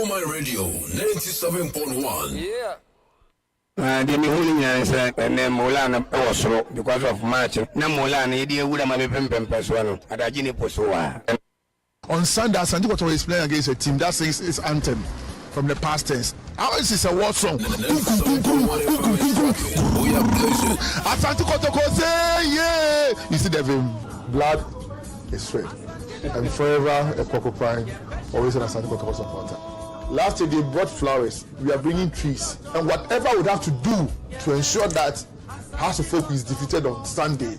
Okoman Radio 97.1. Yeah. The holding is and then Molana also because of match. Na Molana, idia would have been Pempeswano at Ajini Posua. On Sunday, Santi Koto is playing against a team that sings its anthem from the past tense. Ours is a war song. Santi Koto say, yeah. You see, the blood is sweat. And forever a porcupine, always an Santi Koto supporter. Last year they brought flowers. We are bringing trees, and whatever we have to do to ensure that House of Folk is defeated on Sunday,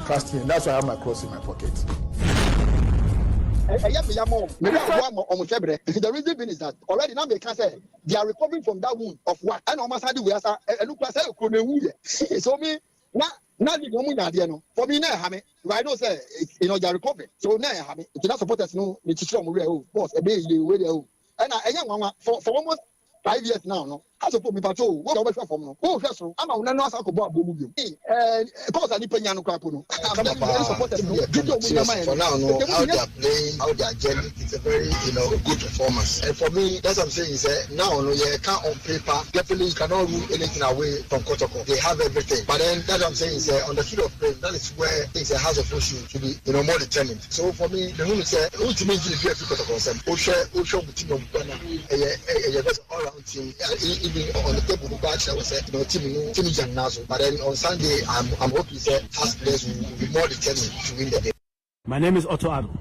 trust me. And that's why I have my cross in my pocket. The reason being is that already now they can say they are recovering from that wound of what? And almost had we are look like so me now the woman for me now have I don't say they are recovering. So now I have it. It's not supporters no the teacher boss a day the way they and I young for almost 5 years now, no. As a me patrol, what over from no. Oh, first, I'm a no asako bo abomu. Cause ani penya no krapo no. For now, no, how they are playing, how they are gelling, it's a very, good performance. And for me, that's what I'm saying is now, no, you can't on paper, definitely you cannot rule anything away from Kotoko. They have everything. But then that's what I'm saying is on the field of play, that is where things House of Folk should be, more determined. So for me, the rule is ultimately if you have Kotoko, Osho team all around team. Even on the table, I was team young Nazo. But then on Sunday, I'm hoping that past players will be more determined to win the game. My name is Otto Addo,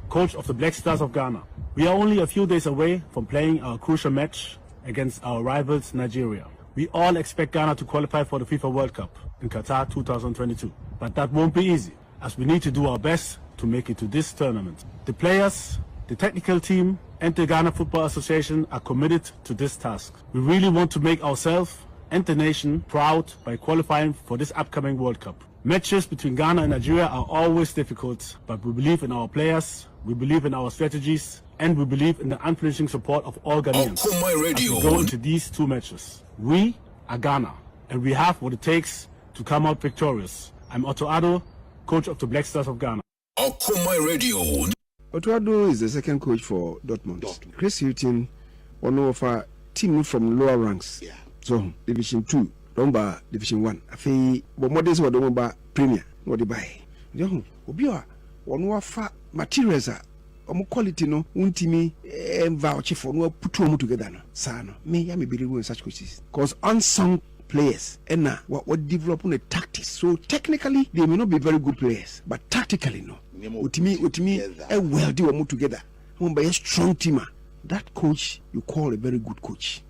coach of the Black Stars of Ghana. We are only a few days away from playing our crucial match against our rivals Nigeria. We all expect Ghana to qualify for the FIFA World Cup in Qatar 2022. But that won't be easy, as we need to do our best to make it to this tournament. The players, the technical team, and the Ghana Football Association are committed to this task. We really want to make ourselves and the nation proud by qualifying for this upcoming World Cup. Matches between Ghana and Nigeria are always difficult, but we believe in our players, we believe in our strategies, and we believe in the unflinching support of all Ghanaians as we go into these two matches. We are Ghana, and we have what it takes to come out victorious. I'm Otto Addo, coach of the Black Stars of Ghana. Okoman Radio. Otuado is the second coach for Dortmund. Chris Hilton, one of our team from lower ranks. Yeah. So Division 2, Domba Division 1. Afi, but more days were Domba Premier. What they buy? Young, Obia, one of our materials are quality no, untimi vouch for no put two together. No, Sano, me, I may believe in such coaches. Because unsung players and what develop on a tactics. So technically, they may not be very good players, but tactically, no. Utimi, well do move together. By a strong teamer. That coach you call a very good coach.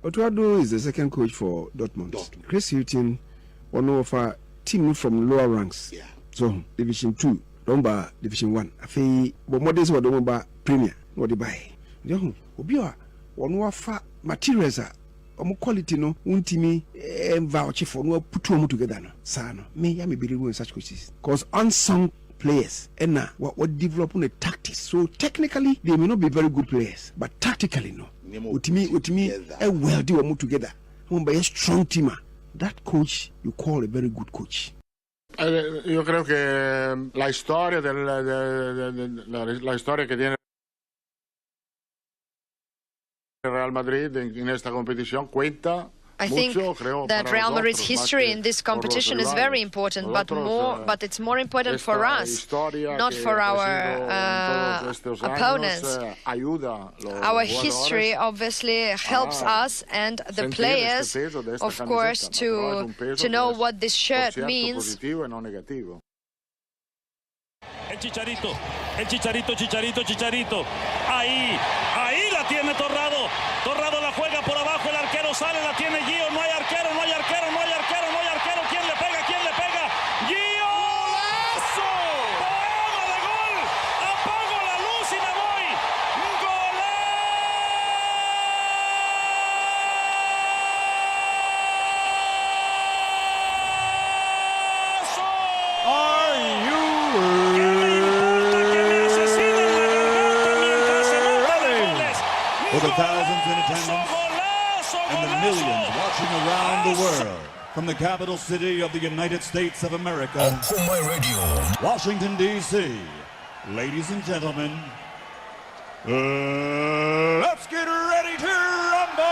Otuado is the second coach for Dortmund. Chris Hilton, one of our team from lower ranks. Yeah. So Division 2, Domba Division 1. Afi, but more days were Domba Premier. What they buy? Young, Obia, one of our materials are quality no untimi vouch for no put two together. No, Sano, me, I may believe in such coaches. Because unsung players and what develop on a tactics. So technically, they may not be very good players, but tactically, no. Utimi, well do move together. By a strong teamer. That coach you call a very good coach. Yo creo que la historia la historia que tiene Real Madrid en esta competición cuenta. I think that Real Madrid's history in this competition is very important, but it's more important for us, not for our opponents. Our history obviously helps us and the players, of course, to know what this shirt means. El Chicharito. Ahí la tiene Torrado. Torrado la juega por abajo, el arquero sale, la tiene Gio. No hay arquero. ¿Quién le pega? ¡Gio! ¡Golazo! ¡Poema de gol! Apago la luz y me voy. ¡Golazo! Are you for the thousands in attendance and the millions watching around the world from the capital city of the United States of America, Washington, D.C. Ladies and gentlemen, Let's get ready to rumble!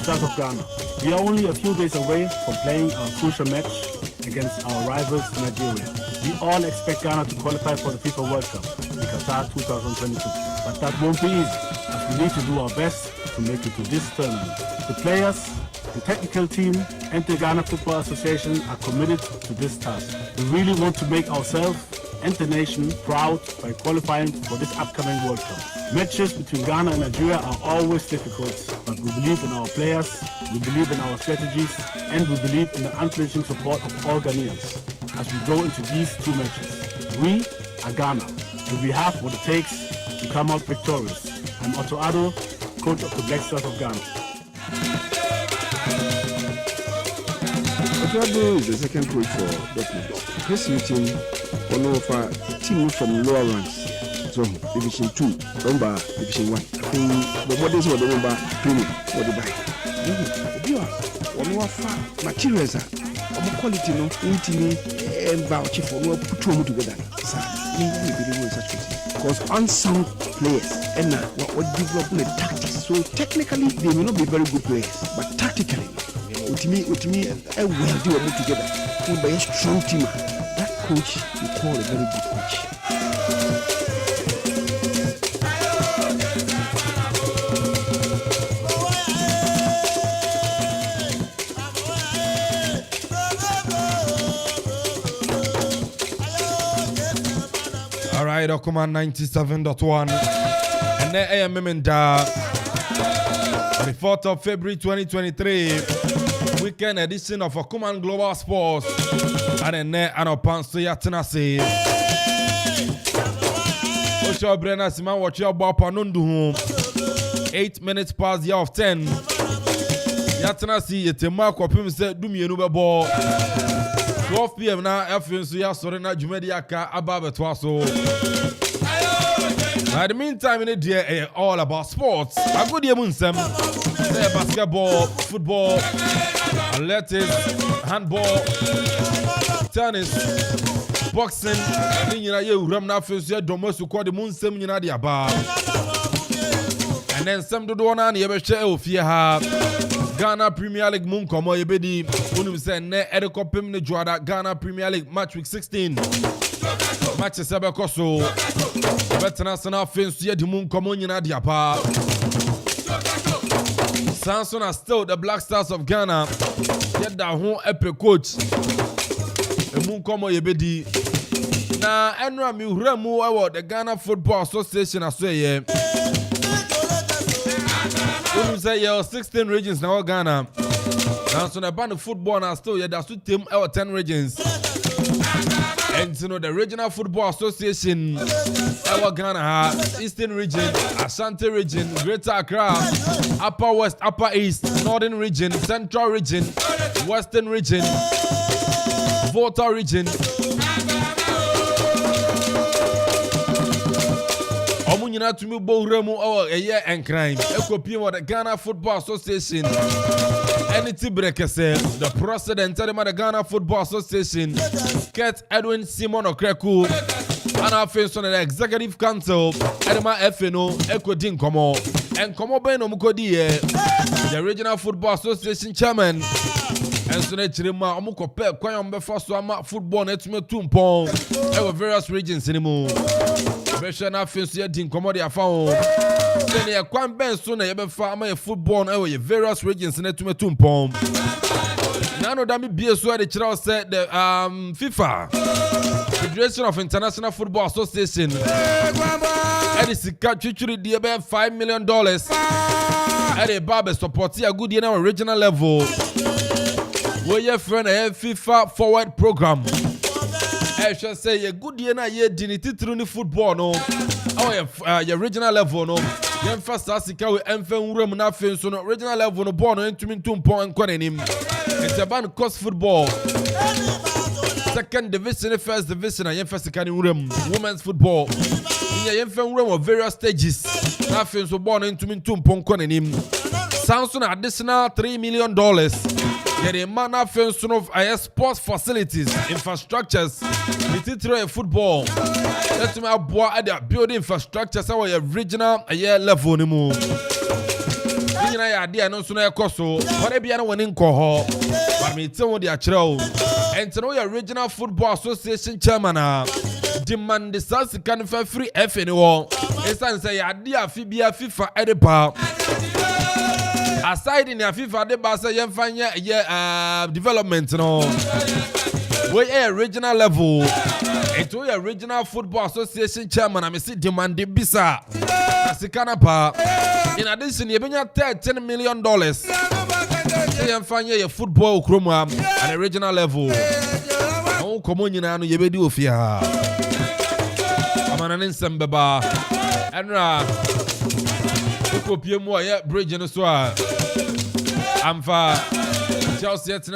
Of Ghana. We are only a few days away from playing our crucial match against our rivals Nigeria. We all expect Ghana to qualify for the FIFA World Cup in Qatar 2022. But that won't be easy, as we need to do our best to make it to this tournament. The players, the technical team, and the Ghana Football Association are committed to this task. We really want to make ourselves and the nation proud by qualifying for this upcoming World Cup. Matches between Ghana and Nigeria are always difficult, but we believe in our players, we believe in our strategies, and we believe in the unflinching support of all Ghanaians as we go into these two matches. We are Ghana, and we have what it takes to come out victorious. I'm Otto Addo, coach of the Black Stars of Ghana. Otto Addo is the second coach for Dortmund. This meeting, one of our team from lower ranks. So, Division 2, Rumba, Division 1. I think the models were the Rumba Premium for the buy. One more materials, quality, no, and voucher for no put two together. Because unsung players and what development tactics. So, technically, they may not be very good players, but tactically, with me, I will do them together. By a strong team, that coach you call a very good coach. Alright, Okoman 97.1. And then I am Memenda. The 4th of February 2023. Weekend edition of Okoman Global Sports. And then Amanfo Yatenase. Osho Brenna Siman watch your ball panundu home. 8 minutes past the hour of 10. Yatenase Yetema Akuffo said Dumienu ball. 12 p.m. now, FNC Sorena Jumediaka Ababetwaso. In the meantime, in the day, all about sports. A good year, Munsem. Basketball, football, athletics, handball, tennis, boxing. You remember first year, Domosu called the Munsem in the bar. And then some do one and you share of Ghana Premier League Moon Komo Yebedi. Unum say ne Akropong-Akuapem ne Ghana Premier League match week 16. matches abeko so betenasana fence ye di mu nkomo nyina dia pa Samson are still the Black Stars of Ghana. Get that home epic coach. Emu nkomo ye bedi na enra mi huremu awo the Ghana Football Association aseye. We say 16 regions now Ghana. Now so the band of football now still yeah that's 10 regions. And you know the Regional Football Association our Ghana Eastern Region, Ashanti Region, Greater Accra, Upper West, Upper East, Northern Region, Central Region, Western Region, Volta Region. Omunyina tumi bohremu our a year and crime. Ekopiem of the Ghana Football Association. Anything brekese the president of the Ghana Football Association, Kurt Edwin Simon Okreku, and our face on the Executive Council, Edema FNO, Ekodin Komo, and Komo Beno Mukodi, the Regional Football Association Chairman, and Sunday Chirima, Omukope, Kwayam Befaswama, Football Netme Tumpong, there various regions anymore. Beshana face here, Din Komodi Afao. Then you can ben soon a farmer football over various regions in the Tumpom. Nano Dami BSO the Chira said the FIFA Federation of International Football Association and it's actually the about $5 million at a barber support a good year regional level where your friend a FIFA forward program. I shall say a good year na ye dignity through the football no or your regional level no yen first asika we emfen wura mu na fen so no regional level no ball no entumi ntumpo enkɔ nanim it's about cost football second division first division and yen first kan wura mu women's football yen fen wura mu various stages na fen so ball no entumi ntumpo enkɔ nanim Samson additional $3 million. The man of sports facilities, infrastructures, the football. Let me aboard the building infrastructures our regional level anymore. I idea no sooner coso, but be an winning cohort. But me tell you the and to know your regional football association chairman demand the SARS can for free FNO. It's an say idea Fibia FIFA Edipa. Aside in the FIFA de Basa Yemfanya development no. We a regional level. It was a regional football association chairman. I see demand the bisa. Asikanapa. In addition, you bring $10 million. Yemfanya your football chroma at a regional level. Oh, come on, you know, you be do fear. I'm an insembeba. And bridge in the swag. I'm for Chelsea at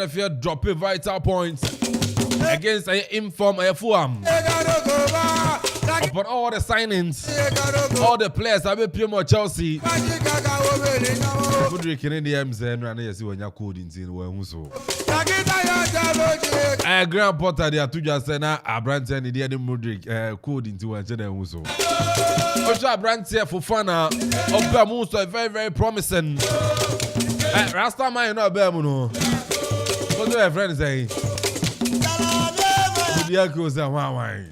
drop a vital points against a inform a form. Upon all the signings, all the players have been more Chelsea. Good drinking in the M's and Rania see when you're coding in one so. A grand potter there to just say now a brand and the other Mudrik coding to one general so. Osha brand here for fun of Bermuda very, very promising. Rasta man not Bermuda. What do your friends say? The echoes are wine.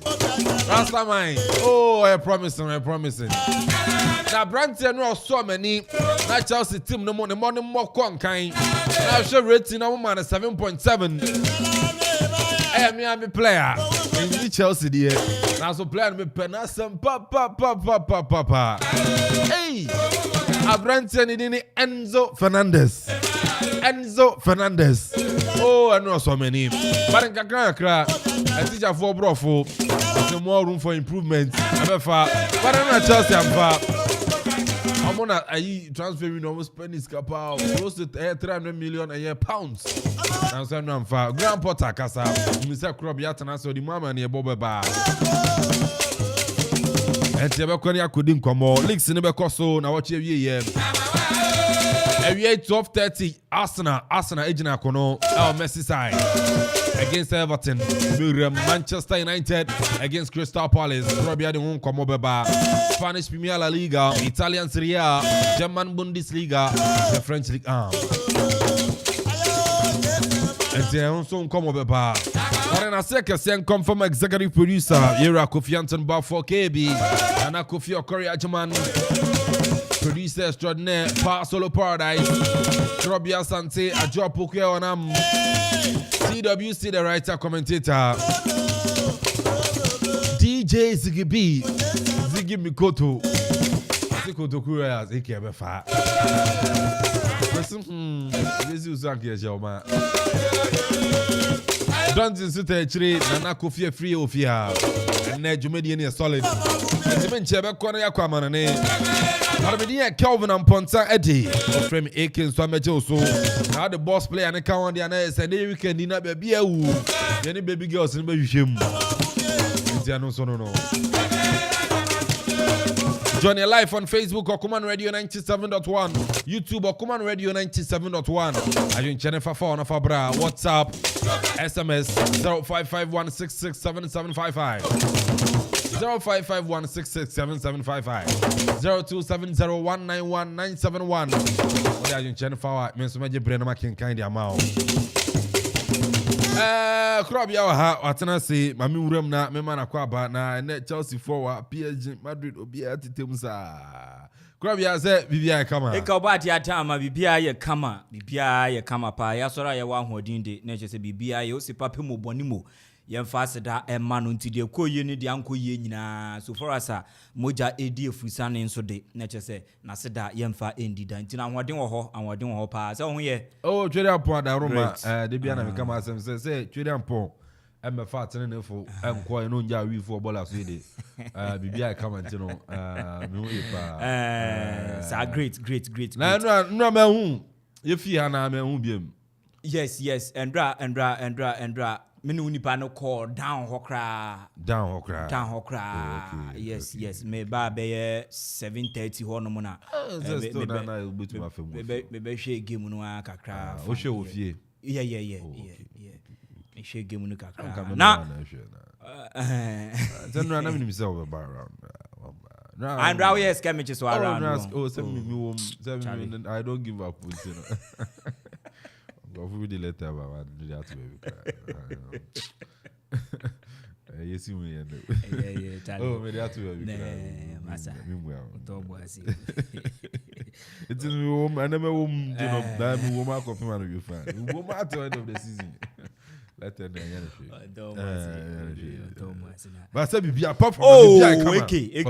Rasta man. Oh, I promising. Now brand here no so many. Now Chelsea team no more con kind. Now show rating now man 7.7. I am a player. In Chelsea there. Now so player me penasem papa. Hey, Abranten in Enzo Fernandez. Oh, I know so many. But in Kakra, I teach a for brofo. There's more room for improvement. I'm far. But I'm not Chelsea. I'm far. I'm on a transferring almost spending close to 300 million a year pounds. Now I'm far. Grand Potter Casa, Mr. Krobiatana, so the mama near Boba. And Tiabaconia couldn't come more. Leaks in the Becoso, now watch ye. Every 12:30, Arsenal, Agent Akono, our Messi side against Everton, Manchester United against Crystal Palace, Robia de Hong Komobeba, Spanish Premier La Liga, Italian Serie A, German Bundesliga, the French League 1. And then also come over bar. But in a second, come from executive producer, Yera Kofi Anton Bar for KB, and Akuffo Okori Ajaman, producer extraordinaire, Solo Paradise, Robia Sante, Ajo Poke on CWC, the writer commentator, DJ Ziggy B, Ziggy Mikoto, Zikoto Kuya, Ziki Abefa. This is Zaki, Don't insist actually, Nana Kofi free of here, and Nejumedian solid. And the men Cheba Korea Aquaman, and Kelvin Amponsah Addi, from Akins to Amajoso. Now the boss play and account the anna said, you can dinner baby. Any baby girls in baby shim. No. Join your live on Facebook, Okoman Radio 97.1, YouTube, Okoman Radio 97.1. I join channel for phone of Abra, WhatsApp, SMS 0551667755, 0551667755, 0270191971. I join channel for me so much brain making kind of amount. Crop yaw ha watena say mami wuram na me man akwaba na Chelsea forward PSG Madrid obi atitem sa crop ya say bibia kama e ka obati atama bibia ye kama pa ya sora ye wa hodin de na che say bibia ye o se pape mo bonimo ye mfa da e ma no ntide koye ni de anko ye nyina so for us moja edi efusa ne nso de na che say na se da ye mfa endi da ntina ahoden wo ho pa se ho ye oh twere apo da roma de bia na me kama asem say twere apo e me fa tene ne fo enko e no nja wi fo bola so de bibia kama ntino me ho ye pa sa great na no me hu ye fi ha na me hu biem yes endra many unipa no call down hokra. Yes. Me ba be 7:30 ho no na. Me share game no kakra. O share ofie. Yeah. Me share game no kakra. Na. Then na me say over around. And now yes, can me just around. Send me I don't give up, you know. Go the letter about that yes, you may. Oh, me that way. Massa. It's in the home, and I'm a woman, you know, that woman coffee man of your fan. Woman at the end of the season. Let them but I said, be a pop from okay. And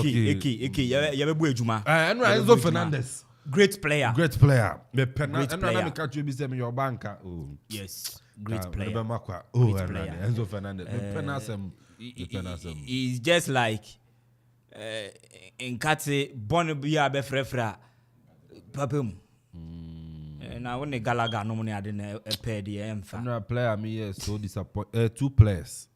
Enzo Fernandez. Great player. Me penna and na catch you be say me your banker. Oh. Yes. Great player. Enzo Fernandez. Me penna some. He's just like in Kate Bonobia be frefra. Papum. Na when the Galaga no money ade na pair the emfa. No player me so disappoint. 2 players.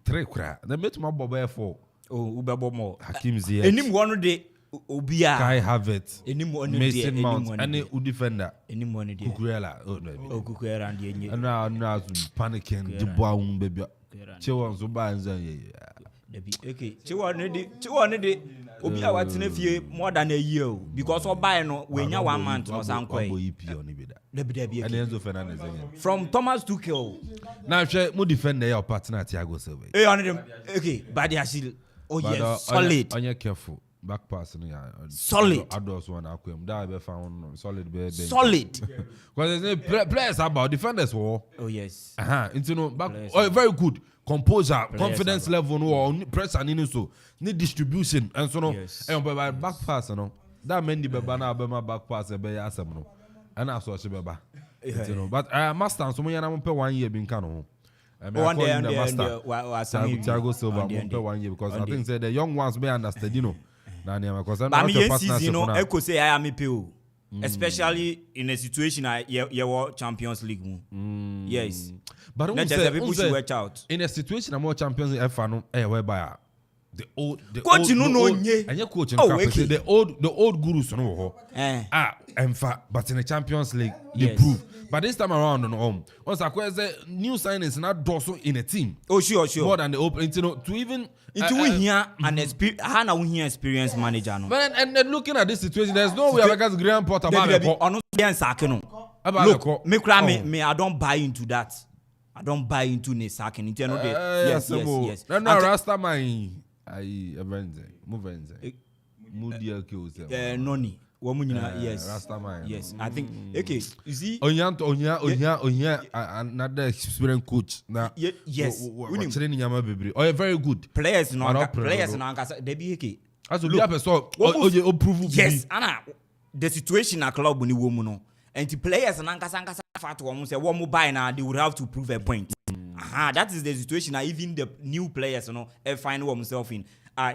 3 kra. They met my bobo 4. Oh, Ubebo more. Hakim Ziyech. Enim one day Obia Kai Havertz, Mason Mount, and a defender. Any money, Kukuela, Kukuela, and now panicking. The boy, baby, Chewon Zubans. Okay, Chewon, Obia, what's in a few more than a year because of buying when you 1 month or something. From Thomas Tuchel. Now, more defender your partner, Thiago Silva. Okay, but they are still, yes, solid. On your careful. Back pass, solid. Adults one Akuffo. That be found solid. Solid. Because there's players about defenders war. Oh yes. Into no back. Oh, very good. Composure, confidence level, no press and so need distribution and so no. And by back pass, no. That many beba na bema back pass be asem no. And I saw she beba. But master so many na pe 1 year bin kan no. One day, Thiago Silva 1 year because I think say the young ones may understand, you know. But season, I could say I am a PO, especially in a situation you Champions League. Yes, but people should watch out. In a situation I'm more Champions League whereby the old gurus no in fact, but in the Champions League they prove. But this time around on home, once I say new signings not also in a team. Oh sure. More than the open, you know, to even we here an experienced manager. No. But and looking at this situation, there's no way because Graham Potter about Look, me I don't buy into that. I don't buy into ne sacking. Yes. No, Rasta man. Move. Noni. Yes. Rastaman. Yes. I think okay. You see Onya another experienced coach. Now yes. Training yama baby. Oh, very good. Players no they be okay. As we have so prove yes, Anna the situation at club ni wo mu no. And the players nankasa fat wo say wo buy na they would have to prove a point. That is the situation. Even the new players find themselves in.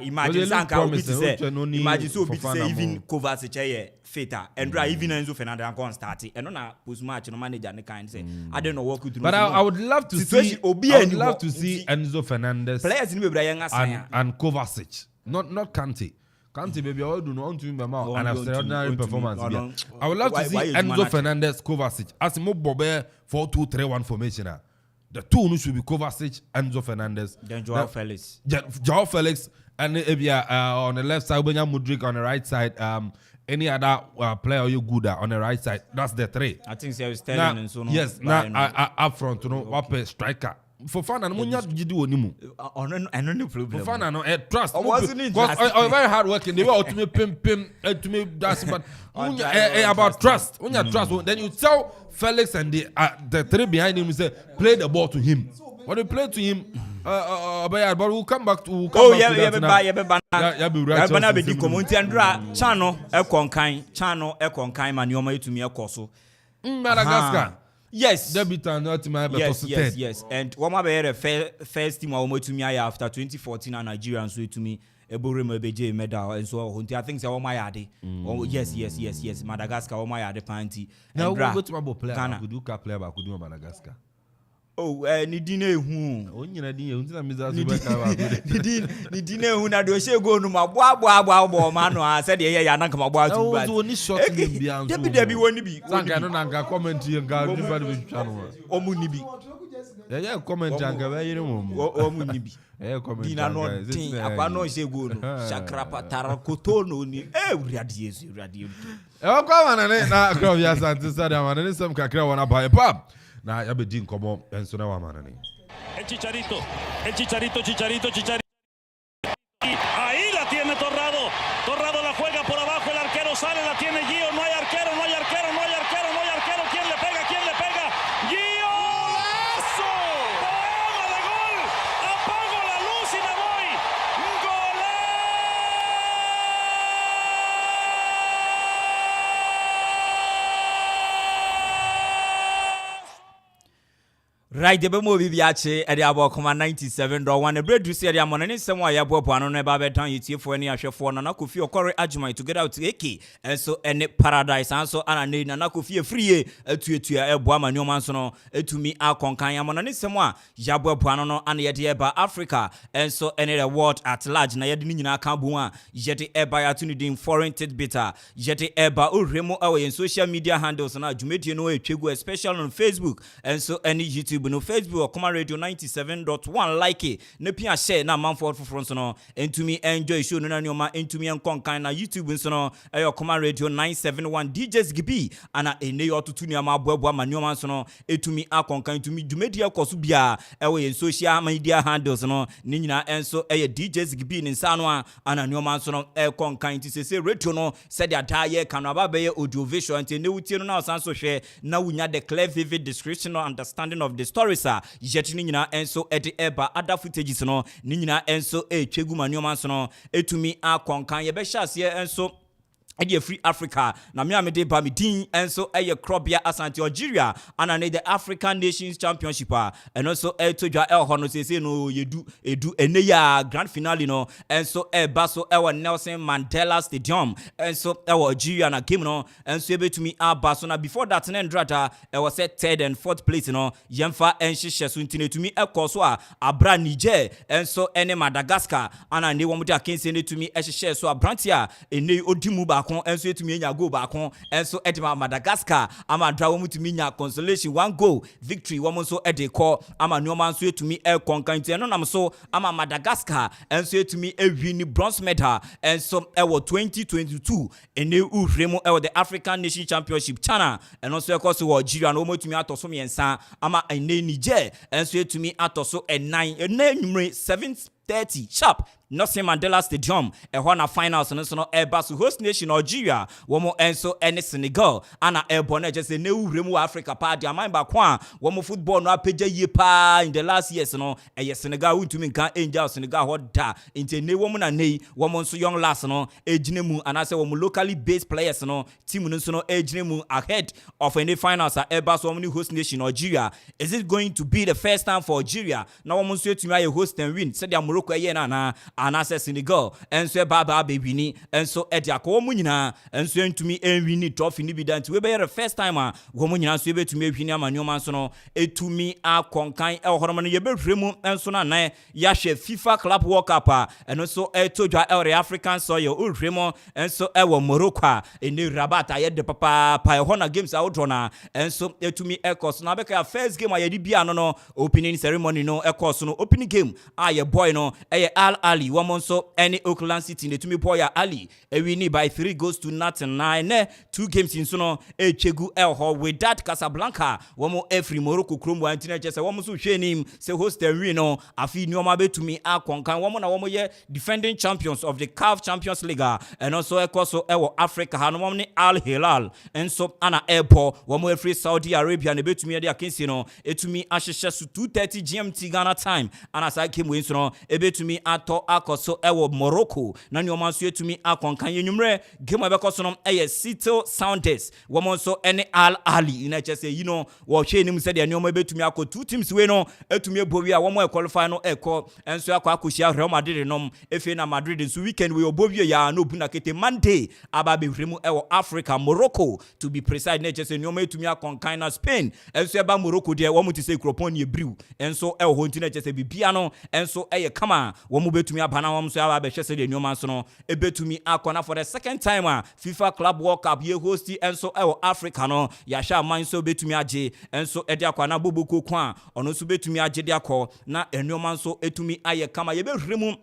Imagine Sanka Obi say imagine so Obi say even Kovacic Feta and even Enzo Fernandez and start and on a post match no manager and kind say I don't know what could do. But I would love to see Enzo Fernandez players in and Kovacic, not Kante. Kante baby I do not want to remember an extraordinary performance. I would love to see Enzo Fernandez Kovacic as mo Bobe 4-2-3-1 formation. The two should be Kovacic, Enzo Fernandez, then Joao Felix. Joao Felix. And on the left side, Benja Mudrik on the right side. Any other player you good at on the right side? That's the three. I think so. Sterling and so on. Yes, now up front, what a striker. For fun and Munya Jidu Onimu. No problem. For fun and trust. I'm very hard working. They were to me pim to me that's but about trust. When you trust, then you tell Felix and the three behind him say play the ball to him. When you play to him. But we'll come back to. Madagascar. Yes. Debutant not my yes. And one of first team I to me after 2014 and Nigerian so to me a Barima BJ medal and so I think so my yard. Yes. Madagascar my yard panty. Now we go to my player. Could do player but could do Madagascar. Nidine hu. Onyina din ehun tina miza so be ka ba go. Nidine hu na do she go no ma boa ma no a said ye ya na ka ma boa tu ba. O ni short name bia nso. Debi woni bi. Sanka no na nka comment ye nka ni ba de twa no. Omu ni bi. Yeah, comment nka ba yire mo. Omu ni bi. Comment. Dina no tin akwa no she go no. Shakrapa tarakoto no ni. Urade Yesu. Kwa manane na Akropong ya Asante Stadium manane sam kakra wona ba pap. Na yabe din komo enso na wa manane. El Chicharito. Ahí la tiene Torrado. Torrado la juega por abajo, el arquero sale, la tiene Gio, no hay arquero. ¿Quién le pega? Gio. ¡Golazo! ¡Poema de gol! Apago la luz y me voy. Right, the Bemo Viviace at the Okoman 97.1. A bread to see the Amonani, somewhere Yabuano never town you see for any Asha for Nanakufi or Corey Ajumai to get out to Eki, and so any paradise, and so Anna Nanakufi free to a Buama no Mansono, to me our Concan Amonani, somewhere Yabuano and yet Eba Africa, and so any award at large Nayadina Kabua, Jetty Eba Atunidin foreign bitter, Jetty Eba Uremo away in social media handles and Jumeti no a Chigu special on Facebook, and so any YouTube. No Facebook Okoman Radio 97.1 like it. Ne pia share na Amanfo for front no. And to me enjoy show no na nyoma into me enkonkan na YouTube nso no. Okoman Radio 971 DJs gibi ana ene yo tutu ni ama boabo ama nyoma nso no. To me akonkan to me dwumedi akoso bia in social media handles no. Ni nyina enso DJs gibi ni nsa no ana nyoma nso no konkan ti sese radio no said ya daye kan aba be audio visual ante ne wutie no na osan so hwe na wunya the clear vivid description or understanding of the story sir yetini nyina enso ede eba other footages no ni nyina enso twegu manoma so no etumi akonkan ye be hyase enso Edi Free Africa na me amede ba me din enso Krobia Asante Algeria ana ne the African Nations Championship and also todwa hono sese no yedu ene ya grand finale no enso baso Nelson Mandela Stadium enso Algeria na game no enso ebetumi abaso na before that na ndrata was set third and fourth place no yemfa enhihye so ntine tumi ekoso abra Niger enso ene Madagascar ana ne wo mu de akense ne tumi ehihye so abrantia ene odimu ba baako enso etumi nya goal baako enso edema Madagascar ama dra wo mutumi nya consolation 1 goal victory wo nso ede ko ama nneoma nso etumi konkanti eno nam so ama Madagascar enso etumi win bronze medal enso ewo 2022 ene uhremu ewo the African Nation Championship China eno so ekoso wo Algeria no mutumi atoso miensa ama ene Niger enso etumi atoso 9 ene numere 7:30 sharp Nelson Mandela Stadium na finals no Airbus host nation Algeria womo enso ene Senegal ana airborne just ne uremu Africa pa dia man ba kwa womo football no apagya ye pa in the last years no Senegal untumi kan angel Senegal hoda inte ne womo na nei womo nso young last no ejine mu anase womo locally based players no team no nso no ejine mu ahead of any finals at Airbus womo host nation Algeria. Is it going to be the first time for Algeria na womo nso etumi aye host and win said Morocco na anase Senegal enso baba bewini enso ediako wo nyina enso entumi enwini trophy ni bidanti we be the first time wo nyina so ebetumi ehwini amanyoma nso no etumi akonkan ehoroma no yebehwremu enso na nan yahwe FIFA Club World Cup enso etodwa the African soil uhwremu enso ewo Morocco eni Rabat ayede papa pa ehona games outdona enso etumi ekos na beka first game ayedi bia no opening ceremony no ekos no opening game aye boy no Al Ali womonso any Oakland City ne tumi boy Ali win by 3-0 2 games in so echegu elho with that Casablanca womo every Morocco krombo antina chese womo so hwenim se host win no afi nyoma betumi akonkan womo na womo ye defending champions of the CAF Champions League and also ekoso ewo Africa hanom ne Al Hilal enso ana airport womo every Saudi Arabia ne betumi de akensi no etumi ahyehye so 2:30 GMT Ghana time ana sa game win so no ebetumi ato akoso ewo Morocco na nyoma so etumi akonkan yenwumre game abekoso no Seattle Sounders womo so ene Al Ali na chese wo hwe nim se de nyoma betumi akọ two teams we no etumi ebowi a womo qualify no eko enso akoshia Real Madrid nom efe na Madrid so weekend we obowi ya no buna kete Monday aba behwremu ewo Africa Morocco to be precise na chese nyoma etumi akonkan na Spain enso eba Morocco de womo ti se Akropong ye brew enso ewo honti na chese bibia no enso kama womo betumi abana womo so aba behwese de nyoma so no ebetumi akona for the second time FIFA Club World Cup ye hosti enso ewo Africa no ya sha man so betumi age enso ede akwana boboko kwa ono so betumi age de akọ na enyoma so etumi aye kama ye behwremu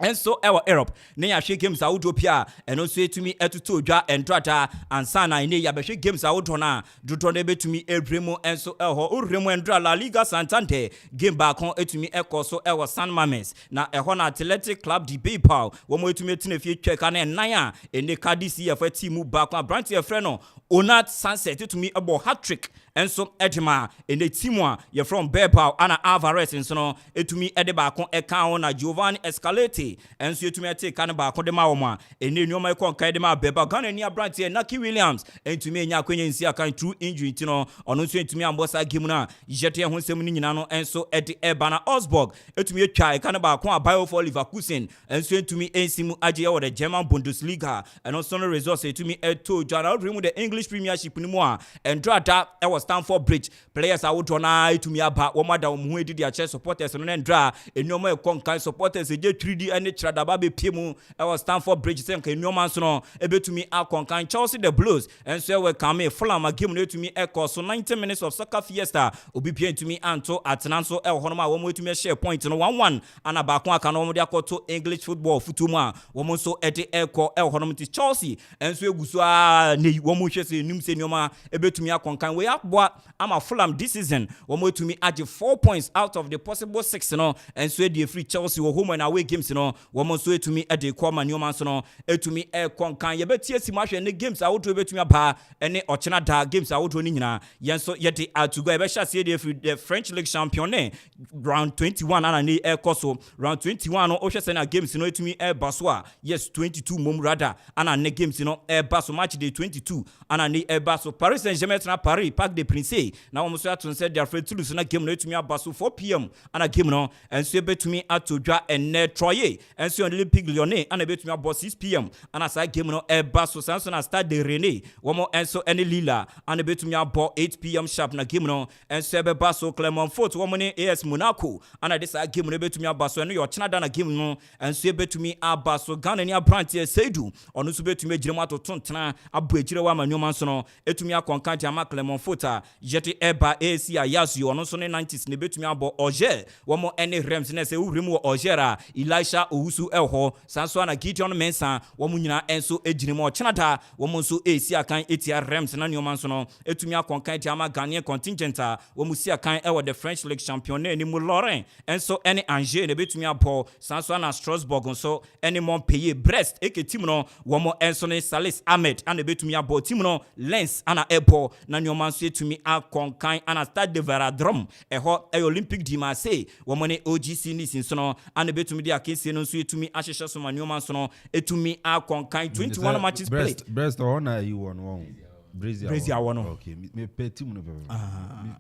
enso ewa Europe ne ya hwe games awodopia eno so etumi etuto odwa entrata ansana ine ya behwe games awodona dodo ne betumi ebremu enso eho uremu endra La Liga Santander game back on etumi ekoso ewa San Mames na eho na Athletic Club de Bilbao wo mo etumi etine fie tweka na nan a ene Cadiz fa team back on branch e frɛ no Onat Sunset etumi ebo hat-trick enso edema ene team a ye from Bilbao ana Alvarez enso no etumi ede back on eka on na Giovanni Escalete enso etumi ate kan ba ko de ma wo ma ene nyoma e kon kan de ma beba Ghana ni abrantie Naki Williams entumi enya akwanya nsi akan true injury ti no ono nso etumi ambosa game na jete ho nsem ni nyina no enso ede ebana Osborg etumi etwa e kan ba ko Bayer for Leverkusen enso etumi ensimu age wo the German Bundesliga eno so no results etumi eto jana remu the English Premiership ni mu a endrada e was Stamford Bridge players awodo na etumi aba wo mada wo hu edi dia supporters no ndra enyoma e kon kan supporters eje 3D ene Tradaba be piemu ewa Stamford Bridge sen kan nyoma nso no ebetumi akonkan Chelsea the Blues enso we kame Fulham game no etumi ekoso 90 minutes of soccer fiesta obi pia etumi anto atenanso e hono ma wo mo etumi share point no 1-1 ana ba kon aka no mo de akoto English football futumu a wo mo nso ede eko e hono mo ti Chelsea enso eguso a ne wo mo hwese nim se nyoma ebetumi akonkan we aboa ama Fulham this season wo mo etumi age 4 points out of the possible 6 no enso e dey free Chelsea wo home and away games no womo so etumi ede kwa manyoma so no etumi konkan ye betie simahwe ne games awoto betumi aba ene ochena da games awoto ni nyina yenso yede atugo ye be sha se the French League Championship round 21 ana ne ekoso round 21 no ohwese na games no etumi baso a yes 22 mom rather ana ne games no baso match day 22 ana ne baso Paris Saint-Germain na Paris Parc des Princes na womo so aton se their friend Toulouse na game no etumi abaso 4 PM ana game no enso betumi atodwa ene Troye Lyonnais enso Olympique Lyonnais ana betumi abo 6 pm ana sa game no eba so sanso na Stade de Rennes womo enso ene Lila ana betumi abo 8 pm sharp na game no enso ebeba so Clermont-Foot womo ne AS Monaco ana de sa game no betumi aba so eno yo chenada na game no enso betumi aba so Ghana ni Abrantie Seidu ono so betumi ejiremu atotontena abo ejire wa manwoma so no etumi akonkan ti ama Clermont-Foot jeti eba AC Ayasu ono so ne 90s ne betumi abo Oger womo ene Rems ne se uremu Ogera Elisha Owusu elho sanso na Gideon Mensah womo nyina enso ejiremu ochenada womo so AC akan etia Rems na nyoma so no etumi akonkan ti ama Ghanaian contingent womo si akan ewo the French League Championnat ni mu Lorraine enso ene Angers ne betumi abo sanso na Strasbourg so ene Montpellier Brest eke team no womo enso ne Salis Ahmed ana betumi abo team no Lens ana ebo na nyoma so etumi akonkan ana Stade de Varadrome eho Olympique de Marseille womo ne OGC Nice so no ana betumi dia kesi no so etumi ahyehyɛ so nyoma so no etumi akonkan 21 matches played. Brest ona you won Brazil won. Okay, me pay team no.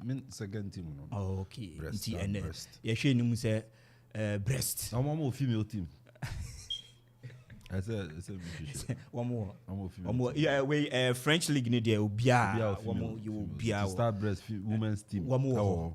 Me second team no. Oh, okay. Nti ene ye hwe ni mu se Brest. I'm a female team. I said one more. Yeah, we French league ni there obia. One more you obia. Start Brest women's team. One more.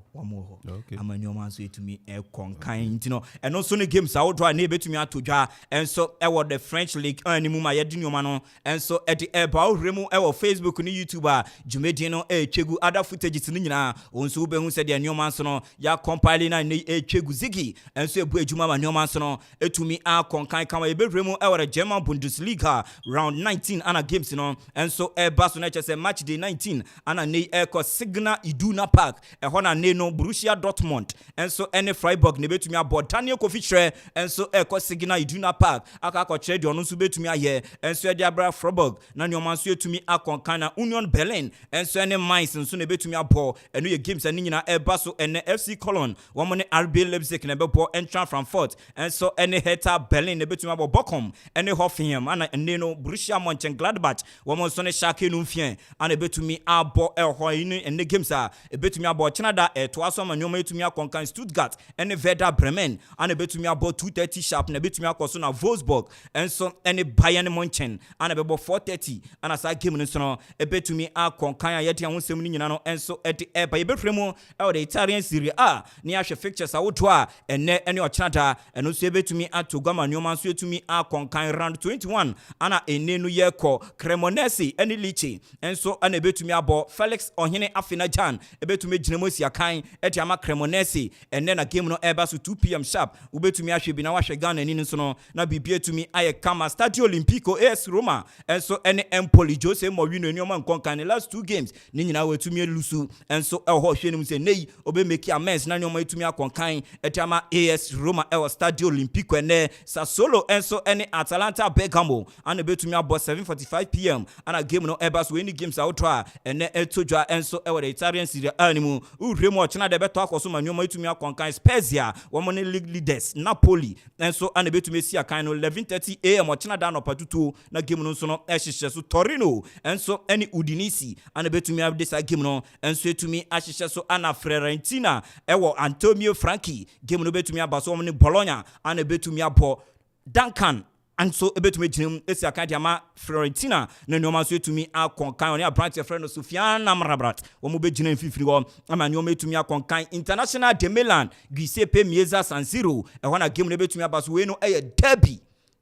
Okay. Amanyoma so etumi konkan ntino. And also the games I would draw na betumi atodwa. And so e wo the French league animu ma yedi nyoma no. And so at the eba remu e wo Facebook ni YouTuber Jumedi no twegu other footage ni nyina. Onso be hu se de nyoma so no ya compile na twegu zigi. And so ebu ejuma ma nyoma so no etumi konkan kan e be remu e wo German Bundesliga round 19 ana games no and so Barcelona say match day 19 ana ne eko Signal Iduna Park e hona ne no Borussia Dortmund and so any Freiburg ne betumi abo Daniel Kofitre and so eko Signal Iduna Park aka ko trade ono so betumi aye and so dia bra Freiburg na ne oman so etumi akonkan na Union Berlin and so any Mainz so ne betumi abo eno ye games ani nyina so ene FC Cologne womo ne RB Leipzig ne bebo Eintracht Frankfurt and so any Hertha Berlin ne betumi abo Bochum ene Hoffenheim ana ene no Borussia Mönchengladbach womo so ne Schalke no mfien ana betumi abo hoine ene games betumi abo Canada to aso manyoma etumi akonkan Stuttgart ene Werder Bremen ana betumi abo 2:30 sharp na betumi akoso na Wolfsburg enso ene Bayern Munchen ana bebo 4:30 ana sa game no so no betumi akonkan ayete ahosem ni nyina no enso ete eba yebefremu the Italian Serie A ni ahwe fixtures awoto a ene Canada eno so betumi atogwa manyoma so etumi akonkan round 21 ana ene no yeko Cremonese ene Lecce enso ana betumi abo Felix Ohene Afinajan ebetumi ginemos yakan eti ama Cremonese ene na game no eba so 2 pm sharp ubetumi ahwe bi na wahwe Ghana ni nso no na bibia etumi aye kama Stadio Olimpico AS Roma enso ene Empoli Jose Mourinho ni oma nkonkan last 2 games ni nyina wetumi elusu enso eho hwe ni mu se nei obe make amends na ni oma etumi akonkan eti ama AS Roma Stadio Olimpico ene Sassuolo enso ene Atalanta Bergamo ana betumi abo 7:45 pm ana game no eba so any games out ene etodwa enso ewo the Italian Serie A animu uremu ochina de beto akoso manyoma etumi akonkan Spezia womo ne league leaders Napoli enso ana betumi si akan no 11:30 am ochina da no patutu na game no so no ehihye so Torino enso ene Udinese ana betumi abdesa game no enso etumi ahihye so ana Fiorentina ewo Antonio Franchi game no betumi abaso womo ne Bologna ana betumi abo Duncan and so ebetumi ginem esi akadi ama Fiorentina na nyoma so etumi akonkan oni Abrantie friend Sofiane Amrabat wo mo be ginem fifiri ho ama nyoma etumi akonkan International de Milan Giuseppe Meazza San Siro e hona game na ebetumi abaso we no derby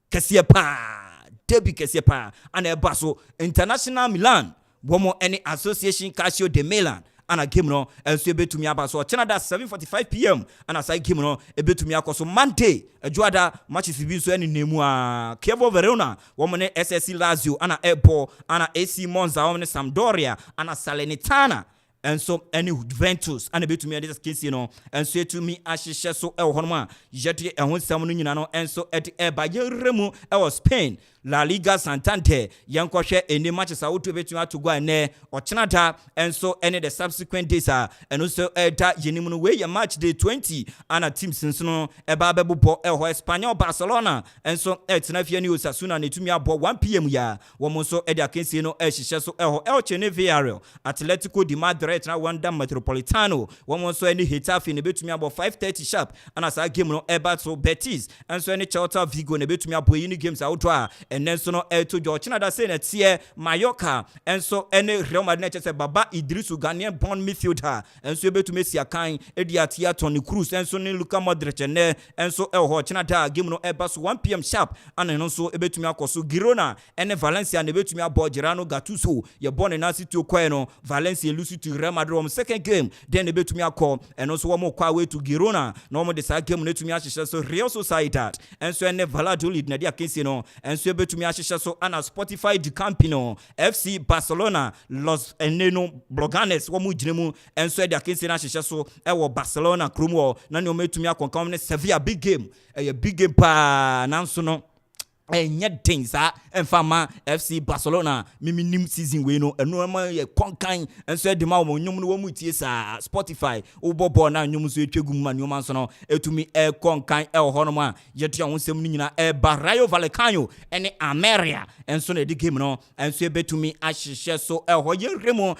kese pa ana ebaso International Milan wo mo any association Calcio de Milan ana game no enso ebetumi abaso Canada 7:45 pm ana sai game no ebetumi akoso Monday ejuada matches bi so ene nemu a Chievo Verona womo ne SSC Lazio ana Ebo ana AC Monza womo ne Sampdoria ana Salernitana enso ene Juventus ana betumi ade skesi no enso etumi ahihye so ehonoma yete ehonsam no nyina no enso ete ba yeremu Spain La Liga Santander yankohwe eni matches awuto betumi atogwa ne ochenata enso ene the subsequent days eno so da yenimu no we match day 20 ana teams nso eba bebo Espanyol Barcelona enso etina fie ni Osasuna netumi abo 1 pm ya wo mo so ede akensie no ehihye so Elche ne Villarreal Atletico de Madrid right now Wanda Metropolitano one so any Hetafe ne betumi about 5:30 sharp and as a game no Everton Betis and so any Celta Vigo ne betumi aboy any games out and then so no to George na da say na tie Mallorca and so any Real Madrid say Baba Idrisu Ghanaian born midfielder and so betumi si akan Ediatia Toni Kroos and so ne Luka Modric ne and so ho china da game no Everton 1 p.m. sharp and no so ebetumi akoso Girona and Valencia ne betumi abo Gerano Gattuso ye born na City okwa no Valencia lose to Real Madrid second game then ebetumi akọ and also one more away to Girona no more the game no betumi ahyehyɛ so Real Sociedad and so ne Valladolid na dia kesi no and so betumi ahyehyɛ so ana Spotify di Campino FC Barcelona Los Eneno Bloganes wo mu gyinemu and so dia kesi na ahyehyɛ so ɛwɔ Barcelona kromo na ne o betumi akɔnkɔm ne Sevilla big game big game pa nanso no enye densa enfama FC Barcelona miminim season we no eno ma ye konkan enso de ma wo nyum no wo mu tie sa Spotify wo bobo na nyum so etwegum ma nyum anso no etumi konkan ho no ma ye tia ho sem no nyina Rayo Vallecano ene Ameria enso na de game no enso betumi ahyehyɛ so ho ye remo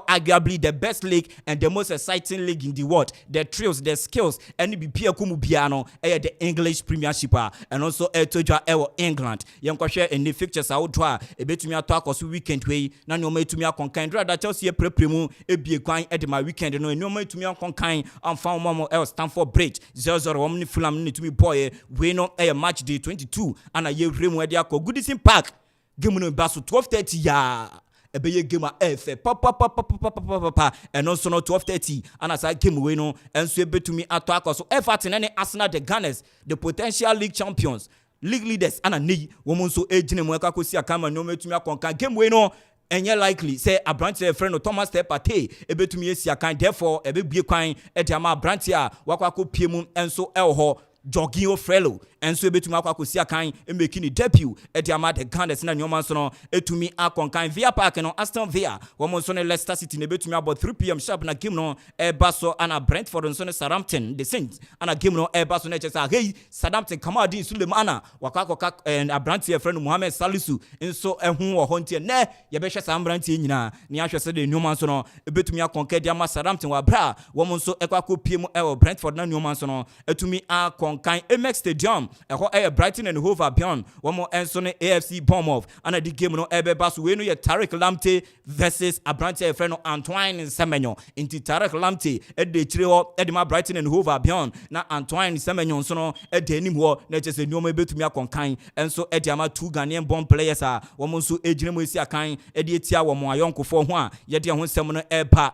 arguably the best league and the most exciting league in the world the thrills the skills and bipia kumu bia no the English Premiership and also tojwa England yenkwahwe eni fixtures outdo a ebetumi ato akoso weekend wey na ne o metumi akonkan drada Chelsea prepremu ebie kwan edema weekend no eni o metumi akonkan amfa omo Stamford Bridge 0-0 omni Fulham ne tumi boy we no match day 22 ana ye remu ede akọ Goodison Park game no ba so 12:30 ya ebeye game efe papa and also no 12:30 and as I game we no enso ebetumi ato akoso Everton and Arsenal the Gunners the potential league champions league leaders ana nei woman so ejine mu akakosi akama no metumi akonkan game we no enye likely say Abrantia friend no Thomas Tepate ebetumi esi akan therefore ebebie kwan etiama Abrantia wakwako piemu enso elho Jorginho Frello enso ebetumi akwakosi akan emeki ni debut etiama the Gunners na nyoma so no etumi akonkan Villa Park no Aston Villa woman so ne Leicester City ne betumi about 3 p.m. sharp na game no Baso ana Brentford so ne Southampton the Saints ana game no Baso ne chesa hey Southampton Kamadin Sulemana wakako and Abrantia friend Mohamed Salisu enso ehun wo hontie ne ye behwe Southampton nyina ne ahwe se de nyoma so no ebetumi akonkan dia ma Southampton wa bra woman so ekwako piem Brentford na nyoma so no etumi akonkan Amex Stadium Brighton and Hove Albion one more enso ne AFC Bournemouth and the game no Baso we no ye Tariq Lamptey versus Abrantia friend Antoine Semenyo inti Tariq Lamptey de chire ho ma Brighton and Hove Albion na Antoine Semenyo so no de anim ho na chese nyoma betumi akonkan enso de ama two Ghanaian born players a womo so ejire mo esi akan de etia wo mo ayonkofo ho a ye de ho nsem no eba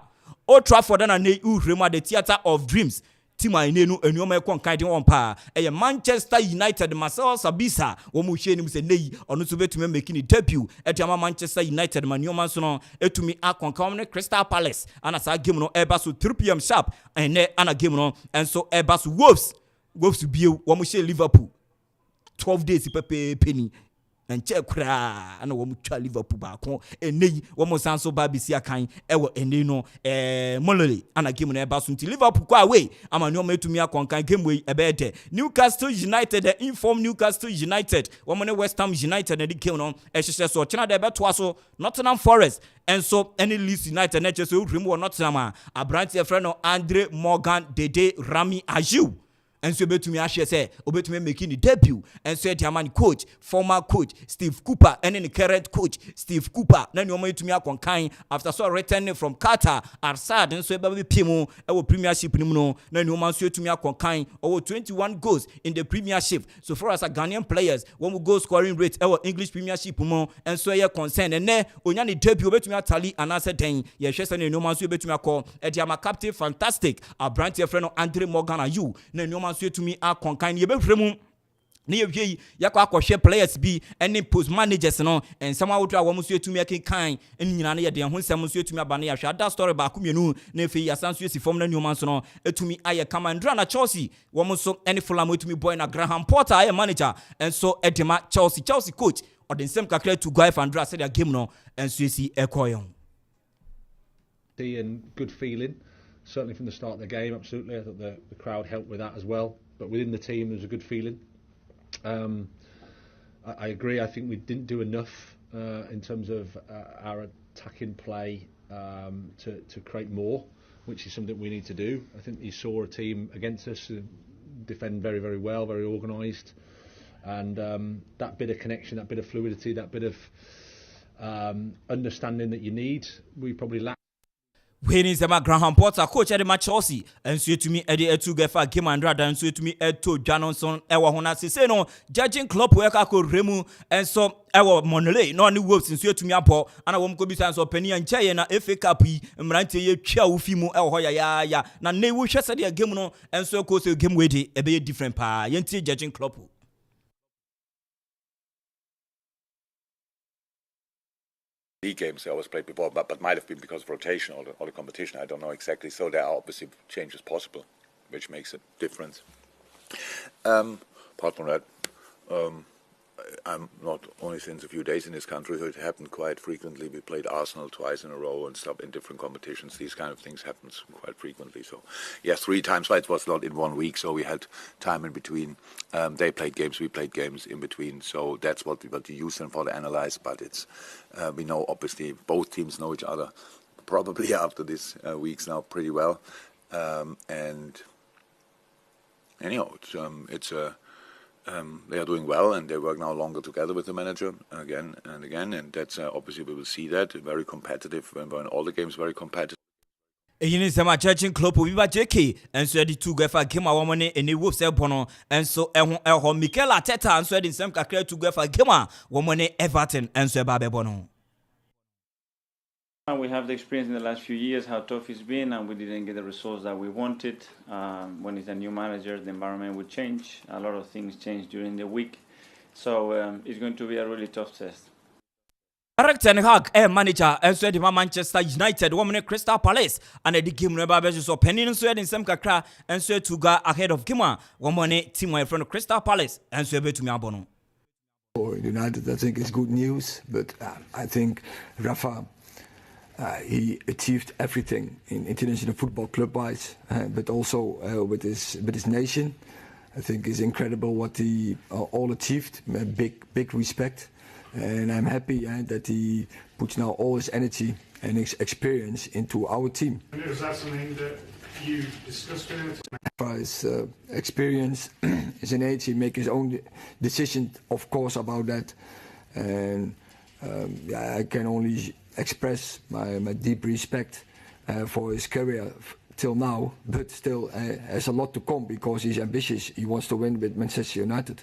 Old Trafford na ne uremu the theatre of dreams Tima inenu enyoma konkan de won pa Manchester United Marcel Sabitzer wo mu hwe nim se nei ono so betumi make ni debut etiama Manchester United manioma so no etumi akonkan ne Crystal Palace ana sa game no eba so 3 p.m. sharp and ana game no enso eba so Wolves bio wo mu hwe Liverpool 12 days pepe penny and check kra ana wo mutwa Liverpool ba ko enei wo mo sanso ba bisi akan ewo enei no molole ana game no eba so nti Liverpool kwa away amani o metumi akonkan game we ebede Newcastle United the inform Newcastle United wo mo ne West Ham United na di game no ehyehyɛ so china de beto aso Nottingham Forest and so any Leeds United na chese o remu Nottingham Abrantia friend no Andre Morgan Dede Rami Ayew and so betumi ahye say obetumi making the debut and so the coach former coach Steve Cooper and the current coach Steve Cooper na nyoma etumi akonkan after so returning from Qatar Arsad and so ebe piemu e premiership nim no na nyoma so etumi akonkan 21 goals in the premiership so for us Ghanaian players one goal scoring rate English premiership mo and so ye concern and ne onya ne debut obetumi atali anase den ye hwe say na nyoma so betumi akọ e dia ma captain fantastic Abrantia friend Andre Morgan Ayew na nyoma so etumi akonkan ye behwemu ne ye yakwa akohwe players bi ene post managers no ensem awodwa wo so etumi akenkan eni nyina ne ye de ho nsem so etumi aba ne ya hwa that story ba akomienu na efe yasanso esi form na nyoma so no etumi aye Kamandra na Chelsea wo so ene Fulham etumi boy na Graham Potter aye manager enso edema Chelsea coach or the nsem kakra to go Andra said their game no enso esi ekoyon and good feeling certainly from the start of the game. Absolutely, I thought the crowd helped with that as well, but within the team there was a good feeling. I agree. I think we didn't do enough in terms of our attacking play to create more, which is something we need to do. I think you saw a team against us defend very, very well, very organised, and that bit of connection, that bit of fluidity, that bit of understanding that you need, we probably lack. When is a Graham Potter coach at the Chelsea and so to me Eddie Etugefa game and rather and so to me Eto Janonson Ewa Honasi say no judging club work ako Remu and so Ewa Monole no new wolves in so to me apo and I won't go be so penny and chair na FA Cup mrante ye twa ufimu Ewa ya na ne wo hwese de game no and so ko so game we dey e be different pa yenti judging club. League games they always played before, but might have been because of rotation or the competition. I don't know exactly. So there are obviously changes possible, which makes a difference. Apart from that, I'm not only since a few days in this country, so it happened quite frequently. We played Arsenal twice in a row and stuff in different competitions. These kind of things happen quite frequently. So, yes, 3 times, but it was not in 1 week, so we had time in between. They played games, we played games in between. So that's what you use them for to analyze. But it's we know, obviously, both teams know each other probably after these weeks now pretty well. And anyhow, they are doing well, and they work now longer together with the manager again and again, and that's obviously we will see that very competitive. When all the games very competitive. Eyini sema judging club we ba JK and so the two gefa game a money ene wolves e bono and so ehho Mikel Arteta and so the same kakra two gefa game a money Everton and so ba be bono. We have the experience in the last few years how tough it's been, and we didn't get the results that we wanted. When it's a new manager, the environment will change. A lot of things change during the week. So it's going to be a really tough test. Eric Ten Hag, manager, and so the Manchester United, woman Crystal Palace, and the game never so penny and so in some kakra, and so to go ahead of Gima, woman team from Crystal Palace, and so to me abono. For United, I think it's good news, but I think Rafa. He achieved everything in international football club-wise, but also with his nation. I think it's incredible what he all achieved. Big respect, and I'm happy that he puts now all his energy and his experience into our team. Is that something that you discussed with him? His experience, his age, he makes his own decision, of course, about that, and I can only express my deep respect for his career till now, but still has a lot to come because he's ambitious. He wants to win with Manchester United.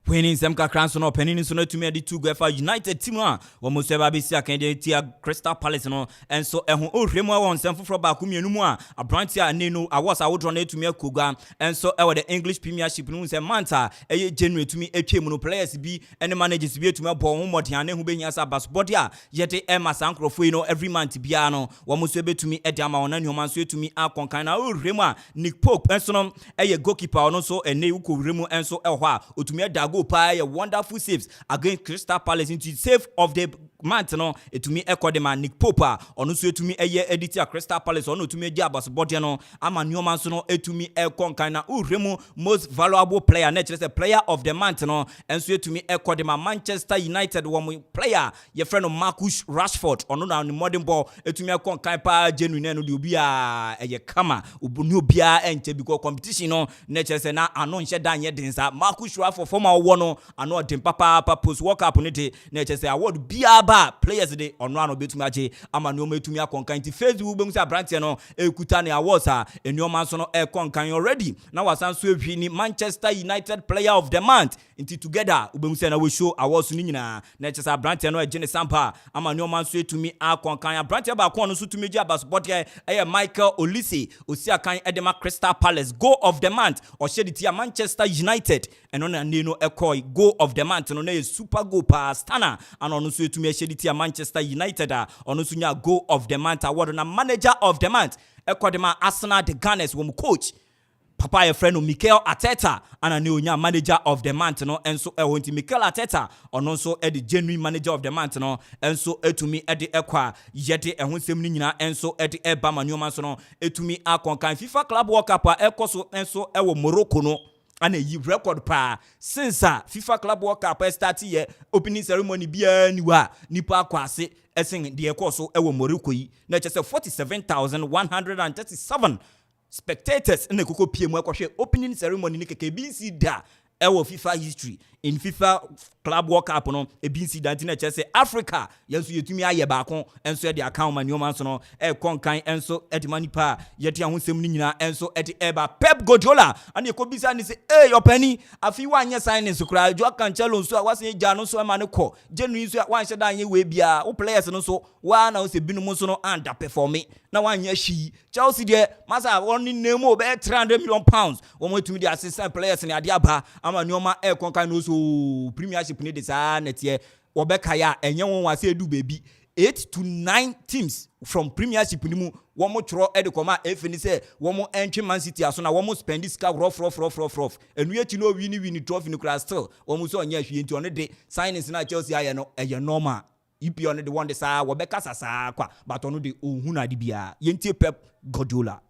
Winning some kakranso no penini so no to me the two gefa United team a wo mo so ba be sia kan de tia Crystal Palace no and so ehun ohwemu a won sem foforo ba ko mienu mu a abranti a ne no awas a wodro na etumi akogwa and so e the English Premiership no say Manta e January etumi etwem no players bi and managers bi etumi abo ho modern ne ho behia sa bas body a yete e masa Akropong yi no every month bia no wo mo so betumi e dia ma wona nyoma so etumi akonkan na ohwemu a Nick Pope and so no e goalkeeper no so ene ukowremu and so e ho a otumi adago a wonderful saves against Crystal Palace into save of the month no etumi ekodema Nick Pope ono so etumi eye edit a Crystal Palace ono etumi edi abas body no ama nyoma so no etumi ekonkan na uremu most valuable player na chere player of the month no enso etumi ekodema Manchester United one player your friend Marcus Rashford ono na modern ball etumi ekonkan pa genuine no de obi a eye kama obunu obi a enche because competition no na chere na ano nhye dan ye densa Marcus Rashford former one ano dem papa post world cup no de na chere award bia ba players de ono ano betumi age ama no metumi akonkan ti Facebook bem say brand no ekuta ne awards a enioma so no ekonkan already na wasan so ehwi ni Manchester United player of the month into together ubem say na we show awards ni nyina na chere brand no ejene sampa ama enioma so etumi akonkan brand ba ko no so tumi gi abas body Michael Olise Osiakan Edema Crystal Palace goal of the month or shediti Manchester United eno na ne no ekoi goal of the month no na super goal pa Stana and ono so etumi shediti Manchester United ono so nya goal of the month award na manager of the month ekodema Arsenal the Gunners wo coach papa your friend Mikel Arteta and ne onya manager of the month no enso ehonti Mikel Arteta ono so the genuine manager of the month no enso etumi de ekwa yede ehonsem ni nyina enso de eba manoma so no etumi akonkan FIFA Club World Cup ekoso enso ewo Morocco no and a record pa since FIFA Club World Cup start here opening ceremony bia niwa nipa kwase ɛsen deɛ ɛkɔ so ɛwɔ Morocco yi na kyerɛ sɛ 47,137 spectators in the Coco PM opening ceremony in KBC da our FIFA history in FIFA Club World Cup no e BC da ntina che say Africa yenso yetumi aye ba kon enso de account man yo man so no e konkan enso e de mani pa yeti ahonsem ni nyina enso e de eba Pep Guardiola and e ko bisa ni say your penny afi wan nya sign so kra jo Cancelo so wasen gya no so ma ne ko January so wan hye da anye we bia wo players no so wa na wo se binu so no under perform na wan nya shi Chelsea de masa won ni name be 300 million pounds wo mo tumi de assistant players ni ade aba ama nyoma e konkan no so Premiership ni de sa netie obekaya enye won wase edu baby 8 to 9 teams from Premiership ni mu wo mo tro e de koma e fini say wo mo entry Man City aso na wo mo spend this car rough enu yeti no win trophy ni class still wo mo so anya hwie nti one de signings na Chelsea aye no eye normal ipi on the one de sa wo beka sasa kwa but ono de ohun na de bia yentie Pep Guardiola.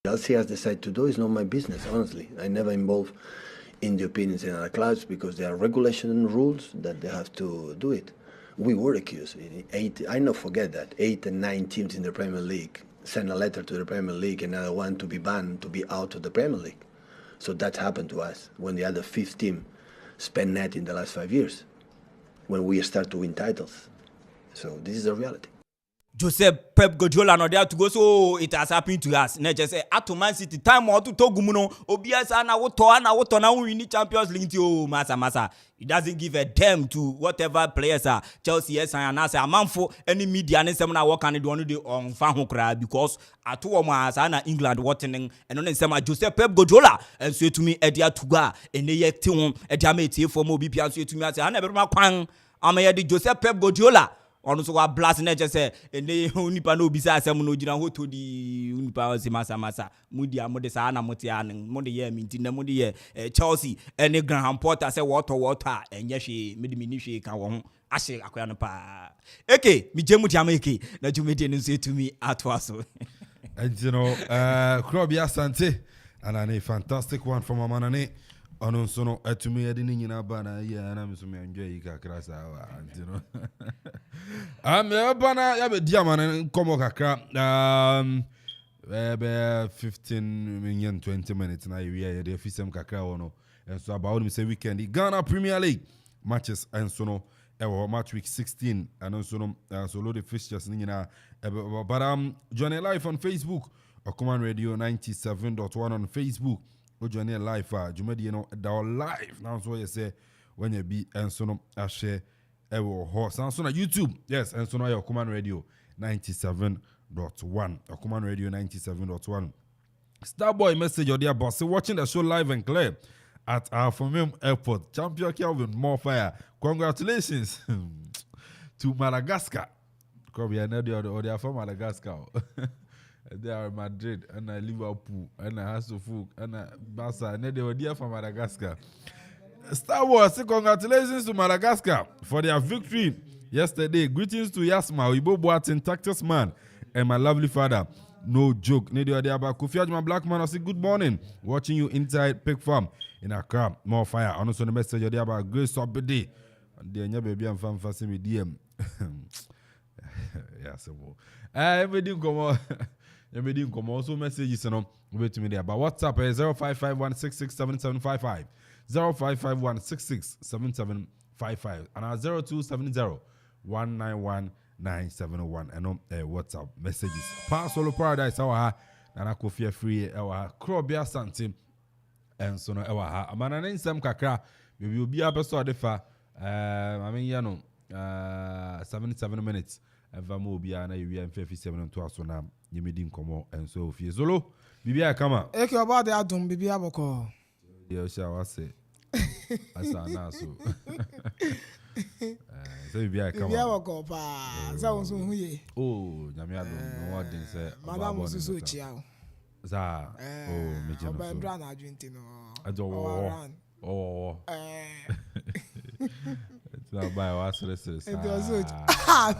Chelsea has decided to do is not my business, honestly. I never involve in the opinions in other clubs because there are regulations and rules that they have to do it. We were accused. I not forget that 8 and 9 teams in the Premier League sent a letter to the Premier League, another one to be banned, to be out of the Premier League. So that happened to us when the other 5th team spent net in the last 5 years, when we start to win titles. So this is a reality. Joseph Pep Guardiola no there to go, so it has happened to us. Na just say at Man City time or to togumu no obiasa na woto na win Champions League o masa. It doesn't give a damn to whatever players are Chelsea yes and as Amanfo any media ne sem na work and do on fan ho kra because at home as na England watching and on sem Joseph Pep Guardiola and so to me edia tuga ene yekti ho edia metie for mo bi pia so to me as na be ma kwan amaye de Joseph Pep Guardiola ono so wa blast na je say ene unipa no bisa asem no gina ho to di unipa se masa mudi amode sa na mote an mode ye minti na mode ye Chelsea ene Graham Potter say water enye hwe medi hwe ka wo ho ahye akoya no pa eke mi jemu ti ameke na jumede no so etumi atwaso and you know Krobia Asante and a fantastic one from Amanane ono so no etumi yede ni nyina ba na ya na me so me enjoy kakra sa you know bana ya be diamana komo kakra 15 minutes 20 minutes na we ya de fisem kakra wono and so about me say weekend Ghana Premier League matches and so no match week 16 and so no so load the fixtures ni nyina but join live on Facebook Okoman Radio 97.1 on Facebook. Go join live Jumadi you know da live now so you say when you be and so no a share horse and so na YouTube yes and so now your Okoman Radio 97.1 Okoman Radio 97.1 Starboy message or dear boss watching the show live and clear at our Formim Airport champion Kelvin more fire congratulations to Madagascar come here now they are from Madagascar. They are Madrid and Liverpool and Hasselhoff and Barca and they were there from Madagascar. Star Wars, congratulations to Madagascar for their victory yesterday. Greetings to Yasma, Ibo Boatin, Tactus Man, and my lovely father. No joke. Nedio Adiaba, Kofi Ajman Black Man, I say good morning. Watching you inside Pig Farm in Accra. More fire. And also the message Adiaba, Grace Obede. And then your baby and fan fasting me DM. Yeah, so everything come on. Everything come also messages and wait to me there. But WhatsApp is 0551667755. 0551667755 and 0270191971 and WhatsApp messages. Pass all paradise our and Akuffo free our Krobia Santi and so no our amana nsem kakra we will be able to defa I mean you know 77 minutes eva mo bia na we am 57 to aso na yemedi nkomo and so fie zolo bibia kama eke about the adum bibia boko yo sha wase asa na so so bibia kama bibia boko pa za won so huye oh nyame adum no wadin say madam so chia za meje no so bra na adwinti no ajo Now buy was It was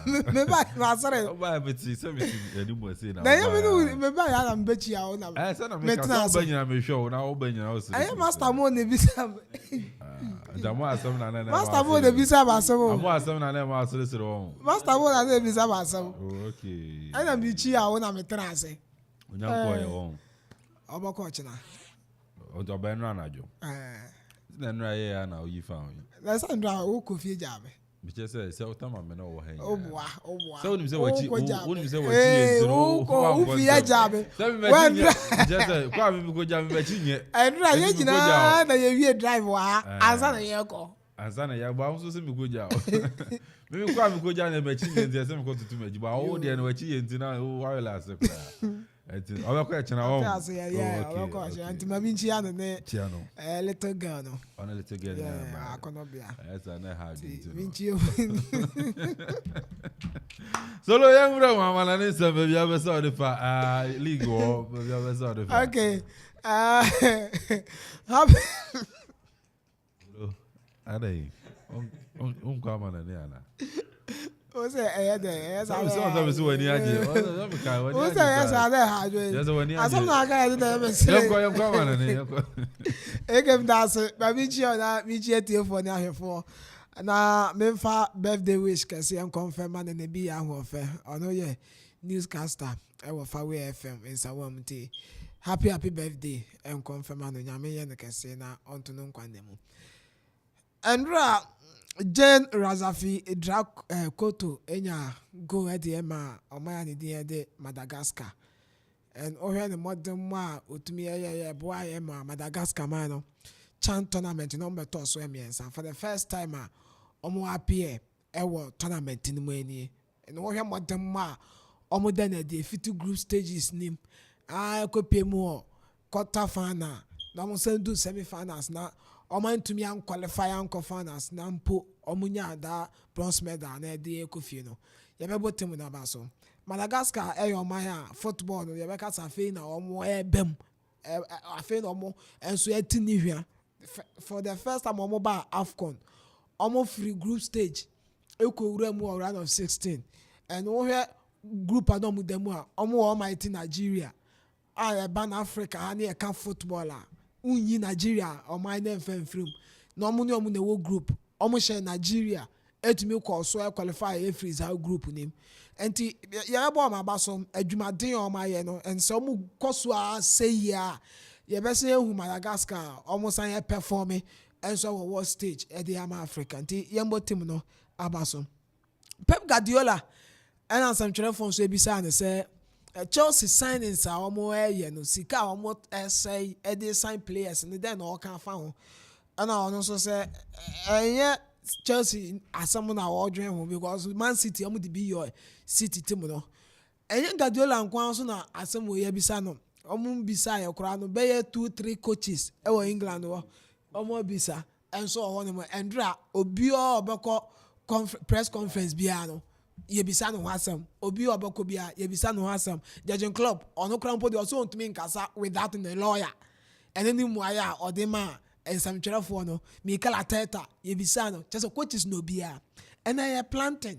me buy was buy me tea, so me anymore say now. Na me buy ya na mbechi ya ona. Eh, say na me ka so banya me show na obanya house. Eh, master mo ne bisa. Jamu asem na na. Master mo ne bisa ba asem. Amu asem na na ma so sere won. Master mo na ne bisa ba asem. Okay. Ana mi chi ya ona me trance. Onyanko ye won. Obako china. Ojo ben na najo. Na nra ye ya na oyi fa on. Na sa ndra o kofi jabe. Bi che say otama me na wo ha. Oboa. So ni say wachi, woni say wachi ye zero. O fi ya jabe. When just say kwa mi ko jabe me chi nye. Ndra ye jina na ye wie drive wa. Ansa na ye ko. Ansa na ya gba so se mi ko ja. Me kwa mi ko ja na me chi nye ntia se mi ko tutu me ji ba o de na wachi ye ntina o wa relax kwa. Eti obekọ echena o. Yeah, obekọ echena. Anti mami nchi ya ne. Chiano. Little girl no. On a little girl. Yeah, akonobia. Esa na ha di. Minchi. Solo yang bro mama na ni se be bia be so de fa league wo be bia be so de fa. Okay. Adai. On kwa mana ni ana. O se de so so wani aje. O so ka wani aje. O se esa de ha jo. Yes wani aje. Asam na ga de be se. Yam kwa mana ni. Egem da se ba mi chi ona mi chi etiefo ni ahwefo. Na memfa birthday wish kase en confirm na ne bi ya ho fe. Ono ye newscaster e wo fa we FM in Sawamti. Happy birthday en confirm na nyame ye ne kase na onto no nkwanemu. Andra Jane Razafi drag koto enya go at the Emma Omaya ni de Madagascar. And ohwe ne modern ma otumi ye boy Emma Madagascar man chan tournament number 2 so emiensa for the first time omo appear ewo tournament ni mu ani. And ohwe modern ma omo den e dey fit group stages nim kopie mu quarter final na mo sendu semi finals na Oman to me and qualify and finals nampo omunya da bronze medal na de Akuffo no ye be botem na baso Madagascar Omaya football no ye be kasa fe na omo bem afe na omo enso etini hwia for the first time omo ba AFCON omo free group stage ekowura mu round of 16 and wo hwe group adom dem omo almighty Nigeria ban Africa ha na e footballer unyi Nigeria o my name film no mu ne wo group omo share Nigeria etumi ko so qualify e freeze how group name enti ya bo ma baso adwumaden o ma ye no and so mu koso a say ya ye be say hu Madagascar omo san ye perform and so wo stage e dey am Africa enti ye mbo team no abaso Pep Guardiola and some telephone so e bisa ne say Chelsea signings are almost no sika almost say they sign players and then all can found and I also say Chelsea as someone are ordering because Man City almost to be your city team no and Guardiola and Kwanso na asem we bisa no omo bisa ya kura no be 2-3 coaches e England omo bisa and so on Andra obi obeko press conference bia no yebisa no hasam obi obako bia yebisa no hasam judging club ono krampo de also want me nkasa without a lawyer and then mu aya odema and some twerefo no Mikel Arteta yebisa no just coaches no bia and I planting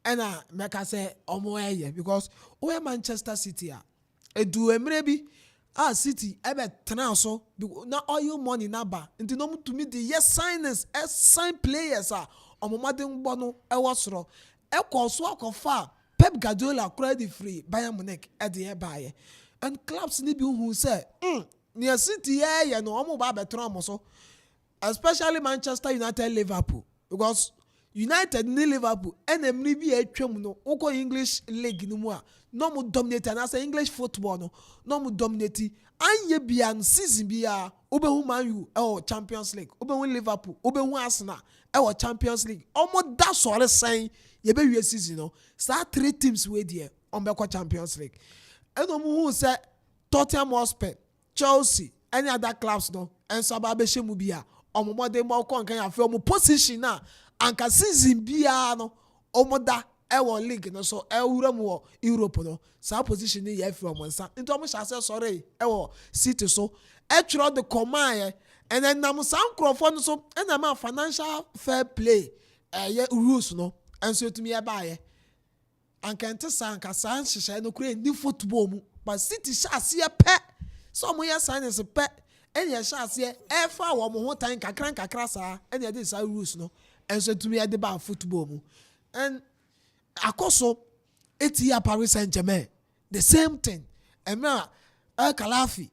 and make say omo eye because we Manchester City edu emre bi City ebe tena so na oil money na ba nti no to me the yes signers sign players omo maden gbo no e wosoro Ekoso akofa Pep Guardiola credit free Bayern Munich at the buy and clubs ni bi hu say near City ya no omo ba betro mo so especially Manchester United Liverpool because United ni Liverpool enemri bi atwam no uko English league ni mu no mu dominate and as English football no mu dominate anye bia no season bia obehu Man U Champions League obehu Liverpool obehu Arsenal Champions League omo da sore san ye be wie season no sa 3 teams we there on be Champions League eno mu hu say Tottenham Hotspur Chelsea any other clubs no and so ba be shemu bia omo mode mo kon kan afi omo position na anka season bia no omo da league no so ewura mu Europe no sa position ni ye from nsa into omo sha say sorry City so throw the command and then nam san crofo no so and am financial fair play rules no enso etumi eba ankante sanka san hyehyɛ no kure ni football mu but City shase pe so mo ya signs pe enya shase efa wo mo ho tan kakra saa enya dey say rules no enso etumi ede ba football mu and akoso etia Paris Saint-Germain the same thing emra Kalafi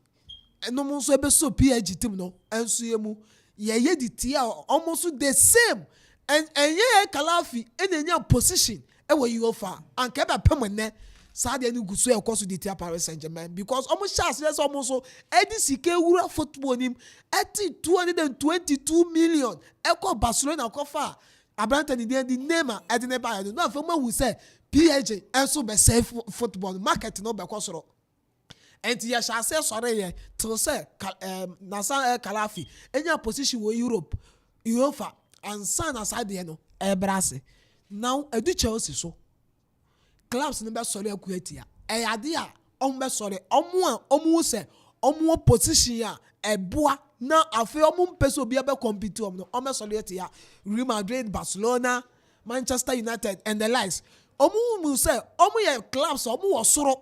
eno mo so ebe so PSG team no enso yemu ye di tia almost the same and ye Kalafi enenya position ewo UEFA and keba pemene sad any gusu e koso di tia Paris Saint-Germain because almost chance yes almost so edi sike wura football nim eti 222 million eko Barcelona kofa abranta ni di Neymar edi ne ba no afọ ma hu say PSG enso be safe football market no be kosoro enti ya shase sore ye to say nasa Kalafi enya position wo Europe UEFA and san aside ye no e brase now edu Chelsea so clubs no be sore akuatia e ade a on be sore omu se omu position a eboa na afi omu peso bia be compete no be sore tia Real Madrid, Barcelona, Manchester United and the likes omu mu se omu ye clubs omu wo soro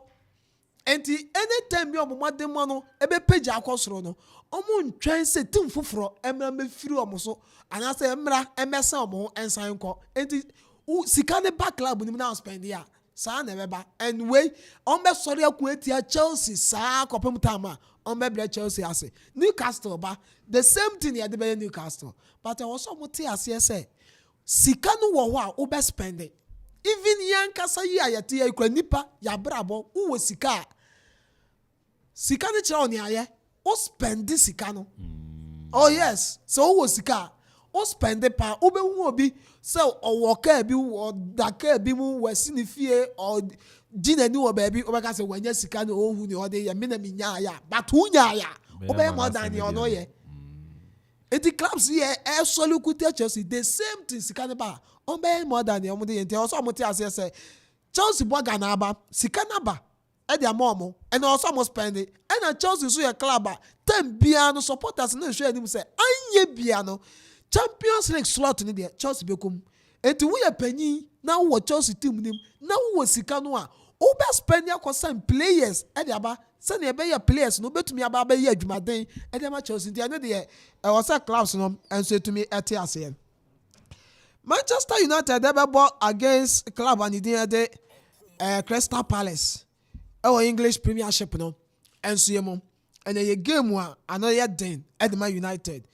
enti anytime bi omu mademo no ebe page akosoro no omu ntwen se tim foforo emra me firi omu so anase emra emesa omu ensan ko enti sika ne back club ni na spend ya saa na beba and way on be sorry akuetia Chelsea saa kopem time on be bre Chelsea ase Newcastle ba the same thing ya de be Newcastle but also muti ase say sika no wo ho a wo be spend even yankasa yi ayete ya ikra nipa ya brabo wo sika ne kira oni aye o spend sika no oh yes so wo sika o spend pa o be hu obi so o ka bi o da ka bi mu wasi ni fie o gina ni wo ba bi o be ka se wanya sika no o hu ni o de ya me na mi nya ya but hu nya ya o be more than the ono ye eti clubs here e solu kutia Chelsea the same thing sika ne ba o be more than the omo de enti o so mo ti ase say Chelsea boga na aba sika na ba e dia momo and also mo spend it and Chelsea so your club tem bia no supporters no show anim say anye bia no Champions League slot ni there Chelsea bekum enti wo ye panyin na wo Chelsea team nim na wo sika no a o be spend ya concern players e dia ba say na be your players no betumi aba ba ye adwumaden e dia ma Chelsea dia no there e was a clubs no enso etumi ete ase Manchester United they be against club and the Crystal Palace our English Premiership no enso yemo and a game one another den Edema United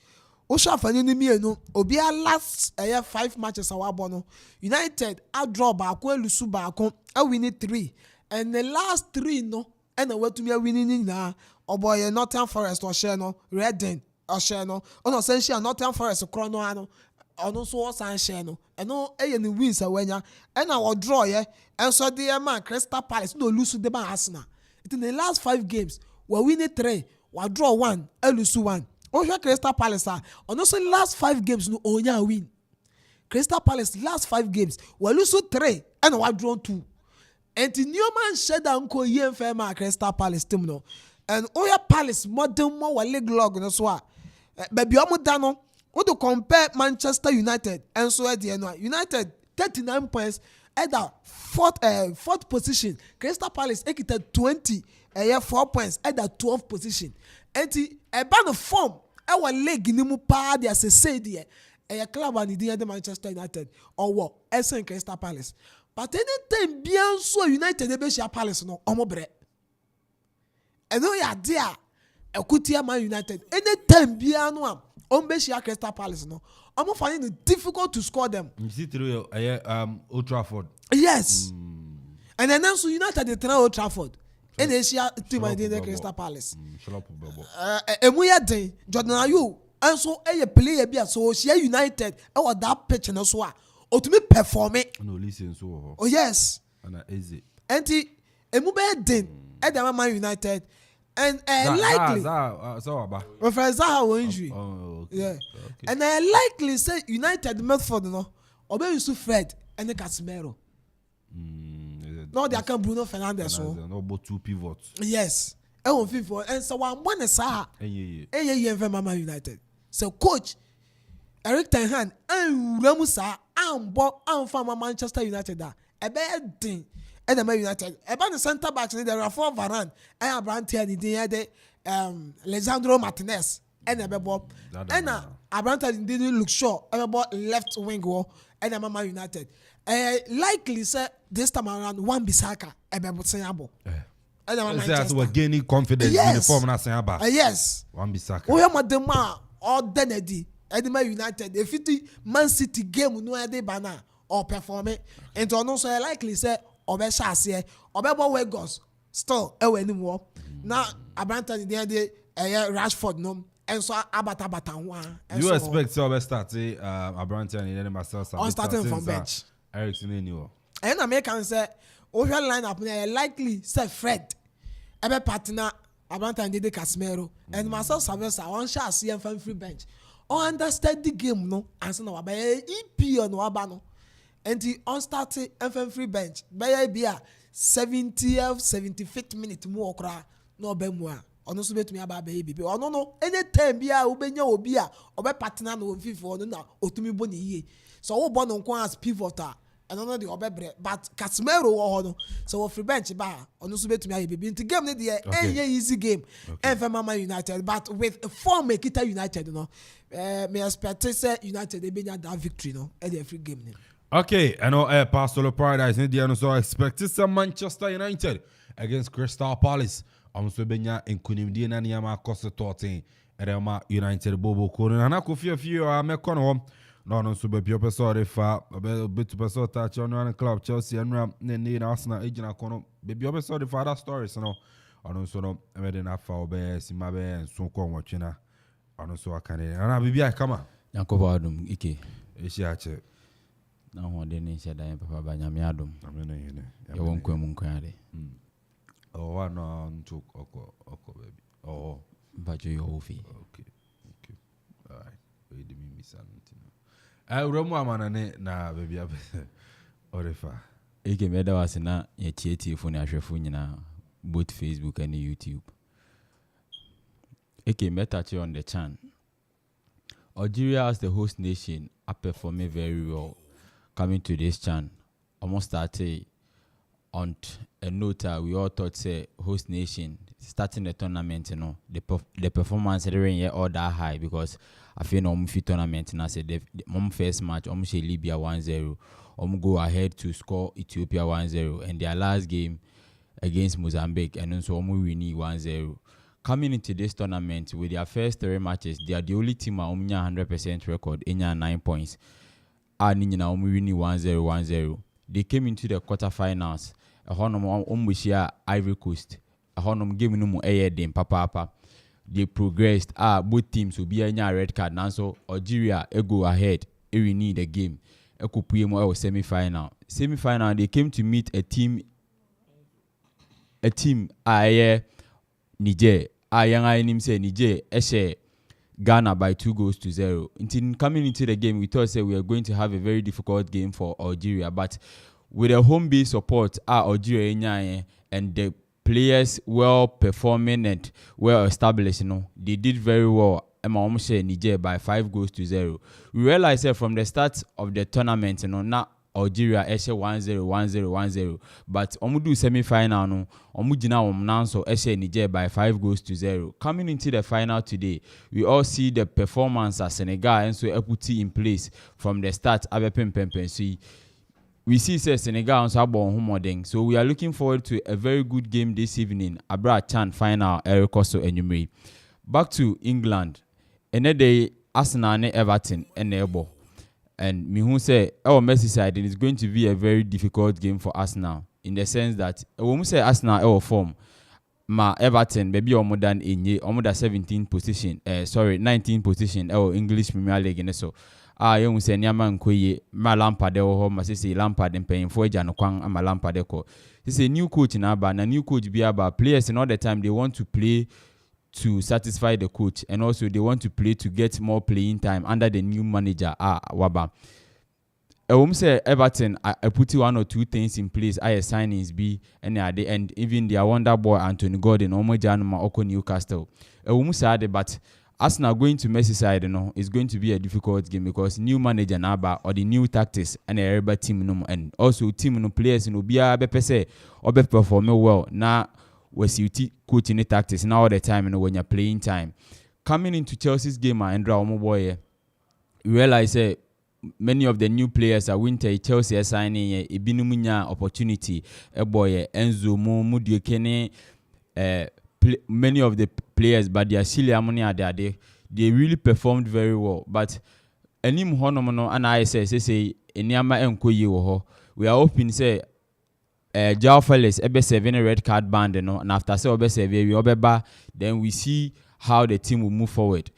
Osha fani ni mienu obi a last 5 matches awabo no United a draw baako elusu baako a win 3 and the last 3 no and watumi a win na oboye Nottingham Forest or share no Reading or share no ono sense Nottingham Forest kro no ano ono so san share no eno eye ni wins awanya and our draw ye and so the man Crystal Palace no lose the man Arsenal in the last 5 games we win 3 we draw 1 elusu 1 Osha Crystal Palace on also last 5 games no onya win. Crystal Palace last 5 games we lose 3 and we draw 2. And the new man shed uncle yen fema Crystal Palace team no. And Oya Palace modern more league log no so. Baby omo dano we to compare Manchester United and so at the end United 39 points at the fourth position. Crystal Palace ekita 20 4 points at the 12th position. And the ban form our leg ni mu pa dia se say there a club and the Manchester United or what SN Crystal Palace but anytime bien so United dey be share Palace no omo bre eno ya dia ekutia Man United anytime bien no am on be share Crystal Palace no omo find it difficult to score them you see through Old Trafford yes and then so United dey try Old Trafford and they share team and the Crystal Palace emuya den Jordan Ayew and so a player bia so share United or that pitch no so a otumi perform no listen so oh yes and easy enti emu be den e dey Man United and likely so aba reference how injury okay. Yeah okay. And likely say United Medford no obe Yusuf Fred and Casemiro no they can Bruno Fernandes so no about 2 pivots yes e won FIFA and so one money sa Man United so coach Eric Ten Hag and Ramusa amfa Manchester United da ebe din enema United ebe the center backs ni the Rafa Varane and Abrante ni din de Lisandro Martinez enebe bo ena Abrante din look sure ebe bo left wing wo enema Man United likely say this time around Wan-Bissaka ebe bo senabo Manchester we're gaining confidence in the form na senaba yes Wan-Bissaka we am the man or Denedy Edema United if it Man City game no ade bana or performing into no so likely say obe shase obe bo Wegos still e we nimu na Abranta the Rashford no enso abata ho you expect say obe start Abranta and then myself on starting from bench Eriksen anyway and American say o your lineup na likely say Fred ebe partner Abranta and the Casemiro and myself Savesa one share see from free bench or understand the game no and so na ba EP on waba no and the on start FM free bench by be 70th 75th minute mu okra no be mu a ono so betumi aba ba bibi ono no anytime bia obenya obi a obe partner no fifo ono na otumi bo ne yie so wo bo no nko as pivoter and ono the obebre but Casemiro wo no so wo free bench ba ono so betumi aye bibi into game ne dey easy game FM Man United but with a form Kita United no me expect say United they benya that victory no at the free game ne. Okay, I know Pastor Paradise in the so expect some Manchester United against Crystal Palace. So benya enkunimdi na niama koso 13 Real United bobo kono na Akuffo few amekono no so be pio so fa be to so touch on club Chelsea and ne Arsenal ejina kono be pio so the father stories no ono so no e de na fa obe simabe so ko nwotwena ono so akane na bibia kama Yakobo adum ike eshi ache na ho de ni sheda yen papa ba nyame adum amene yene ye won kwem nkwade oh wana ntuk oko baby oh bajo yo ofi okay all right we de mi misanti romu amana ne na baby abe orefa ike meda wasina ye tietie fo ne ahwefo nyina both Facebook and YouTube ike metache on the chan Algeria as the host nation are performing very well coming to this chan almost started on a note we all thought say host nation starting the tournament the performance they all that high because I feel no fit tournament na say the first match say Libya 1-0 go ahead to score Ethiopia 1-0 and their last game against Mozambique and so win 1-0 coming into this tournament with their first 3 matches they are the only team that 100% record in 9 points and win 1-0 they came into the quarterfinals honum Ivory Coast honum game no mu dem papa they progressed both teams will be a red card now so Algeria go ahead we need the game semi-final they came to meet a team Niger Niger Ghana by 2-0 until coming into the game we thought say we are going to have a very difficult game for Algeria but with the home base support Algeria and the players well performing and well established they did very well Niger by 5-0 we realized from the start of the tournament now Algeria 1-0 but do semi-final Niger by 5-0 coming into the final today we all see the performance of Senegal and so put in place from the start we see Senegal also home so we are looking forward to a very good game this evening Abra Chan final Erikoso Enyumre back to England and day Arsenal and Everton and Ebo and me say our Merseyside it is going to be a very difficult game for Arsenal in the sense that when we say Arsenal form ma Everton maybe more than 17th position 19th position English Premier League and so you say nyama nkoye ma Lampard ho ma say Lampard mpanyimfo agya no kwan ama Lampard ko say new coach na aba na new coach be aba players and all the time they want to play to satisfy the coach and also they want to play to get more playing time under the new manager Waba say Everton I put 1 or 2 things in place signings be and even their wonder boy Anthony Gordon Omojanuma Oko Newcastle say but Arsenal going to Merseyside, is going to be a difficult game because new manager Naba or the new tactics and every team and also team players be a bepe or be perform well. Now we see coaching the tactics now all the time when you're playing time. Coming into Chelsea's game and draw boy, you realize many of the new players are winter Chelsea signing a binumunya opportunity. A boy Enzo Mudio Kene many of the players, but they are silly ammonia there. They really performed very well. But enim honomono and I say enyama enkoyi wo ho. We are hoping say Joao Felix ebe 7 red card band and after say obe 7 we obeba, then we see how the team will move forward.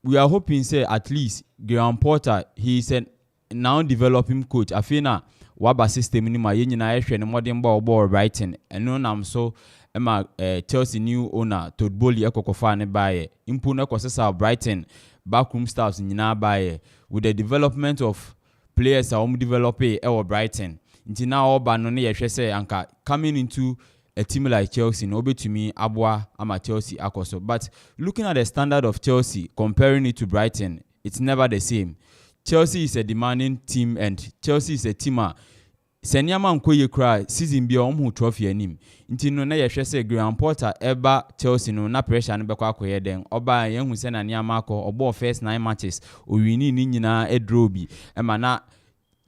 We are hoping say at least Graham Potter, he is a now developing coach. Afina waba system ni ma yenyina ehwe ne modern ball writing and no nam so Emma Chelsea new owner Todd Bowley ekokofa ne baye impu na kosesa Brighton backroom staffs nyina baye with the development of players that develop Brighton nti na oba no ne yehwe say anka coming into a team like Chelsea no betumi abwa ama Chelsea akoso. But looking at the standard of Chelsea comparing it to Brighton, it's never the same. Chelsea is a demanding team and Chelsea is a teamer. Senyama nkoye kra season bi omhu trophy anim nti no na yehwe say Graham Potter eba Chelsea no na pressure no bekwa akoye den oba yehu se na niama akọ obo first 9 matches owini ni nyina edro bi ema na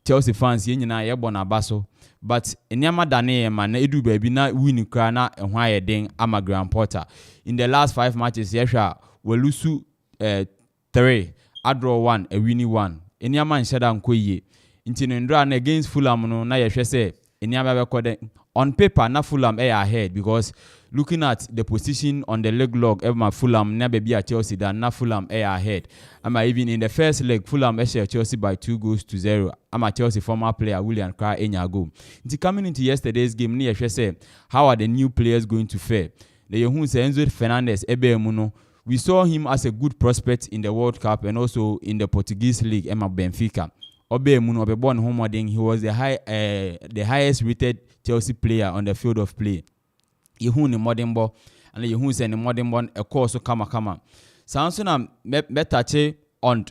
Chelsea fans ye nyina ye bona baso but niama dane ma na edu ba bi na win kra na ehwa aye den ama Graham Potter. In the last 5 matches yehwa welusu 3 draw 1 a win 1 niama nsheda nkoye nti no ndra na against Fulham no na yehwe say eniaba bekode on paper na Fulham ahead because looking at the position on the leg log Emma Fulham na be at Chelsea than na Fulham ahead. Even in the first leg Fulham share Chelsea by 2-0. Chelsea former player William Kra enya go. Nti coming into yesterday's game ni yehwe say how are the new players going to fare? The yehun say Enzo Fernandez ebe we saw him as a good prospect in the World Cup and also in the Portuguese league Emma Benfica. He was the highest rated Chelsea player on the field of play. Yehun ni modern ball and yehun say ni modern ball a course kama. Samson metache on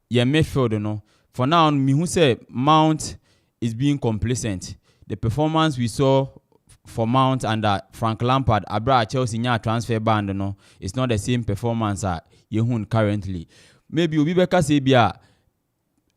your midfield no. For now me who say Mount is being complacent. The performance we saw for Mount under Frank Lampard abra Chelsea nya transfer ban no, it's not the same performance yehun currently. Maybe obi beka say bia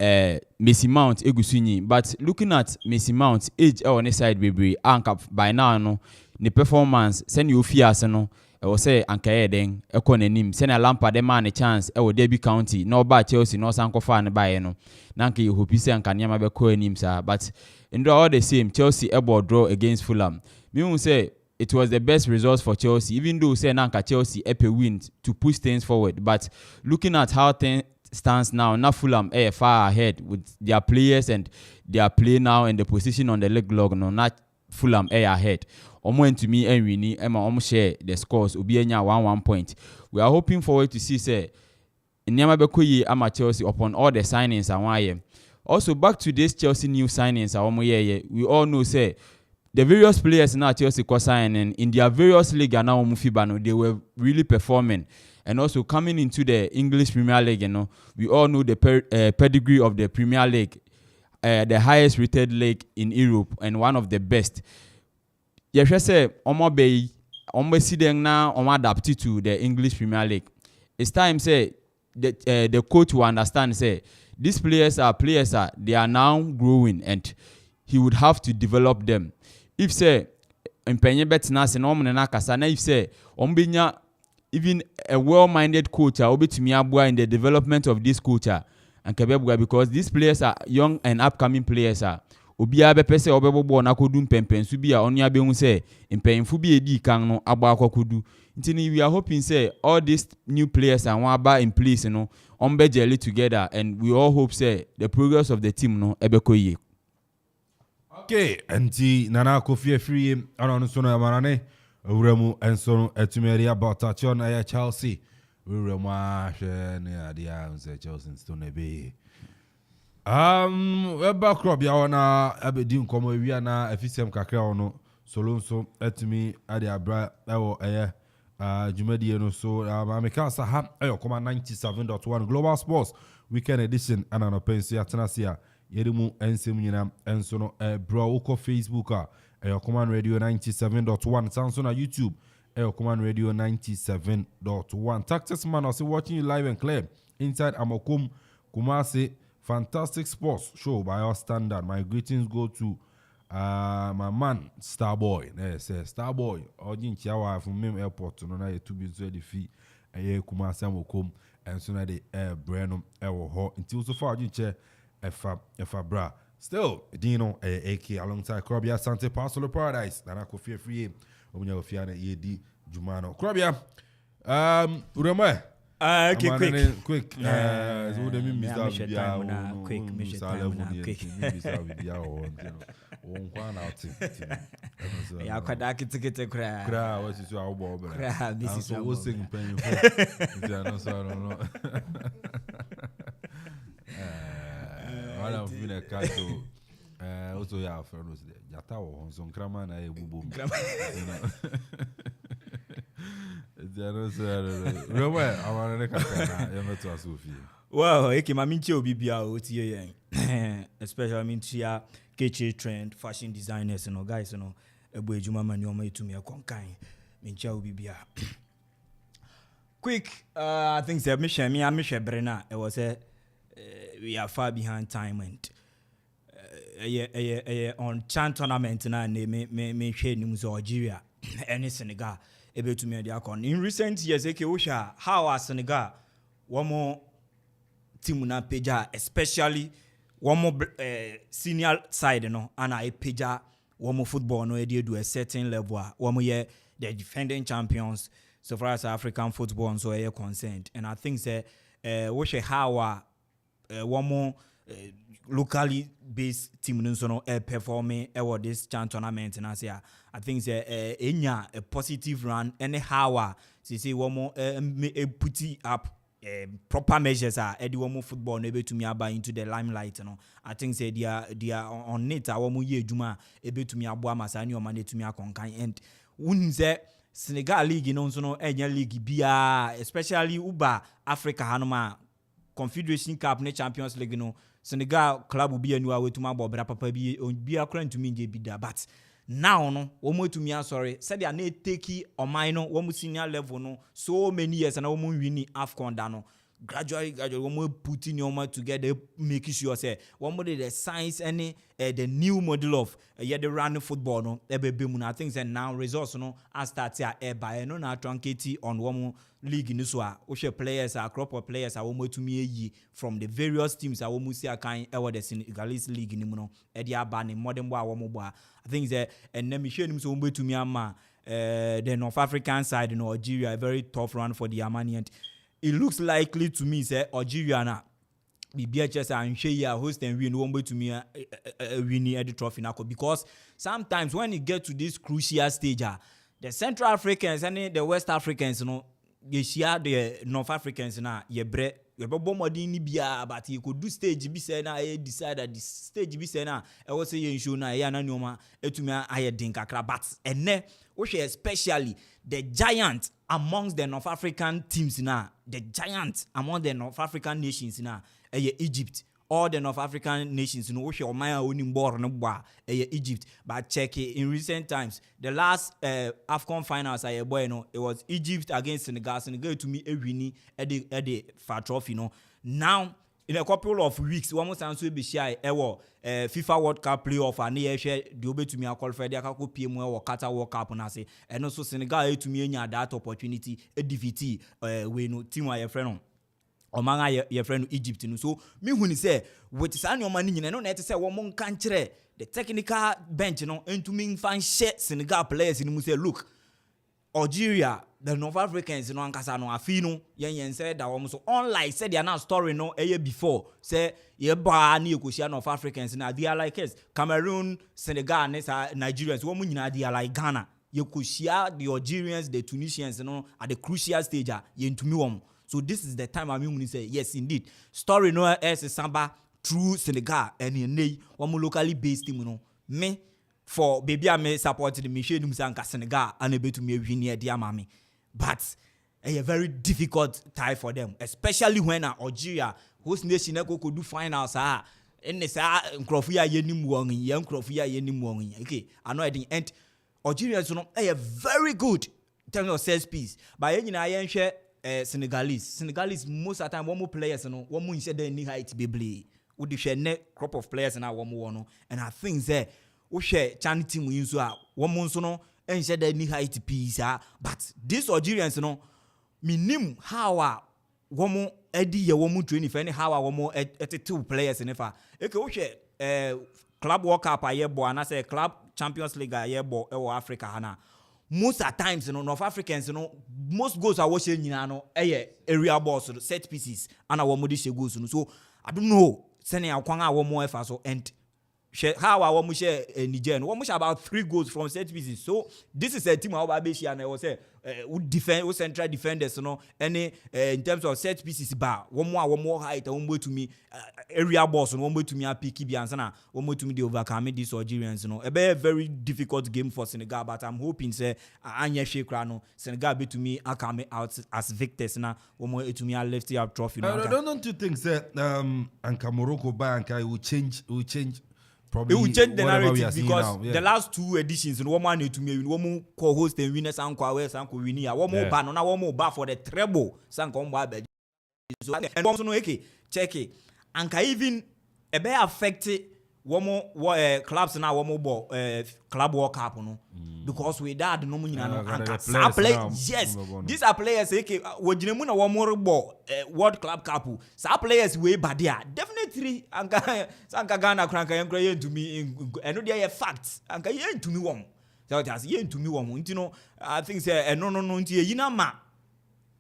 Messi Mount egusunyi, but looking at Messi Mount age on the side baby anka by now no the performance send you fear no I will say anka eden ekonanim send a Lampard the man a chance e wo Derby County no ba Chelsea no sanko fa ne bae no nanka you hope say anka nyama be ko anim sir. But in all the same Chelsea able draw against Fulham. Me will say it was the best result for Chelsea, even though say nanka Chelsea epe win to push things forward. But looking at how things stands now Fulham far ahead with their players and their play now and the position on the leg log no not Fulham ahead. Omo to me and Winnie Emma share the scores obi enya 1 point. We are hoping forward to see say Nyama Bekoye ama Chelsea upon all the signings and why. Also back to this Chelsea new signings we all know say the various players now Chelsea signing in their various league and now they were really performing. And also coming into the English Premier League, we all know the pedigree of the Premier League, the highest rated league in Europe and one of the best. Yes, say omo see them now adapt to the English Premier League. It's time say the coach will understand say these players they are now growing and he would have to develop them. If say empenye betina se no na kasa na if say ombenya even a well-minded coach obetumi abua in the development of this coach and kebebua because these players are young and upcoming players obi abepese obebobo na kodu mpempensu bia onu abehu say mpemfu bi edi kan no agba akokodu ntini we are hoping say all these new players and one aba in place ombe jelly together and we all hope say the progress of the team no ebekoye. Okay, anti nana Kofi free ono so no amarane Uremu enso etumeria batachon aya Chelsea. Uremu ahwe ne adia unse Chelsea stone be. Eba crop ya ona abedi nkomo wi na afisem kakra ono solonso etumi ade abra ewo eye Jumedi no so American Saha Okoman 97.1 Global Sports Weekend Edition and an opensi atanasia yedimu ensem nyina enso no bro uko Facebook Okoman Radio 97.1 Samsung na YouTube Okoman Radio 97.1 Tactics man also watching you live and clear inside Amokum Kumasi fantastic sports show by our standard. My greetings go to my man Starboy. Yes, Starboy. Ojin Chiawa from Mim Airport. No, na to be so the fee. Kumasi Amokum and so na the Brenum Ewo Ho. Until so far, Ojin Che Efa Bra. Still, Dino AK alongside Krobia Sante Parcel of Paradise. Nana Kofi Free. Omunya Ofiana ED Jumano. Krobia. Urema. Okay, quick. So the quick. Yeah, what is your bob? This is so sing pen. I don't know. I've been a cat. Also, yeah, friends. Yatao on some craman. I boom. Well, I came to Bibia, especially Mintia, Keche Trend, fashion designers, and guys, a boy Juma man, to me a conkai, Mincha Bibia. Quick, I think that Michelle Brenna, it was we are far behind time and on Chan tournament, and I may share news of Algeria and Senegal. Able to me in recent years, how are Senegal one more team na peja, especially one more senior side, and I peja one more football no idea do a certain level. One more year the defending champions so far as African football and so are concerned. And I think that how one more locally based team no performing this Chan tournament and I think a positive run anyhow see one more put up proper measures the one more football able to me aba into the limelight I think they are on it one more year juma able to me abua masani or money to me akonkan and wouldn't say Senegal league so league bia especially Uba Africa Hanoma Confederation Cup ne Champions League Senegal club will be a new way to my Bobra Papa be according to me bida but now no one to me sorry said they are not taking or minor one senior level no so many years and one winning AFCON dano gradually one more putting your mind together making sure say one more the science and the new model of the running football no I think that now results no as start here by no na truncate on one league in this one players Akropong players are one to me from the various teams are one see a kind the Senegalese league in no the abani modern boy one more I think that and then me share him so one to me the North African side in Algeria a very tough run for the Amani. It looks likely to me say Algeria na BBHS and Shea host and win one way to me winning the trophy now because sometimes when you get to this crucial stage the Central Africans and the West Africans you share the North Africans na ye bre you bomodin bia but you could do stage be say na decide that the stage be say na e was say show na ya na nyoma etumi aye din kakra but ene especially the giant amongst the North African teams now, the giant among the North African nations now, Egypt. All the North African nations, which are my own born Egypt. But check it in recent times, the last AFCON finals it was Egypt against Senegal. Senegal to me a winning at the far trophy. Now in a couple of weeks, one more time to be shy. FIFA World Cup playoff and near share the obey to me a qualify the PM or Qatar World Cup and I say and also Senegal to me that opportunity a DVT we no team your friend or manga your friend Egypt so me when he say what is your money you know net say one more country the technical bench into me fan share Senegal players in say look Algeria, the North Africans, Ankasa no afino, yen said that almost unlike said they are not story a year before. Say ye ba ni Ekusia North Africans na they are like us. Cameroon, Senegal, Nigerians, woman they are like Ghana. Ekusia the Algerians, the Tunisians, at the crucial stage yen to me. So this is the time I mean say yes indeed. Story no as Samba through Senegal and ye one locally based team me. For baby, I may support the Michel Numsanka Senegal and able to me win near dear mammy. but a very difficult tie for them, especially when Algeria host nation could do finals. And this Crofia Yenim Wong, young Crofia Yenim Wong. Okay, I know at the end, Algeria is a very good in terms of set piece. But I share Senegalese most of the time, one more players, one more instead they need height to be play. Would share net crop of players and one more, and I think that we share charity we use one more so and said they need height piece. But these Algerians, minimum how one more Eddie, one more training for any how one more at 2 players in FA. Okay, Club World Cup a year boy, and I say Club Champions League a year boy or Africa hana. Most at times, North Africans, most goals are watching, area balls, so set pieces, and our modisha goals. So I don't know, sending our Kwanga one more effort, so and how our Musha Niger, one much about 3 goals from set pieces. So this is a team of Abeshi, and I was say, would defend, would central defenders, any in terms of set pieces, bar one more height, one way to me, area balls, and one way to me, a picky Biansana, one way to me, the overcoming these Algerians, a very difficult game for Senegal, but I'm hoping, say, Anya Shekrano, Senegal be to me, I come out as victors, now, one more to me, I left up trophy. Don't you think that, and Morocco Bank, I will change. Probably it will change the narrative because now, the last 2 editions, one man to me, one more co-host and winners and winning, one more ban, one more bar for the treble, and also check it, and can even a bear affected one more clubs now, one more ball, Club World Cup, because we that no money yes, these are players. What you mean one more ball, World Club Cup, some players way bad there. Definitely, Anka Ghana crank and crying to me. I know they are facts. Anka yen to me one. So that's yen to me one. You know, I think say no, you know ma.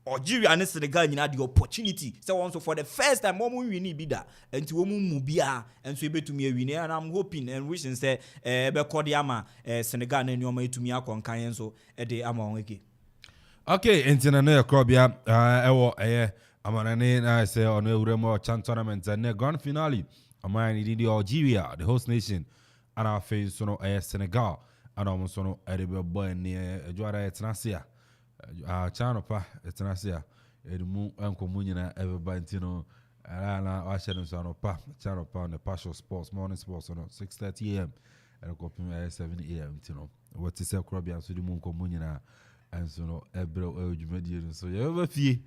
Algeria and Senegal had the opportunity. So also for the first time, we need bida and to mubia and so able to me a winner. And I'm hoping and wishing say Bekodiama Senegal and your to me akon kayen so the among okay, international Krobia Amanane I say on Uremo Chan tournament and the grand finale. Amani the Algeria, the host nation, and our face Senegal and almost edible boy near Juara Etnasia. Channel pa etnasia edmu enkomunyina everybody ana wa shedem so no pa channel pa on the partial sports morning sports on 6:30 a.m. and kopim 7 a.m. What is a crobia so the mu enkomunyina and so no ebro ejumadi so you ever fie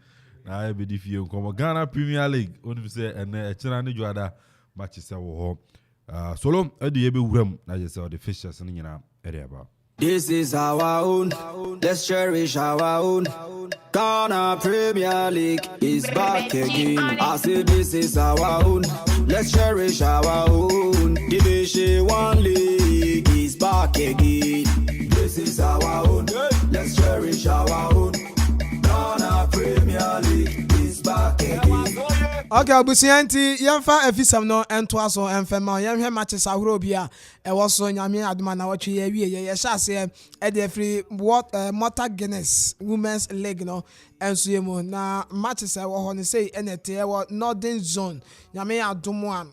na e be di fie enkomo Ghana Premier League onu say and e chira ne juada match se wo ho solo edi ebe wuram na je say the fishers no nyina area ba. This is our own, let's cherish our own. Ghana Premier League is back again. I say this is our own, let's cherish our own. Division 1 League is back again. This is our own, let's cherish our own. Ghana Premier League is back again. Okay, Abusianti, Yamfa Efisam no Entwaso and Fema, Yam matches Aurobia, and also Yami Admana, what you hear, say, at the free Motor Guinness Women's League, no, and Suemo. Now, matches I want to say, and at the Northern Zone, Yami Adumwan,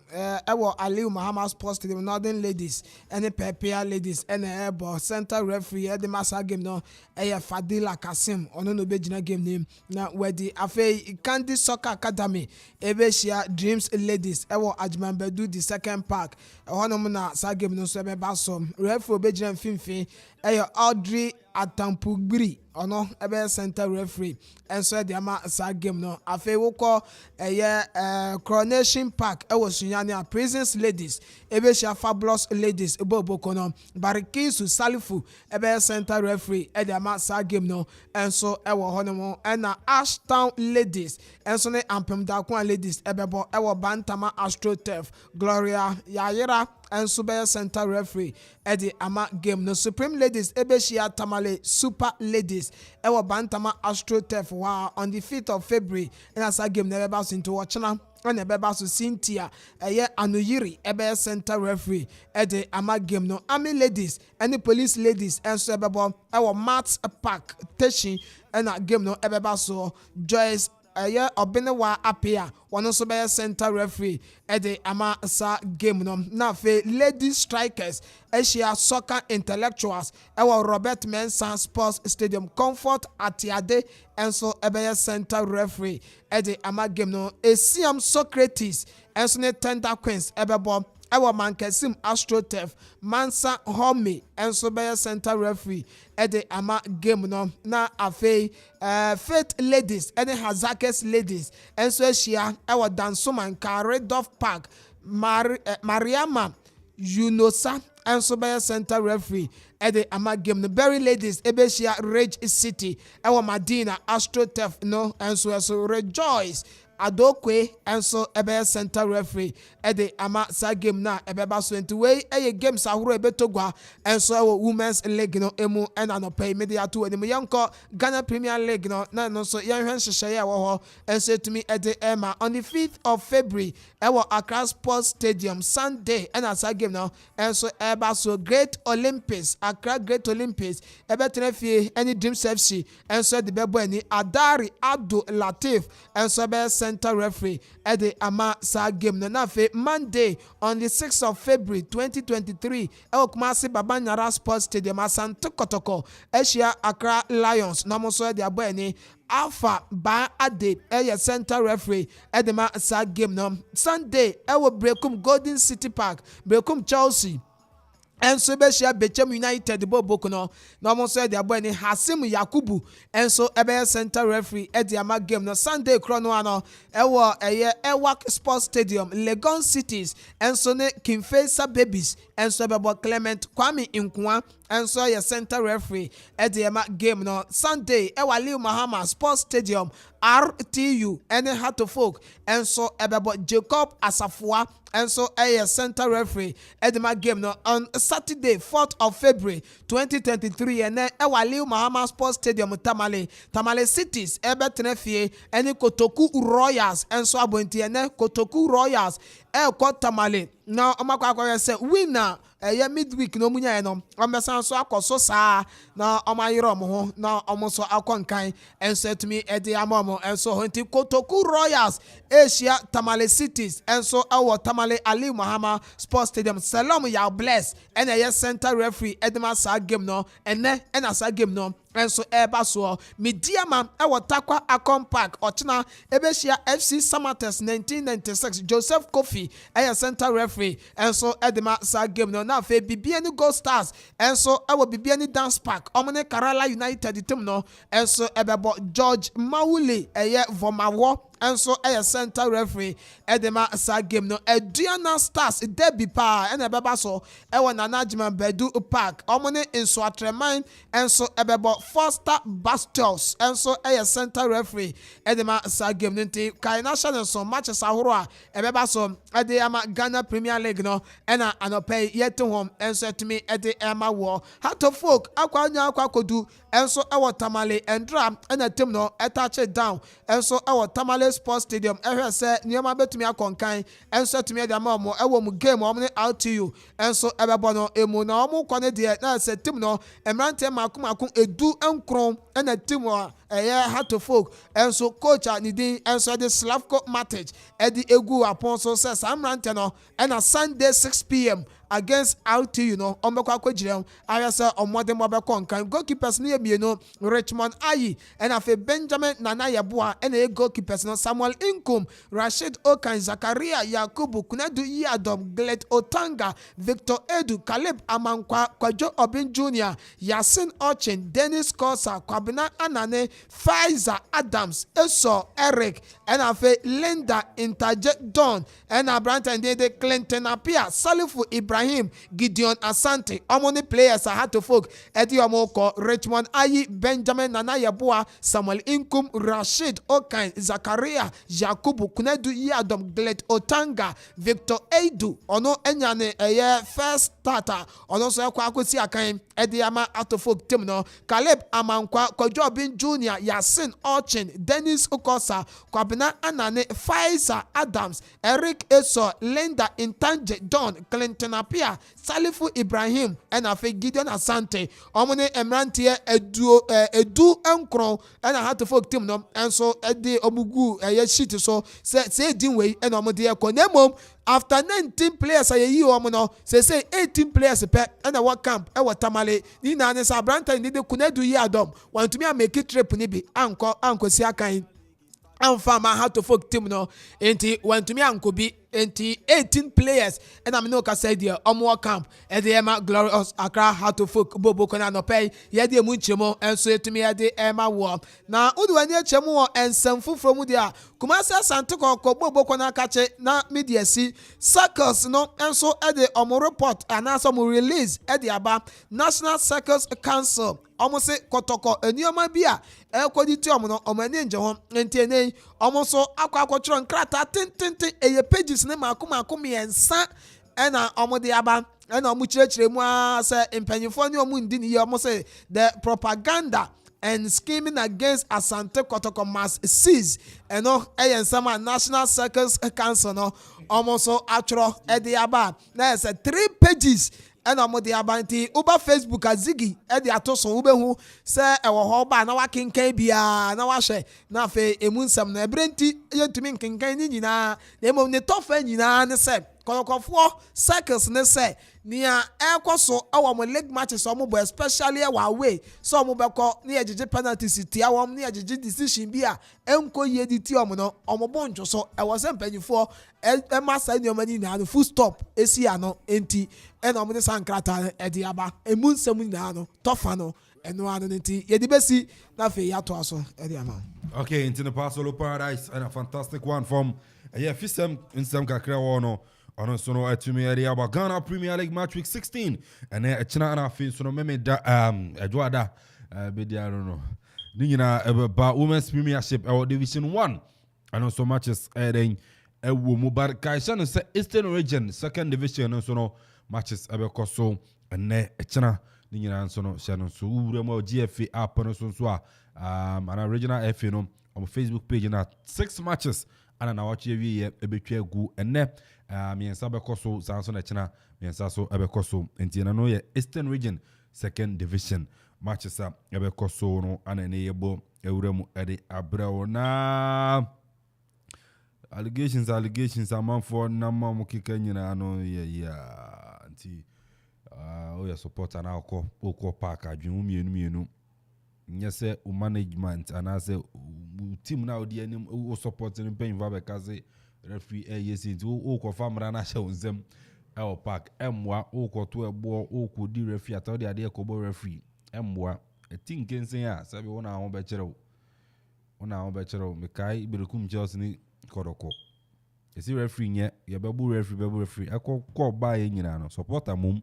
Ewa Aliu Muhammad Sports Stadium, Northern Ladies, and the Pepia Ladies, and the Airball Center Referee at the Massa game, no, Fadila Kasim, on no Bejina game name, now where the Afe Candy Soccer Academy. Ebesia Dreams Ladies ewo Ajmanbedu the second park na sa game no so be basom referee Bejian Finfin Audrey Atampugbiri ono ebe center referee enso de ama sa game no afi woko Coronation Park ewo Sunyani Prisons Ladies Ebesia Fabulous Ladies eboboko no Barikisu Salifu ebe center referee e de ama sa game no enso ewo hono na Ashtown Ladies enso ne Ampem Dakwa Ladies ebebo ewo Bantama AstroTurf Gloria Yayira enso be center referee e de ama game no Supreme Ladies Ebesia Tamale Super Ladies ewo Bantama AstroTurf on the 5th of February and as a game never bounce into watchana and the Bebasu Cynthia Anuyiri ebe center referee at the ama game no Army Ladies and the Police Ladies and so ebebo ewo Mats Park Teshi and a game no Ebebaso Joyce ɛyɛ Obenewa Apia wɔn nso bɛyɛ center referee ɛde ama sa game no na afei lady strikers ahyia soccer intellectuals ɛwɔ Robert Mensah Sports Stadium. Comfort Atiade ɛnso ɛbɛyɛ center referee ɛde ama game no. Esiam Socrates ɛnso ne Tender Queens ɛbɛbɔ ɛwɔ Mankasim AstroTurf. Mansa Homi ɛnso bɛyɛ center referee ɛde ama game no. Na afei Faith Ladies ɛne Hazakes Ladies ɛnso ahyia ɛwɔ Dansoman Karedorf Park. Mariama Yunosa ɛnso bɛyɛ center referee ɛde ama game no. Berry Ladies ɛbɛhyia Rage City ɛwɔ Madina AstroTurf no ɛnso Rejoice Adokwe ɛnso ɛbɛyɛ center referee ɛde ama sa game na ɛbɛba so nti wei ɛyɛ games ahorow ɛbɛtogwa ɛnso ɛwɔ Women's League no emu ɛna no pɛi mede ato anim yɛnkɔ Ghana Premier League no na no nso yɛnhwɛ nhyehyɛeɛ ɛwɔ hɔ ɛnso etumi ɛde ɛma on the 5th of February ɛwɔ Accra Sports Stadium Sunday ɛna sa game no ɛnso ɛba so Great Olympics Accra Great Olympics ɛbɛtena fie ɛne Dreams FC ɛnso ɛde bɛbɔ ani Adari Abdul Latif ɛnso ɛbɛyɛ center referee ɛde ama sa game no. Na afei Monday on the 6th of February 2023 ɛwɔ Kumasi Babanyara Sports Stadium Asante Kotoko ɛhyia Accra Lions na mo nso ɛde abɔ ani Alpha Ba Ade ɛyɛ center referee ɛde ma sa game no. Sunday ɛwɔ Brekum Golden City Park Brekum Chelsea ɛnso bɛhyia Bechem United bɔbɔko no na ɔmo nso ɛde abɔ ani Hasim Yakubu ɛnso ɛbɛyɛ center referee ɛde ama game no. Sunday korɔ no ano ɛwɔ ɛyɛ Ewak Sports Stadium Legon Cities ɛnso ne Kimfesa Babies ɛnso ɛbɛbɔ Clement Kwame Nkoa ɛnso ɛyɛ center referee ɛde ama game no. Sunday ɛwɔ Aliu Mahama Sports Stadium RTU ɛne Hatofolk ɛnso ɛbɛbɔ Jacob Asafoa ɛnso ɛyɛ center referee ɛde ma game no. On Saturday 4th of February 2023 ɛnɛ ɛwɔ Aliu Mahama Sports Stadium Tamale Cities ɛbɛtena fie ɛne Kotoku Royals ɛnso abɔnti ɛnɛ Kotoku Royals ɛkɔ Tamale na ɔmakɔ akɔyɛ sɛ winner ɛyɛ midweek na ɔmu nyaɛ no ɔmbɛsan so akɔ so saa na ɔmayerɛ ɔmo ho na ɔmo so akɔ nkan ɛnso atumi ɛde ama ɔmo ɛnso hɔ nti Kotoku Royals ɛhyia Tamale Cities ɛnso ɛwɔ Tamale Ali Mahama Sports Stadium. Salom Yao Bless ɛna ɛyɛ center referee ɛde ma saa game no ɛnɛ ɛna saa game no ɛnso ɛba soɔ. Mediama ɛwɔ Takwa Akon Park ɔkyena ɛbɛhyia FC Samatex 1996 Joseph Kofi ɛyɛ center referee ɛnso ɛde ma saa game no. Na afei Bibiani Gold Stars ɛnso ɛwɔ Bibiani Dance Park ɔmo ne Kerala United team no ɛnso ɛbɛbɔ George Mawuli ɛyɛ Vomawo ɛnso ɛyɛ center referee ɛde ma saa game no. Aduana Stars derby paa ɛna ɛbɛba so ɛwɔ Nana Jima Bedu Park ɔmo ne Nsoatreman ɛnso ɛbɛbɔ Foster Bastos ɛnso ɛyɛ center referee ɛde ma saa game no. Nti Kaina Shanson matches ahorow a ɛbɛba so ɛde ama Ghana Premier League no ɛna anɔpɛ yɛte hɔ ɛnso ɛtumi ɛde ɛma wɔ Hatofolk akɔanya akɔkodu ɛnso ɛwɔ Tamale Endra ɛna team no ɛtache down ɛnso ɛwɔ Tamale Sports Stadium ɛhwɛ sɛ nneɛma bɛtumi akɔnkan ɛnso ɛtumi ɛde ama ɔmo ɛwɔ mu game ɔmo ne RTU ɛnso ɛbɛbɔ no emu na ɔmo kɔ ne deɛ na sɛ team no mmeranteɛ mako edu nkron ɛna team a ɛyɛ Hatofolk ɛnso coach a ne din ɛnso ɛde Slavko Matic ɛde egu apɔn so sɛ saa mmeranteɛ no ɛna Sunday 6 p.m. against RTU no ɔmbɛkɔ akɔgyina ayɛ sɛ ɔmɔde mɔbɛkɔ nkan. Goalkeepers no yɛ mmienu Richmond Ayi ɛna afei Benjamin Nana Yeboa ɛna yɛ goalkeepers no Samuel Inkum Rashid Okan Zakaria Yakubu Kunedu Yadom Gled Otanga Victor Edu Caleb Amankwa Kwajo Obin Jr. Yasin Ochin Dennis Kosa Kwabena Anane Faiza Adams Eso Eric ɛna afei Linda Intaje Don ɛna Branton de Clinton Apia Salifu Ibrahim Gideon Asante ɔmo players a Hatofolk ɛde ɔmo kɔ Richmond Ayi Benjamin Nana Yeboa Samuel Inkum Rashid Okan Zakaria Yakubu Kunedu Yadom Gled Otanga Victor Edu ɔno ɛnyane ɛyɛ first starter ɔno nso ɛkɔ akɔsi akan ɛde ama Hatofolk team no. Caleb Amankwa Kwajo Obin Jr. Yasin Ochin Dennis Okosa Kwabena Anane Faiza Adams Eric Eso Linda Intanje Don Clinton Apia Salifu Ibrahim and afe Gideon Asante omone emrantie edu enkron and I had to folk team no and so ede omugu shit so say din way and omode ekonemom after 19 players ayi omono say 18 players pe and a work camp e watamale ni na ne sa branta ni de kunedu yi adom want to me make it trip ni bi anko si akan Amfama how to folk team no enti want to me anko bi enti 18 players and I'm no ka say there omo camp e dey Emma Glorious Accra how to folk bobo kona no pay ye dey mu nchemo enso etumi ye dey Emma wo na udu ani echemo ensamfu from there Kumasi Asante ko bobo kona kache na media si circles no enso e dey omo report and also mo release e dey aba National Circles Council omo se kotoko enioma bia e koditi omo no omo ani nje ho enti ene omo so akwa nkrata tintintin eye pages ne makoma miensa ena omo de aba ena omo chirechire mu ase impanyifo ne omo ndi ni omo se the propaganda and scheming against Asante Kotoko must cease eno eyensama National Circles Council no omo so atro e de aba na say 3 pages and omo de abanti uba Facebook azigi e de atoso ubehu se ewo ho ba na wakenkan bia na wahwe na fe emunsam na ebrenti yentumi nkenkan ni nyina na emom ne tofa nyina ne se kolokofo circles ne se nia ekoso awo mo league matches omo bo especially away so omo beko na yegege penalties ti awom na yegege decision bia enko yedi ti omo no omo bonjo so e was empanyfo e masa ni omani na full stop esi ano enti e na omo de sankrata e di aba emunsam nyina no tofa no eno ano enti yedi besi na fe yato aso e di ama. Okay, into the Pasolo Paradise and a fantastic one from fisem in some kakra wono ono sono atumi area about Ghana Premier League match week 16 and china na fin sono meme da adwada be dia no ni nyina ba women's premiership division 1 and also matches then ewo mu bar kaisha no say Eastern region second division no sono matches abekoso and china ni nyina sono shano so wure mo GFA app no so and regional FA no on Facebook page na 6 matches and na watch we ebetwa gu enne miensa bekoso sanso na china miensa so ebekoso enti na no ye Eastern region second division matches ebekoso no ana ne yebo ewuremu ede abrawo na allegations Amanfo na mamu kika nyina no ye anti oya supporter na okọ park adwun mienu nyese o management anase team na odi anim o support ni pen va be kaze referee yes nti o ko famra na hye onzem e o park emwa o ko to ebo o ko di referee atodi ade ko bo referee emwa etinkensen a sabe wona ho be kire me kai berekum Chelsea ni koroko esi referee nye ye be bu referee akọ ba ye nyina no supporter mum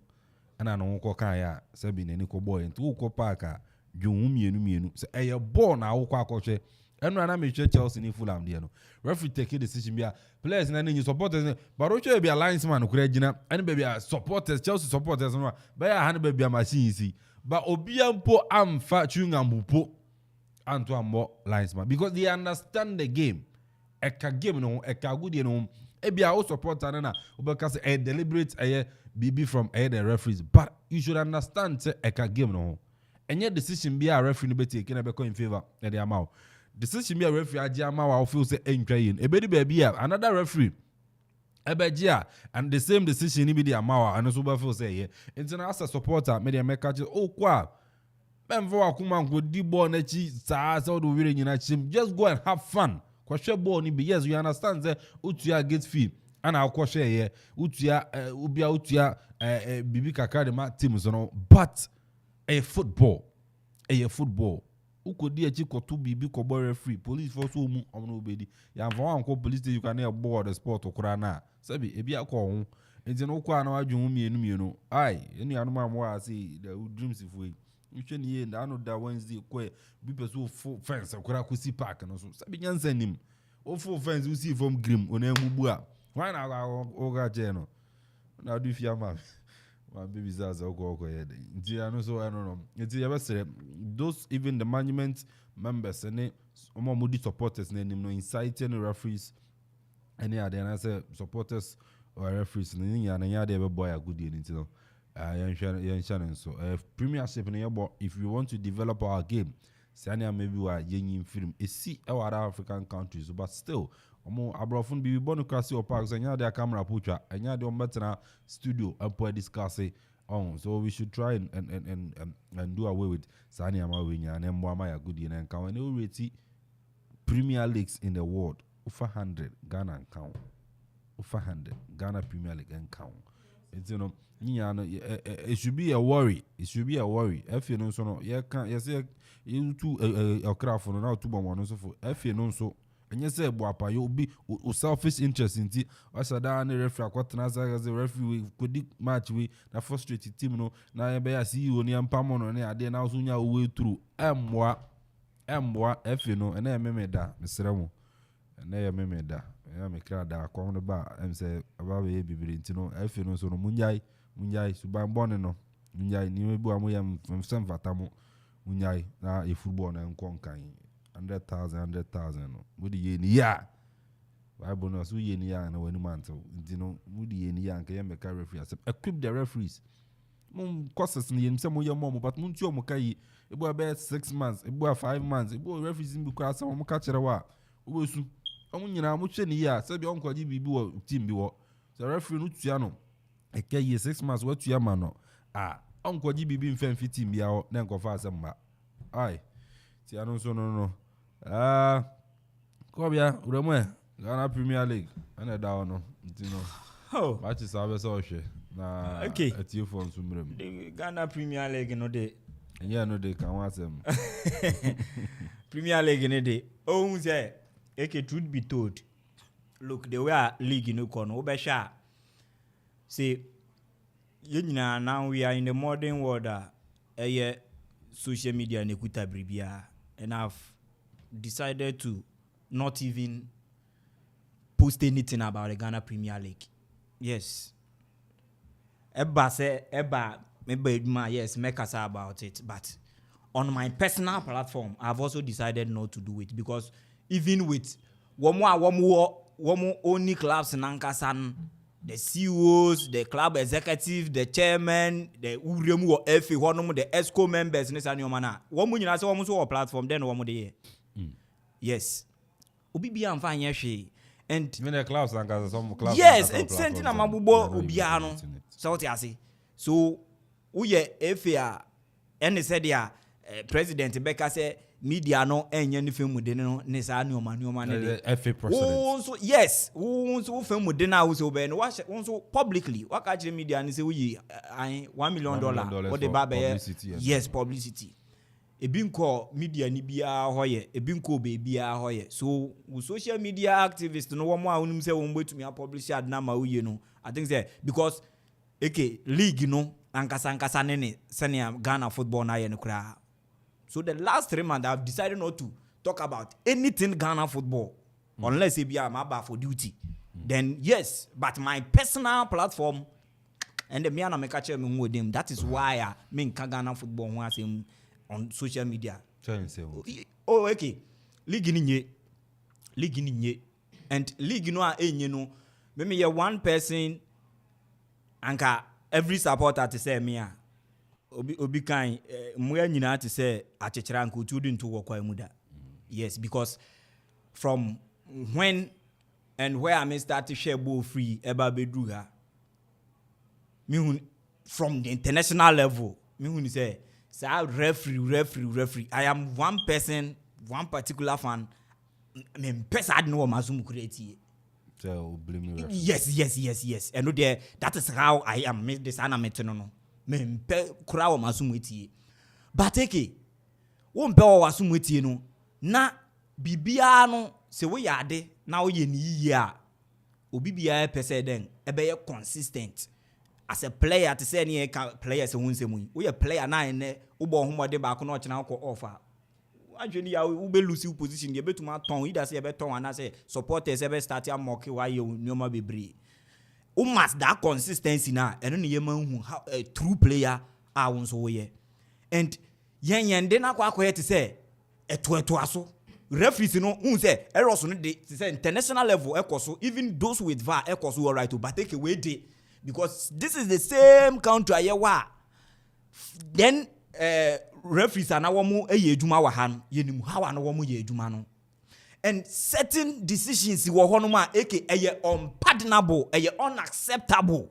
ana no ko kan ya sabe ne ni ko boy nti o ko park a dwun mienu so eye ball na wo kwa akọhwe enu ana me hwe Chelsea ni Fulham de no referee take decision bia players na ni supporters but o hwe bia linesman kura gina ene bia supporters Chelsea supporters no ba ya han bia machine si ba obia mpo amfa chungambupo anto ambo linesman because they understand the game eka game no eka good no e bia o supporter na obeka say a deliberate BB from the referees but you should understand say eka game no enye decision be a referee no be take na be in favor e dey amount decision be a referee agi amawa o feel say entwa yin e be di be another referee e be gia and the same decision be the amawa and so be feel say yeah international supporter me dey make catch o kwa memfo akuma nko di ball na chi saa so do wire nyina chim just go and have fun kwahwe ball ni be yes you understand say utua get fee ana akwahwe ye utua ubia utua bibi kakra de ma team so no but football ukodi achi kotu bibi ko boy referee police for so mu omno obedi ya mfa wan ko police you can board the sport okura na sabi ebi akọ ho enti no kwa na wadwun mienu ai eni anu ma mo ase the dreams ifo nhwe ni ye na no da Wednesday ko bi peso fence okura kusi park no so sabi nyansa nim o full fence usi from grim ona emugbu a why na oga je no na do fiama my baby zaza go head. I don't know. Those even the management members and moody supporters name no inciting referees any other and I say supporters or referees in the and they boy a good unit. So Premiership in your if we want to develop our game, Sanya maybe we are young film. It's see our African countries, but still. Abrafun be born across your parks and their camera picture and ya don't better studio and put discuss it on. So we should try and do away with Sani Amawinya and Mwamaya Goodin and count. And we rate Premier Leagues in the world. Over 100 Ghana and count. Over 100 Ghana Premier League and count. It's it should be a worry. It should be a worry. If you know so no, you can't. You say you two a craft on now 2 1 so for. If you know so. And you say, Boapa, you'll be selfish interest in tea. I said, I referee, as a referee, could match with the frustrated team. No, now I see you on the Ampamon and I did now soon your way through. Mwa, if you know, and I made that, Mr. Ramo. And I made that. I make crowd that come on the bar and say, about a baby, you know, if you know, so no Munjai, Suban Bonino, Munjai, New Buam from San Vatamo, Munjai, now a football and conquering. 100,000. Would ye ya? Bible knows who ye ya and when mantle. You know, would ye ya and can make a referee? Equip the referees. Costs in some of your mom, but Muncho Mokai, it was about 6 months, it was 5 months, it was referees in because some catch a while. Was Omunya much any year, said your uncle Gibi team be the referee Nutiano. A kay 6 months, what your man? Uncle Gibi being 15 be out, then go fast some. Aye. See, I don't know. Come here, Ghana Premier League. And I don't know. Match is always all share. Okay. At you for some Ghana Premier League no day. And yeah, no, they can watch them. Premier League no day. Oh, say, truth be told. Look, the way our league in Okoman, Obesha. See, now we are in the modern world. Social media and Ekuta Bribia. And I've decided to not even post anything about the Ghana Premier League. Yes. Yes, make us about it. But on my personal platform, I've also decided not to do it because even with one only clubs in Ankasan, the CEOs, the club executive, the chairman, the Uremu or FA, the ESCO members, one platform, then one day. Yes. Ubi am fine yeshi. And even the clubs and some clubs. Yes, it's something amabubo ubiano. So what I say. So uye FA and said ya President Becca said media no any film with no Nisa no man FA president. So yes, so film with dinner also ben watch also publicly. What catch media and say we $1 million what the baby yes publicity. E bin call media ni bia hoye e bin call baby hoye. So social media activists no one more unum say won to me publish ad na ma uye no. I think say because league no ankasa nene senior Ghana football na ye no kra. So the last 3 months, I've decided not to talk about anything Ghana football, unless I'm about for duty. Then yes, but my personal platform and the Miana make catch me with them. That is why I mean Ghana football on social media. Oh, okay. League in ye, and league no maybe you one person anka every supporter to say me. Obi kan mwe nyina to say achechera nko tudin to work muda. Yes, because from when and where I start to share ball free eba bedruga me from the international level me say referee I am one person, one particular fan me pesa ad no mazum create. So blame Yes. And there that is how I am this animated no. Me kura wa masumweti but wo mpe wa wasumweti no na bibia no se wo yade na wo ye ni yiye a obi bia pese den ebe ye consistent as a player to say any player se wonse mu wo ye player na ene wo bo homode ba ko na ochina ko offer adwene ya wo be lose position ye betuma ton ida se ye beton ana se supporters ebe start am mock wa ye nyoma bebre. Must that consistency now, and then you a true player I want so ye. And yen dena kwa to say a to aso referees who say errors no dey say international level ekoso, even those with VAR ekoso all right to but take away dey because this is the same country ayewa. Then referees are now womu eye adwuma wa han yenim how na womu ye adwuma no. And certain decisions were honoma eke unpardonable, unacceptable.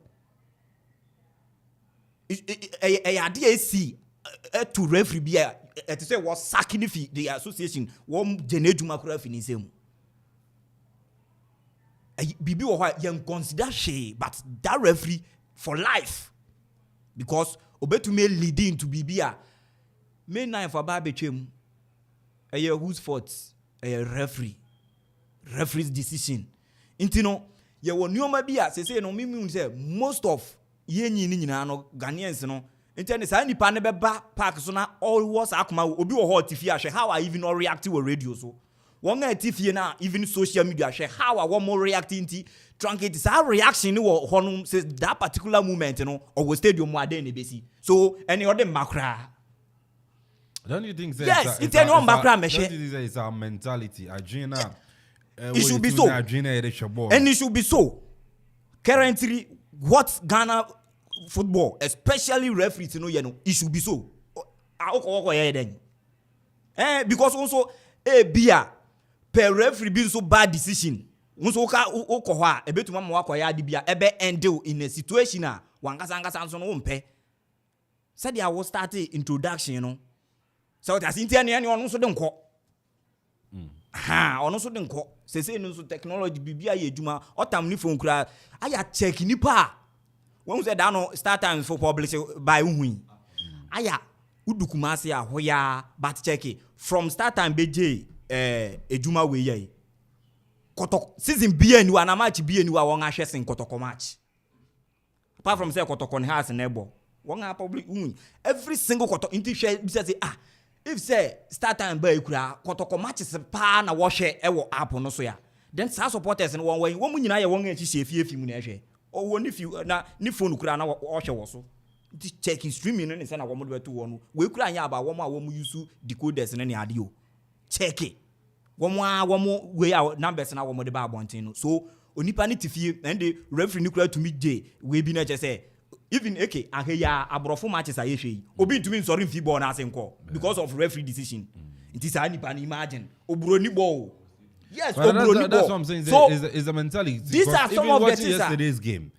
To referee be to say was sacking the association one genejuma kura finisem. Bibi wo young consider she, but that referee for life because obetume leading to bibia may nine for barbechem whose fault referee's decision. Intino ye wo nyoma bia say no mimi say most of ye nyina no Ghanaians no intend say nipa ne beba park so na always akoma obi wo hot tifie ahwe how I even not react to radio so one ga tifie na even social media ahwe how I more reacting to truncate say reaction ni wo honum say that particular moment no or stadium wa dey na besi so any other makra. Don't you think that yes, it's our mentality? It should be so. And it should be so. Currently, what Ghana football, especially referees, it should be so. Because also, beer per referee being so bad decision. Also, ended in a situation said I was starting introduction, so that's Indian on also don't call. On also don't call. Say no technology bibia yejuma otam ni phone kra aya check nipa. When we say down start time for publish by unhui. Aya udukumase a hoya but check it from start time beje ejuma we ye. Kotok season bia ni wa na match bia ni wa won ahwe sen kotoko match. Apart from say kotoko ni has neighbor. Won ha public every single kotok into share be say if say start time by kura kotoko matches pa na wo hwe e wo app no so ya then sa supporters no won wo mu nyina ye won achi hwe mu na hwe o wo ni fi na ni phone kura na wo hwe wo so this checking streaming no say na wo mo do beto wo no we kura anya aba wo ma wo mu use decoders no ne ade o check it wo mo we numbers na wo mo de ba abonten no so onipa ni tifie and the referee ni kura to me dey we bi na che say even aheya abrofo matches ayehwe obi ntumi nsori mfi ball na asenko because of referee decision it is any pan imagine oburoni ball yes oburoni ball that's what I'm saying so is the mentality these are some of the things yesterday's game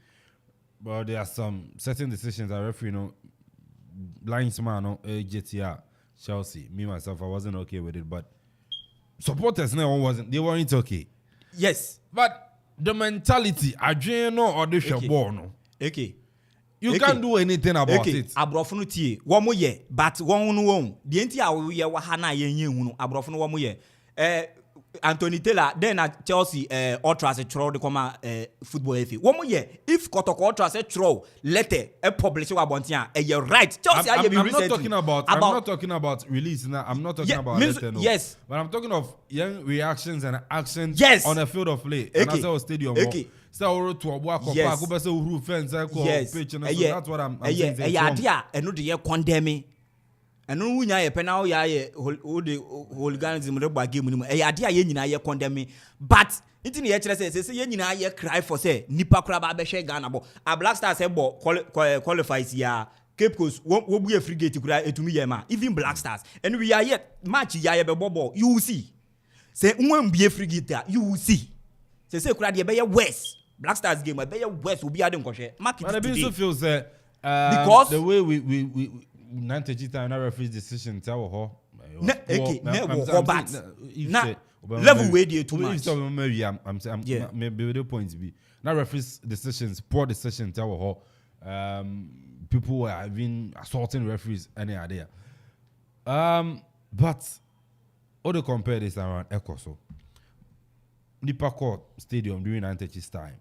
but there are some certain decisions that referee linesman JTR Chelsea me myself I wasn't okay with it but supporters they weren't okay yes but the mentality adreno or the ball no you can't do anything about it. Abrofo no tie. Wo mo ye, but won no won. The enti a wo ye wa ha na ye hu no. Abrofo no wo mo ye. Anthony Taylor then at Chelsea ultras throw the come football FA. Wo mo ye. If Kotoko ultras throw letter publish wa bontia you right. Chelsea I'm not talking about release now. I'm not talking about letter no. Yes. But I'm talking of young reactions and actions on a field of play. And as a stadium. So to a walk yes. Pitch and so that's what I'm saying. And no the condemn and no nya ye penal ya hooliganism reba game ni e ade a ye nyina ye condemn but it ni ye kire say ye nyina ye cry for say nipa kura ba be hwe Ghana bo a Black Stars say bo qualifies ya Cape Coast wo bu e free gate kura etumi ye ma even Black Stars and we are yet match ya ye be ball you will see say nwan bi e free gate you will see say kura de be ye West Black Stars game be ye West will be ade nkohwe market today. But I also feel because the way we 90 time na referee decision tell her level way dey too much. I'm saying maybe the points be now referees decisions poor decision tell her people are even assaulting referees any idea but all the compare this around Ekoso Nipa Court Stadium during 90's time.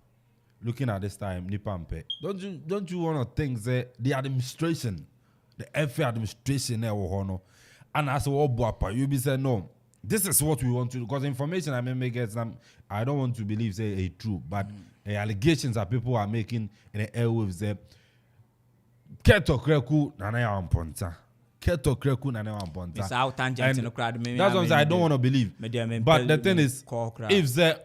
Looking at this time, Nipa Mpe. Don't you want to think that the administration, the FA administration there will and as all Boapa, you be saying no. This is what we want to do because information I may get some. I don't want to believe say it's true, but the allegations that people are making in the airwaves there. Keto Kreku Nanaya Amponsah Keto Kreku na Amponsah. It's out tangent in the crowd. That's what I don't want to believe. But the thing is, if the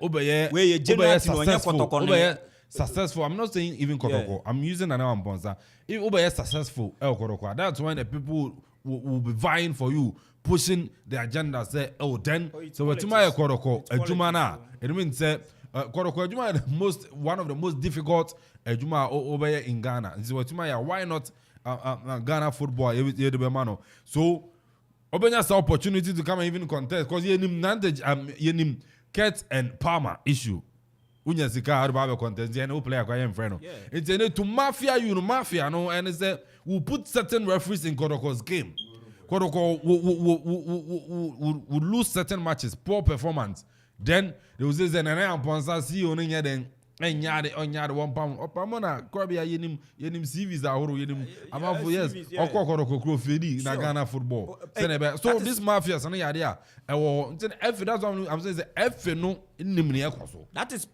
successful, I'm not saying even Kotoko. I'm using Amponsah. If Obeye successful, Kotoko, that's when the people will be vying for you, pushing the agenda. Say, then so what tomorrow Kotoko, Jumana. It means Kotoko Juma one of the most difficult Juma Obeye in Ghana. So what tomorrow, why not Ghana football? So Obenya the opportunity to come and even contest because you Kurt and Palmer issue. Unya sika harba contest and no player kwa friend. It's to mafia no and it's we'll put certain referees in Kotoko's game. Kotoko would lose certain matches, poor performance. Then there was this Amponsah see on then and yard 1 pound. Opamona, Korbia yenim CVs are yenim Amanfo yes, Kotoko Crofedi in Ghana football. So this mafia is an idea. That's what I'm saying. F no that is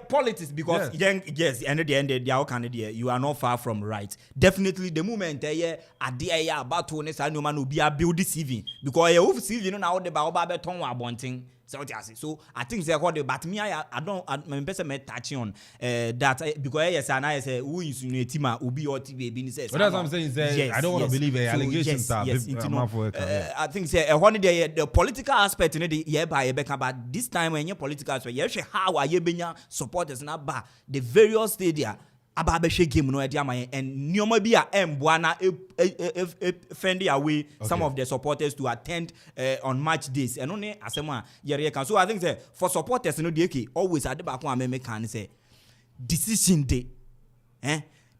politics because yes, and at the end of the you are not far from right. Definitely the moment idea about to no be a build CV because CV now the baobab ton wa bonting. So I think they got but me I don't I'm touching on that because yes and I say who is in a team will be your TV says. But that's what I'm saying. I don't want to believe allegations are. I think the political aspect in the by but this time when you political aspect, you how are you being supporters now ba the various stadia about the game no idea and Nyomabia Mbwana fend away some of the supporters to attend on match days and only asema yere can so I think say for supporters no dey always at the back one me can say decision day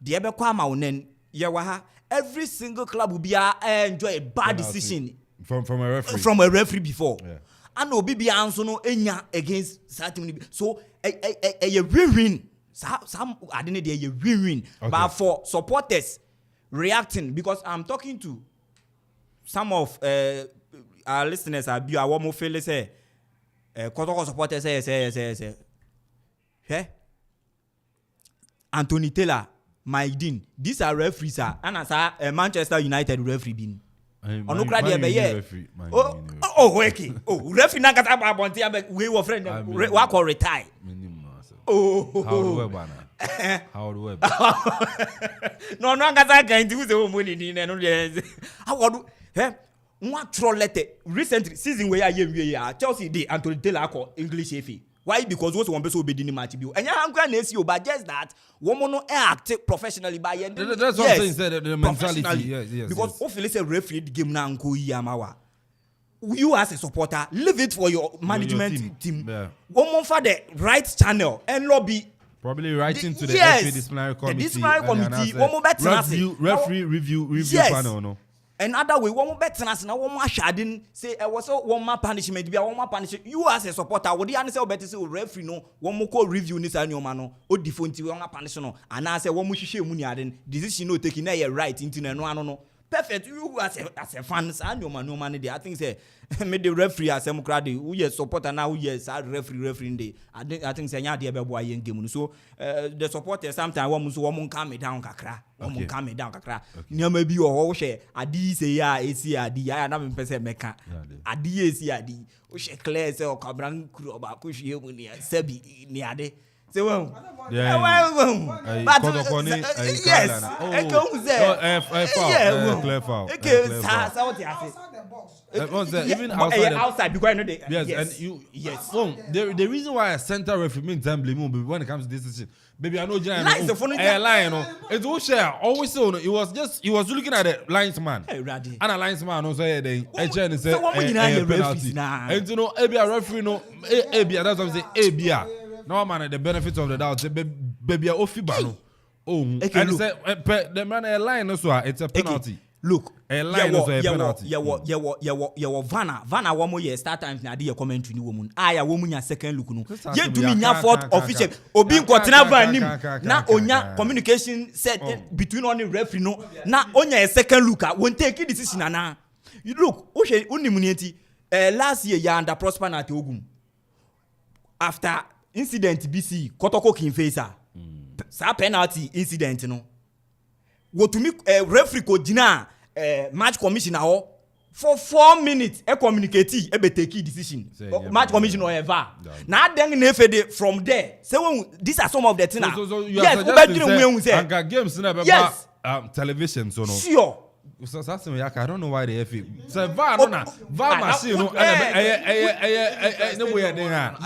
the ebe kwa ma wonen yewa every single club will be enjoy a bad decision from a referee before and obi bia anso no enya against certain so a win some I didn't hear you win but for supporters reacting because I'm talking to some of our listeners are be our more feel say Kotoko supporters say Anthony Taylor Mike Dean these are referees and as a Manchester United referee been ono kra de be referee na kata ba bonti we were friend we call retire. How do we? No, I'm going to do money. How do one troll letter recently season where I Chelsea did Anthony Taylor English FA. Why? Because what's one person will be in the match bill. And I'm going to see you, but just that woman no act professionally by end. That's what I'm saying. The mentality. Yes. Because hopefully it's a referee game now. You as a supporter, leave it for your management team. One more for the right channel and lobby. Probably writing to the FA disciplinary committee. The disciplinary committee. One more better referee review panel. No. Another way, one more better now. One more shading say I was one more punishment. Be one more punishment. You as a supporter, would the answer better say referee no one more call review this and your man or different one more punishment. And I say one more share money adding decision no taking a right into no. Perfect. You as a fan, and your man, no money. I think say made the referee as a crowd who yes supporter now yes referee in day. I think say nya dey be boy yen game. So the supporters sometimes one calm down kakra. One calm down kakra. Nya maybe or share Addi say ya AC Addi. I na me person meka. Addi AC Addi. O share clear say o kabran kuro ba ko hwie mu ni sebi ni ade. Say well. Yeah. But yes. Clear foul. Even outside because I know they. Yes, and you. Yes. The reason why a center referee means time blame when it comes to this decision. Baby, I know line. It's all share. Always so. It was looking at the linesman. And a linesman also said they said penalty. And you know, a referee no. That's what I'm saying. No man, the benefits of the doubt. Baby, ofibano. And the man a line also. It's a penalty. Look, a line also a penalty. Yeah, Vanna one more year start time na dey commentary ni woman. Aya woman ya second look no. Ye do me nya fourth official. Obi nkotina van nim. Na onya communication set between on the referee no. Na onya a second look won take decision na. You look, o she unimunity last year ya under Prosper na Ogum. After incident BC Kotoko Kinfesa. Sa penalty incident no. Go to me referee ko dina match commissioner for 4 minutes communicate take decision match commissioner ever now then from there so these are some of the things yes games yes television so no sure so I don't know why the FA so VAR machine no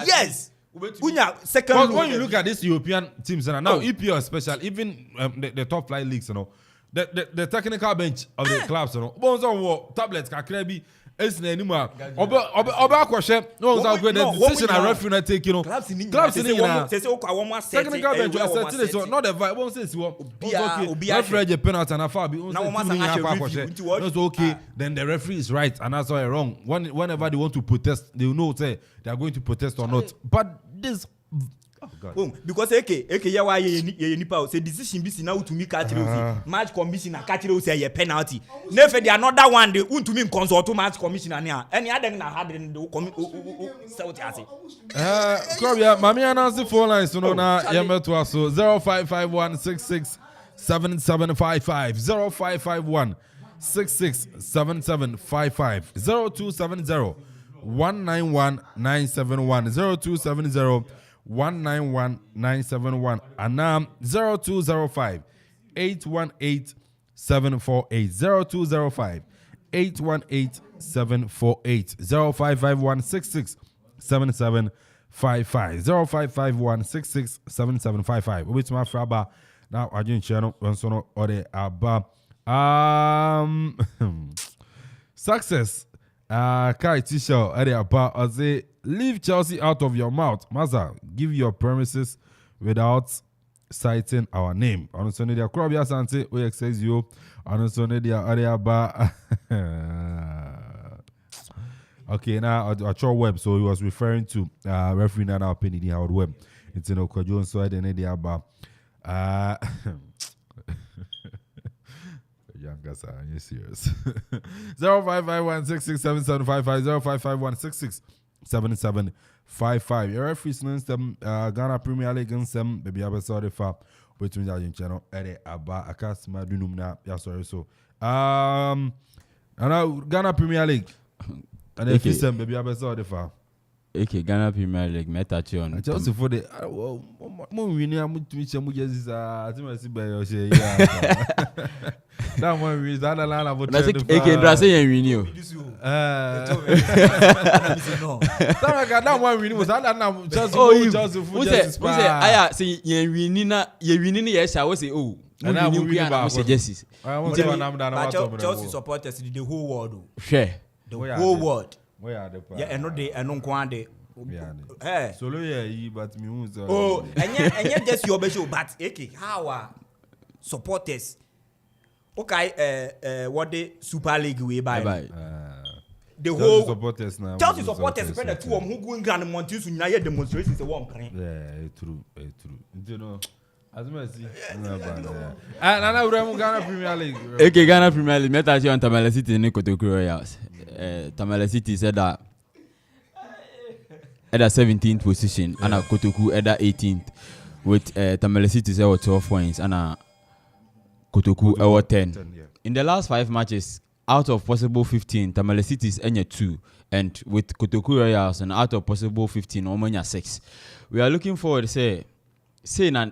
yes second when you look at these European teams now EPL especially even the top flight leagues the technical bench of the clubs tablets can be is na anymore oba kwhwe no the decision a referee na take clubs in technical bench so not the vibe won't say okay referee the penalty and a foul be okay then the referee is right and that's all wrong whenever they want to protest they know say they are going to protest or not but this because ya wa ye nipa say decision be na utumi catch match commissioner catch say ye penalty na fe the another one dey utumi consult match commissioner na any other na had the so ti ase club ya mami announce phone lines no na ye meto aso 0551667755 0551667755 0270 191 971 0270-191-971 and 0205 818 748 0205 818 748 0551 66 7755 0551 66 7755 which my fraba now I didn't channel so no or aba success Kai Tisha area aba say leave Chelsea out of your mouth. Maza, give your premises without citing our name. On Sunday, the Akrobia Sante, we says you. On Sunday, the area bar. Okay, now at your web, so he was referring to referee Nana Penny the Howard Web. It's in Okajon, so I didn't know about. Younger sir, are you serious? 0551667755 0551667755. Your referees know them Ghana Premier League and some baby abe sorry for between the channel ere aba akasma dunum na ya sorry so and Ghana Premier League and if some baby abe sorry for okay Ghana Premier League metachi on just for the mo win am to meet mu Jesus atimasi be yo she that one is that line about okay dress yen win you no that one win was that na just just who say aya say yen win na yes I will say oh and I will win about Jesus Chelsea supporters the whole world share the whole world where are the yeah and no dey and kwan dey solo here but me who say and just your be show but okay how supporters okay what the Super League we buy the whole supporters now Chelsea supporters spread the two of who go in Grand Montis to na demonstrations the one plan true you know as me see and now we Ghana Premier League okay Ghana Premier League meta on Tamale City in Kotoko Royals Tamale City said that at the 17th position and Kotoku at the 18th with Tamale City 12 points and Kotoku 10. In the last 5 matches, out of possible 15, Tamale City is 2, and with Kotoku Royals and out of possible 15, Omanya 6. We are looking forward to say na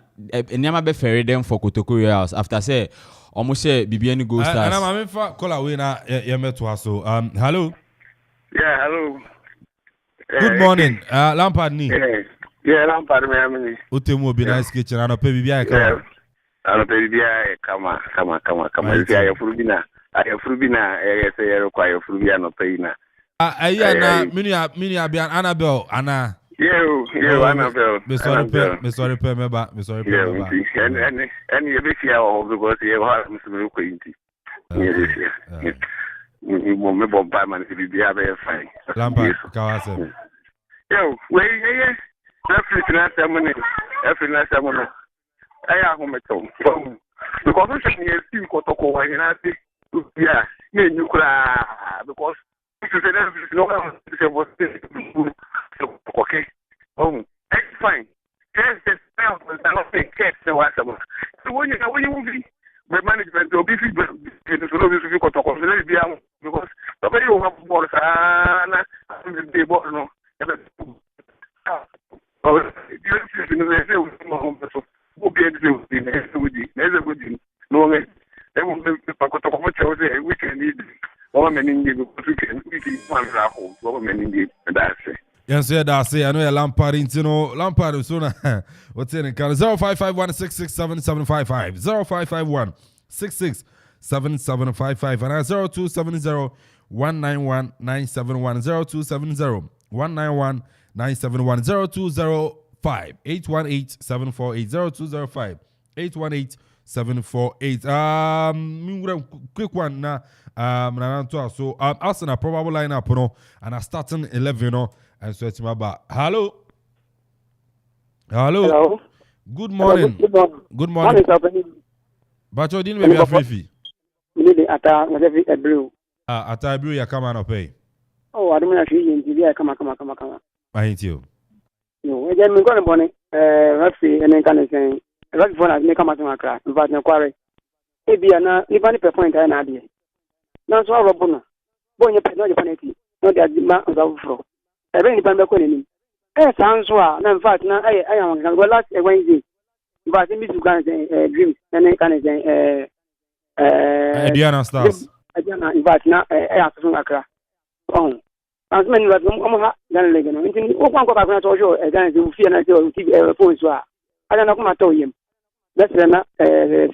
nyama be ferry them for Kotoku Royals after say almost say BBN Gold Stars. And I'm for call away na yemeto so hello. Yeah, hello. Good morning. Lampard ni. Yeah, Lampard me amini. Utemu be nice kitchen and pay bibia come. And pay bibia come. Yeah, Furubina. Furubina say require Furubia no pay na. Na mini abian Annabelle ana. Yeah, Annabelle. Me sorry pay me ba. And you be here because you have Mr. Quinty. Yeah. Me bomb by man to be very fine. Lampard Kawase. Yo, wait, every last money. I am home at home. Because we should see Kotoko when I think, yeah, you because if you say that, no one was okay. Oh, it's fine. Yes, the spell was not being kept. So when you will be, the management will be to Kotoko. no. Yes, yeah, that's it. I know you're Lampard into no Lampard so na what's in it? 0551667755 0551667755 and 0270191971 0270191971 0205 818-748 0205 818-748 quick one na so Arsenal probable lineup no and a starting 11 no and so it's my back. Hello. Good morning. Good morning. Bacho didn't maybe a free. Ata blue. Ata blue ya come on pay. Oh, I don't know if you come. I hate you. No, again, we're going to bonnet, Rafi, and then kind of saying, Rafi for us, make a matter of crack, but no quarry. Maybe a point and idea. Now, so our bonnet. Boy, you pay no penalty, not the demand of the floor. I really depend on him. Sounds well, and in fact, now I am going to last Wednesday. But in this kind of dreams, and then kind of saying, Diana Stars. Diana, in fact, now I have to crack. Oh. As many as then legend. One back to show again to fear and phone. I don't know what I told him. That's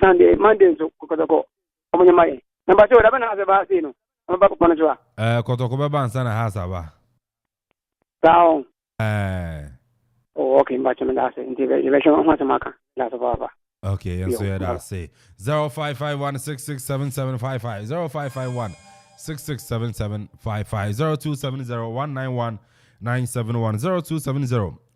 Sunday, Monday to Kotoko. Number 2, I haven't asked about Sino. I'm back upon a Kotoko Bansana has a down. Oh, okay, much of that integration of Matamaka. That's about. Okay, and so that's say 0551667755 0551 667755 0270191971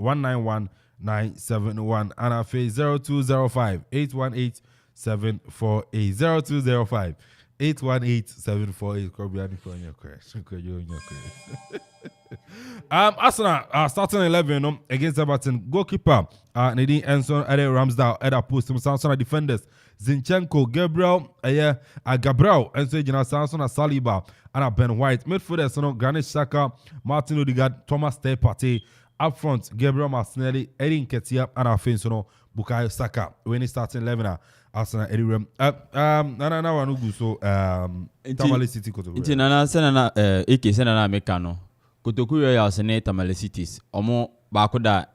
0270191971 and our face 0205 818 748 0205 818 748 Kobiani for your crash. Arsenal starting 11 against Everton. Goalkeeper Nadine Enson, Ede Ramsdale, Eda Post, Samson defenders Zinchenko, Gabriel, Gabriel, and so Samson Saliba, and Ben White. Midfielders, Granit Xhaka, Martin Odegaard, Thomas Partey. Up front, Gabriel Martinelli, Eddie Nketiah, and our fans, Bukayo Saka. When he starts in 11, Arsenal, Eddie Ram. Nana Wanugu, so Tamale City, Kotoko. Nana, Senana, Eke, Senana Mekano. Kotoko Royals and Tamale Cities. Omo Bakoda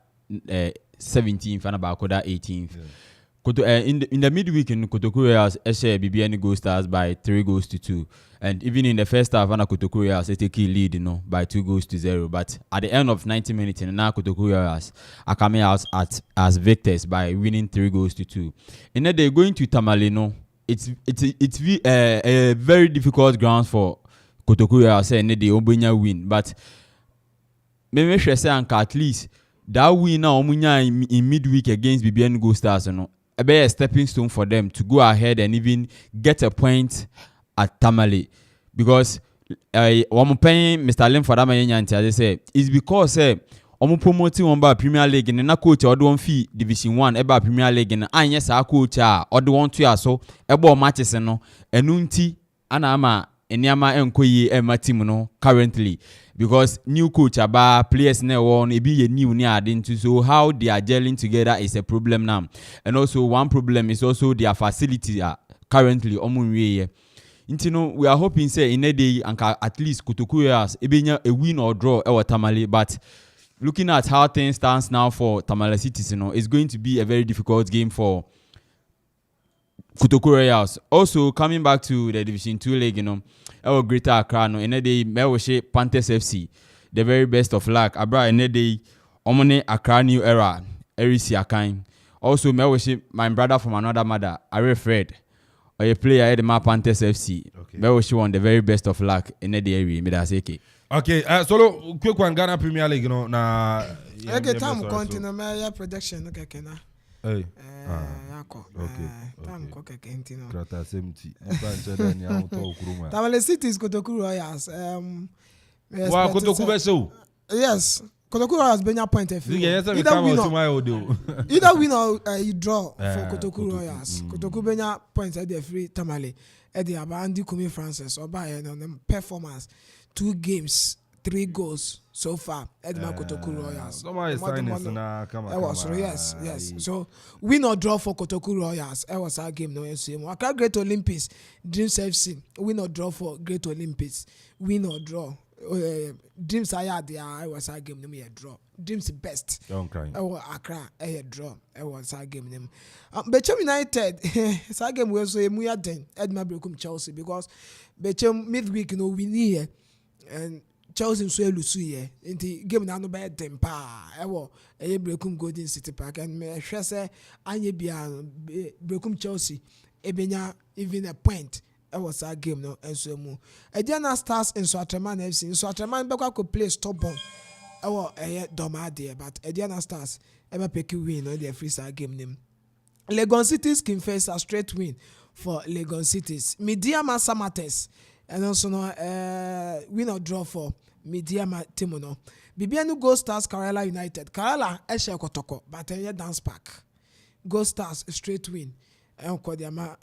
17th and Bakoda 18th. In the midweek in Kotoko Royals, Eshe BBN Gold Stars by 3-2. And even in the first half, Kotoko Royals take a lead, by 2-0. But at the end of 90 minutes, now Kotoko Royals are coming out as victors by winning 3-2. And then they're going to Tamale, it's a very difficult ground for Kotoko Royals, and they win. But maybe I say at least that win now in midweek against BBN Gold Stars, a stepping stone for them to go ahead and even get a point at Tamale, because I'm paying Mr. Lim for that they say it's because I'm promoting one by Premier League and na coach or one fee Division 1 about Premier League and yes our coach or the one to so about matches and unti anama enyama enkoyi ema team currently, because new coach about players now one be a new near into, so how they are gelling together is a problem now. And also one problem is also their facility currently omunwe. We are hoping say in a day and at least Kotoko Royals a win or draw our Tamale, but looking at how things stands now for Tamale Cities, it's going to be a very difficult game for Kotoko Royals. Also coming back to the Division 2 league, our Greater Accra in a day Mewoshe Panthers FC, the very best of luck. Abra in a day Omone Accra New Era, Erisi Akain. Also Mewoshe my brother from another mother, Are Fred, a player at the Panthers FC. Mewoshe won the very best of luck in a day area. Okay, solo quick one Ghana Premier League, na. Okay, time continue my prediction. Okay, Kena. Hey. Tamale City is Kotoko Royals. Kotoko Beso. Yes, Kotoko Royals been a point of view. Either win or you draw for Kotoko Royals. Kotoko been points at the free Tamale at the Abandi Kumi Francis or by performance 2 games 3 goals so far. Edma Kotoku Royals. Somebody signings na come. Yes. So win or draw for Kotoku Royals. That was our game. No, Accra Great Olympics, Dreams FC. Win or draw for Great Olympics. Win or draw. Dreams I was our game. No, me a draw. Dreams best. Don't cry. Accra a draw. That was our game. Name. Bechem United. It's our game. We also Muya Den. Edma Brekum Chelsea because Bechem midweek no win here and. Chelsea nso elusu ye nti game na no be dem pa ewo eye Brekum Golden City Park and me hwe se anye bia Brekum Chelsea ebenya even a point ewo sa game no enso mu Ediana Stars in Swatreman FC in Swatreman bekwa ko play stubborn ewo eye domade but Ediana Stars ebe pick win no the free star game nim Legon Cities can face a straight win for Legon Cities Mediama Samates and also win or draw for Mediama Timono. Bibianu Go Stars Kerala United. Kerala Eshe Kotoko, but dance pack. Go Stars straight win. Kodiama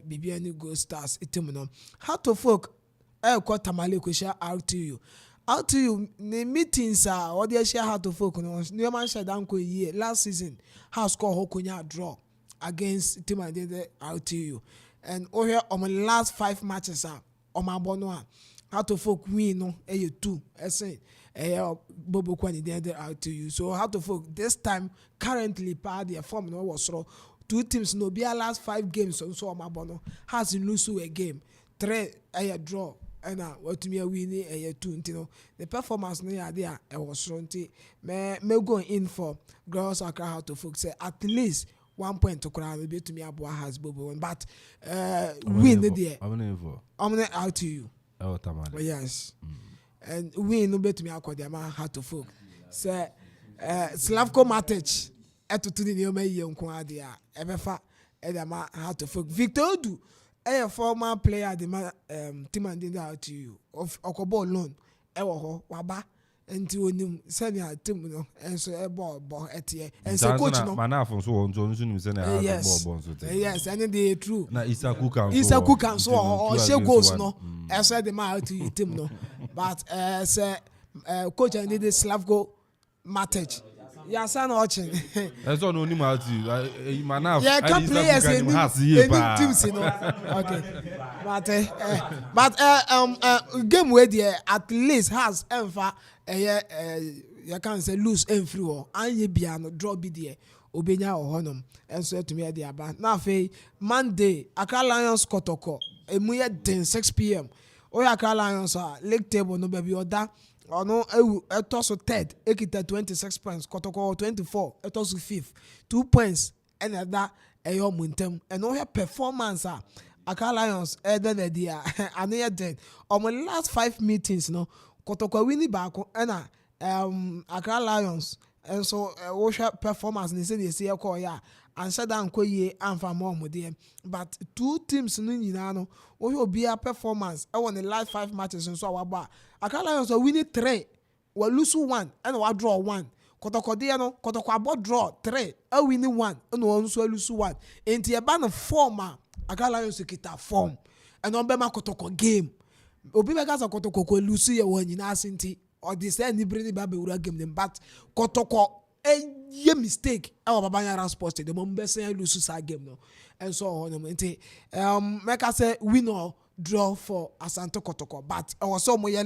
Bibianu Go Stars Timono. How to folk Tamale Kusha RTU. RTU the meetings are or they share how to folk no man share down year last season. How score Hokunya draw against Timande RTU. And over on the last 5 matches are Omabonoa. How to folk win no 2 say Bobo Kwani the out to you. So how to folk this time currently part their form no was so 2 teams no be last 5 games so Omabono has lose a game 3 a draw and what me win a 2 you know the performance no there was so me go in for girls Accra how to folk say at least 1 point to crown be to me Abua has Bobo but win there I'm out to you. Oh, Tamale. Yes. And we no bet me akodema how to folk. Say Slavko Matic etutu ni o meyi nko ade a ebefa edema how to folk. Victor Odu a former player the team and out to you of Okobo loan ewo ho waba enti onim senior team no enso ball etie enso coach no manafo so won so nim senior ball so yes and they true na Isaku can so or she goals no enso the man out to you team no but say coach and the Slavko Matic ya san watching enso no nim out you manafo yeah can players in teams no okay but game where there at least has enfa you can say lose every war anye bia no draw bi there obenya ohonum enso to me there aba na fe Monday Accra Lions Kotoko emuye den 6 p.m. Accra Lions league table no be oda ono etoso third ekita 26 points Kotoko 24 etoso 5th 2 points and that eyo muntem and no performance Accra Lions then dia ane den on my last 5 meetings no Kotoko wini back and Accra Lions and so performance they say they see ya and said down ye and for more but 2 teams no nyina no wo be a performance on the last 5 matches and so our Accra Lions winning 3 we lose 1 and we draw 1 Kotoko dey no Kotoko about draw 3 a winning 1 and we also lose 1 enti e ba no form Accra Lions kita form and on be ma Kotoko game obi be gas Kotoko ko lose ye won nyina asenti or the say ni bring ba be wura game dem but Kotoko ye mistake our Babanyara Sports Stadium mo be say lose sa game no and so on enti make I say win or draw for Asante Kotoko but also mo ya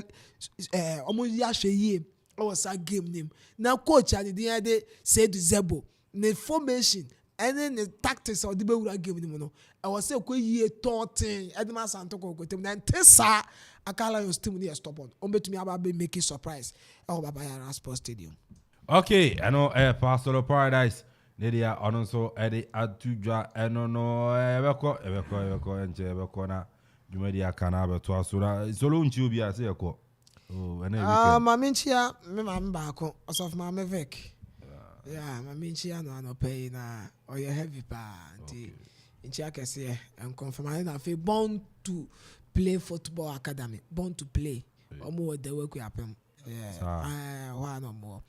hwe was a game name now coach and the said Zebo the formation and then the tactics of the Bewura game no I was say ko ye 13 Edema Santoko go team then tesa Akala your team near stubborn betumi aba be make surprise Babanyara Sports Stadium. Okay, I know Pastor of Paradise Lydia Ononso Eddie Atujwa enono ebeko enche na Jumedia Kanaba to Asura solo unchi obi ase ekọ maminchia me mamba ko of my mevek yeah maminchia no pay na or you heavy pa nti inchia kese and confirm na fe born to play football academy born to play omo de we ku apem yeah wa no more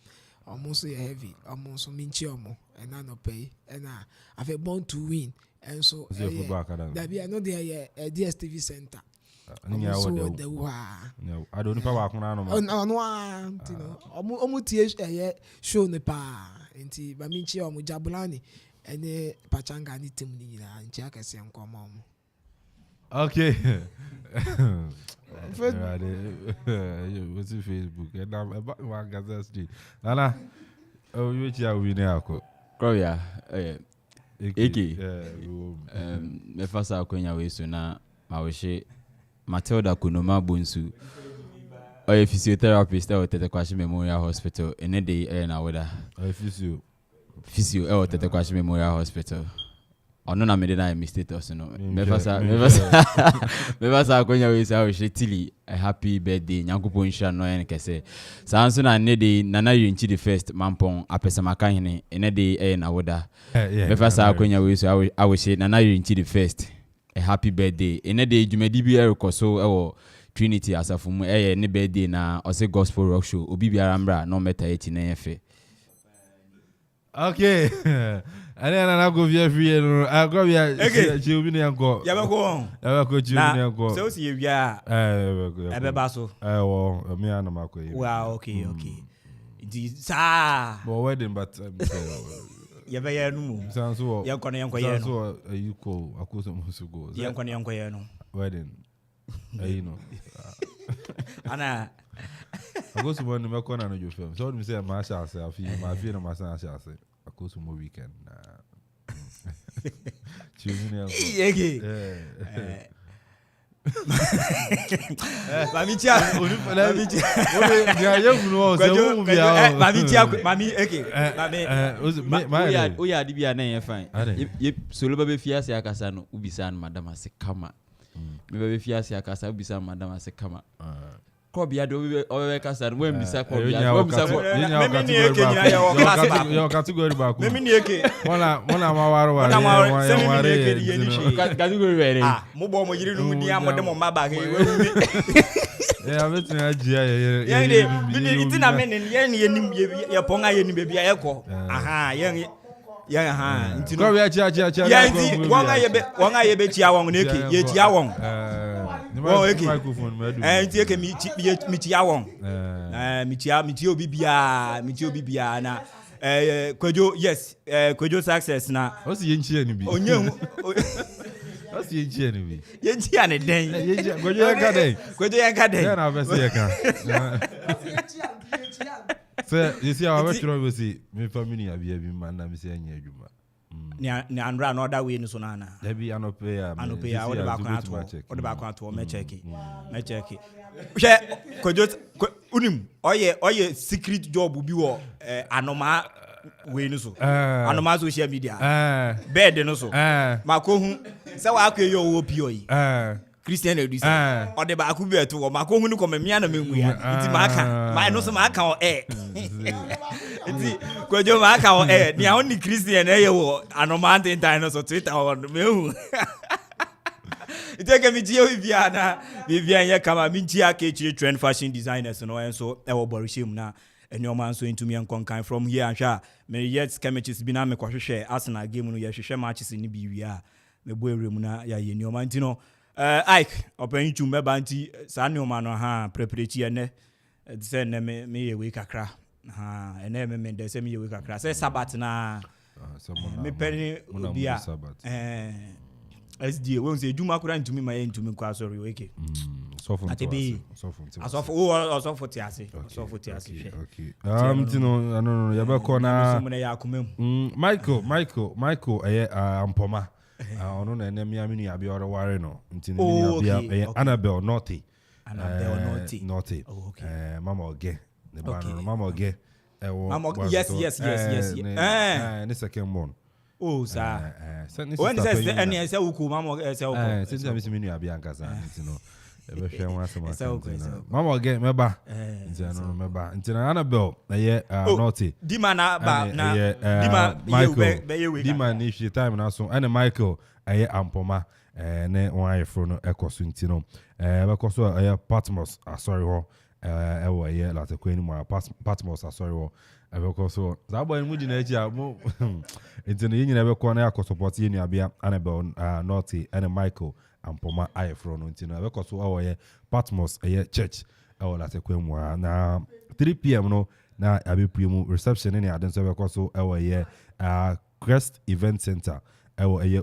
almost heavy almost minchi omo and no pay and I fe born to win and so football academy that be I know there DSTV center I don't know what I'm show ne pa nti ba minchi o mujabulani ene pachanga ni team ni na nchi akase nkoma mo. Okay. What's your Facebook? And I'm about one Gaza Street. Nana, oh, you are winning. Korea, Iki, me first akwenya we so na mawehye Matilda Kunoma Bunsu. A physiotherapist at Tetekwashi Memorial Hospital in a day na weda. Physio at Tetekwashi Memorial Hospital. Ono na mede na mistake us no. Me first akwenya we say we tili a happy birthday Nyankopon hira no yen kese. Sanso na ne dey nana yinchi the first mampon apesamaka hene ene dey na weda. Me first akwenya we say I wish nana yinchi the first a happy birthday. Ene dey dwumadi bi rekoso ewo Trinity asafumu ne birthday na ose gospel rock show obi biara mbra no meta eti na yefe. Okay. And then I go via free and I go via Children and go. Yabako. Yabako Children and go. So see ya. Ebebaso. Oh, me and Marco. Wow, okay. Sa. Well, wedding, but Yabaya no. Sounds so. Yankwana. So you call Akuffo Musugo. Yankwana no. Wedding. You know. Anna. I go to one of my corner on your film. So me say my shall say, I feel my son shall say. I go to more weekend. Kobia do o kasa no mbisa kobia yo category back me ni eke mona mawaro wa category we mo bo mo yiri no ni amode mo maba ke yeah betin agia ye iti na me ni ye ni yenim ye ponga ye ni bebia ye ko aha ye ntino go we chia ye nti wonga ye be chia won neke ye chia won microphone nti eke mi chia won mi obi bia na kwejo yes kwejo success na o si ye nchie ni bi onye o si ye nchie ni bi ye nchie ne den kwejo yanka den na be se yaka so you see how much we see me family abia bi man na me say anya adwuma ni andra no other way no so na there be anope ya what about ato me check hwe kwejo unim oye secret job bi wo anoma we no so anoma social media bed no so makohu se wa akwe wo poi Christian Edison or the back be to ma ko hunu ko me mia na mengu ya nti ma aka ma no so ma aka o nti ko jo ma aka o ni a oni Christian e wo anomant internet so Twitter on mehu iteke mi tie bibia na bibia ye kama mi tie aka chire trend fashion designers no enso e wo borishem na enioma nso intumi enkonkan from here ahwa me yet chemistry bi na me kwahwehwe Arsenal game no ye hwehwe matches ni bi wi a me bo ewrem na ya ye enioma ntino Ike open you member anti Sanyo no ha preparate ene say ne me ye we kakra ha ene me de say me ye we kakra say sabat na me peni obia SD we say juma kura ntumi ma ye ntumi kwa sorry weke so for tiase okay tino no ya be ko na Michael Ampoma ono na enemi amini abi oro ware no ntini abi Annabelle Naughty mama oge ne ba no mama oge yes ne second born sir when says any say uku mama say uku since am mini abi ankaza ntino ebe hwe wan asema mama oge meba ntino meba ntino Annabelle Naughty dima na ba na dima Michael dima ni hwe time na so and Michael Ampoma ne why fro no ekoso ntino bekoso Patmos sorry ho ewo la te kwani mu Patmos sorry ho bekoso za boy mu gina eji mo ntino yin na bekọ na yakoso support yin abia Annabelle Naughty and Michael ampoma ayefro no ntino e bekoso awoye Patmos church la sekwemwa na 3 p.m. no na abepue reception ne adenso bekoso awoye Crest Event Center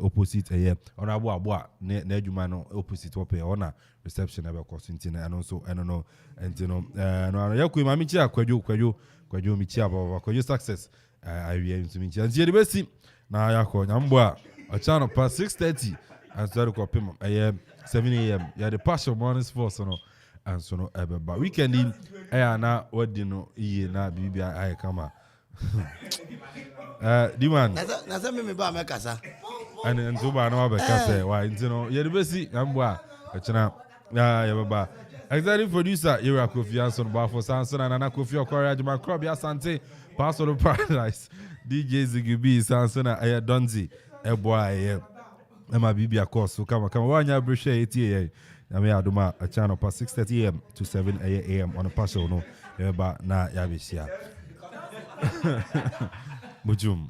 opposite ona abo ne adwuma no opposite ope ona reception bekoso ntino eno so eno no ntino no yakuma mi chia kwadwo mi chia baba kwadwo success awie ntumi chia ntie de besi na yakọ nyambo a ochano pa 6:30 answer ko pem 7 a.m. ya the partial morning sports no anso no ebeba weekend in na wadi no iye na bibia aye kama diman na se me ba me kasa and nto ba na ba kasa wa ntino ya de besi nyambo a ochana ya baba executive producer Ira Kofi Anson Bafo Sanson and Nana Kofi Okwara Juma Krobi Asante Pastor of Paradise DJ Zigubi Sansona Aya Donzi Eboy Emma Bibia course so come wanya appreciate it na me aduma a channel past 6:30 a.m. to 7 a.m. on a partial no eba na yabisia Mujum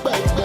Bye.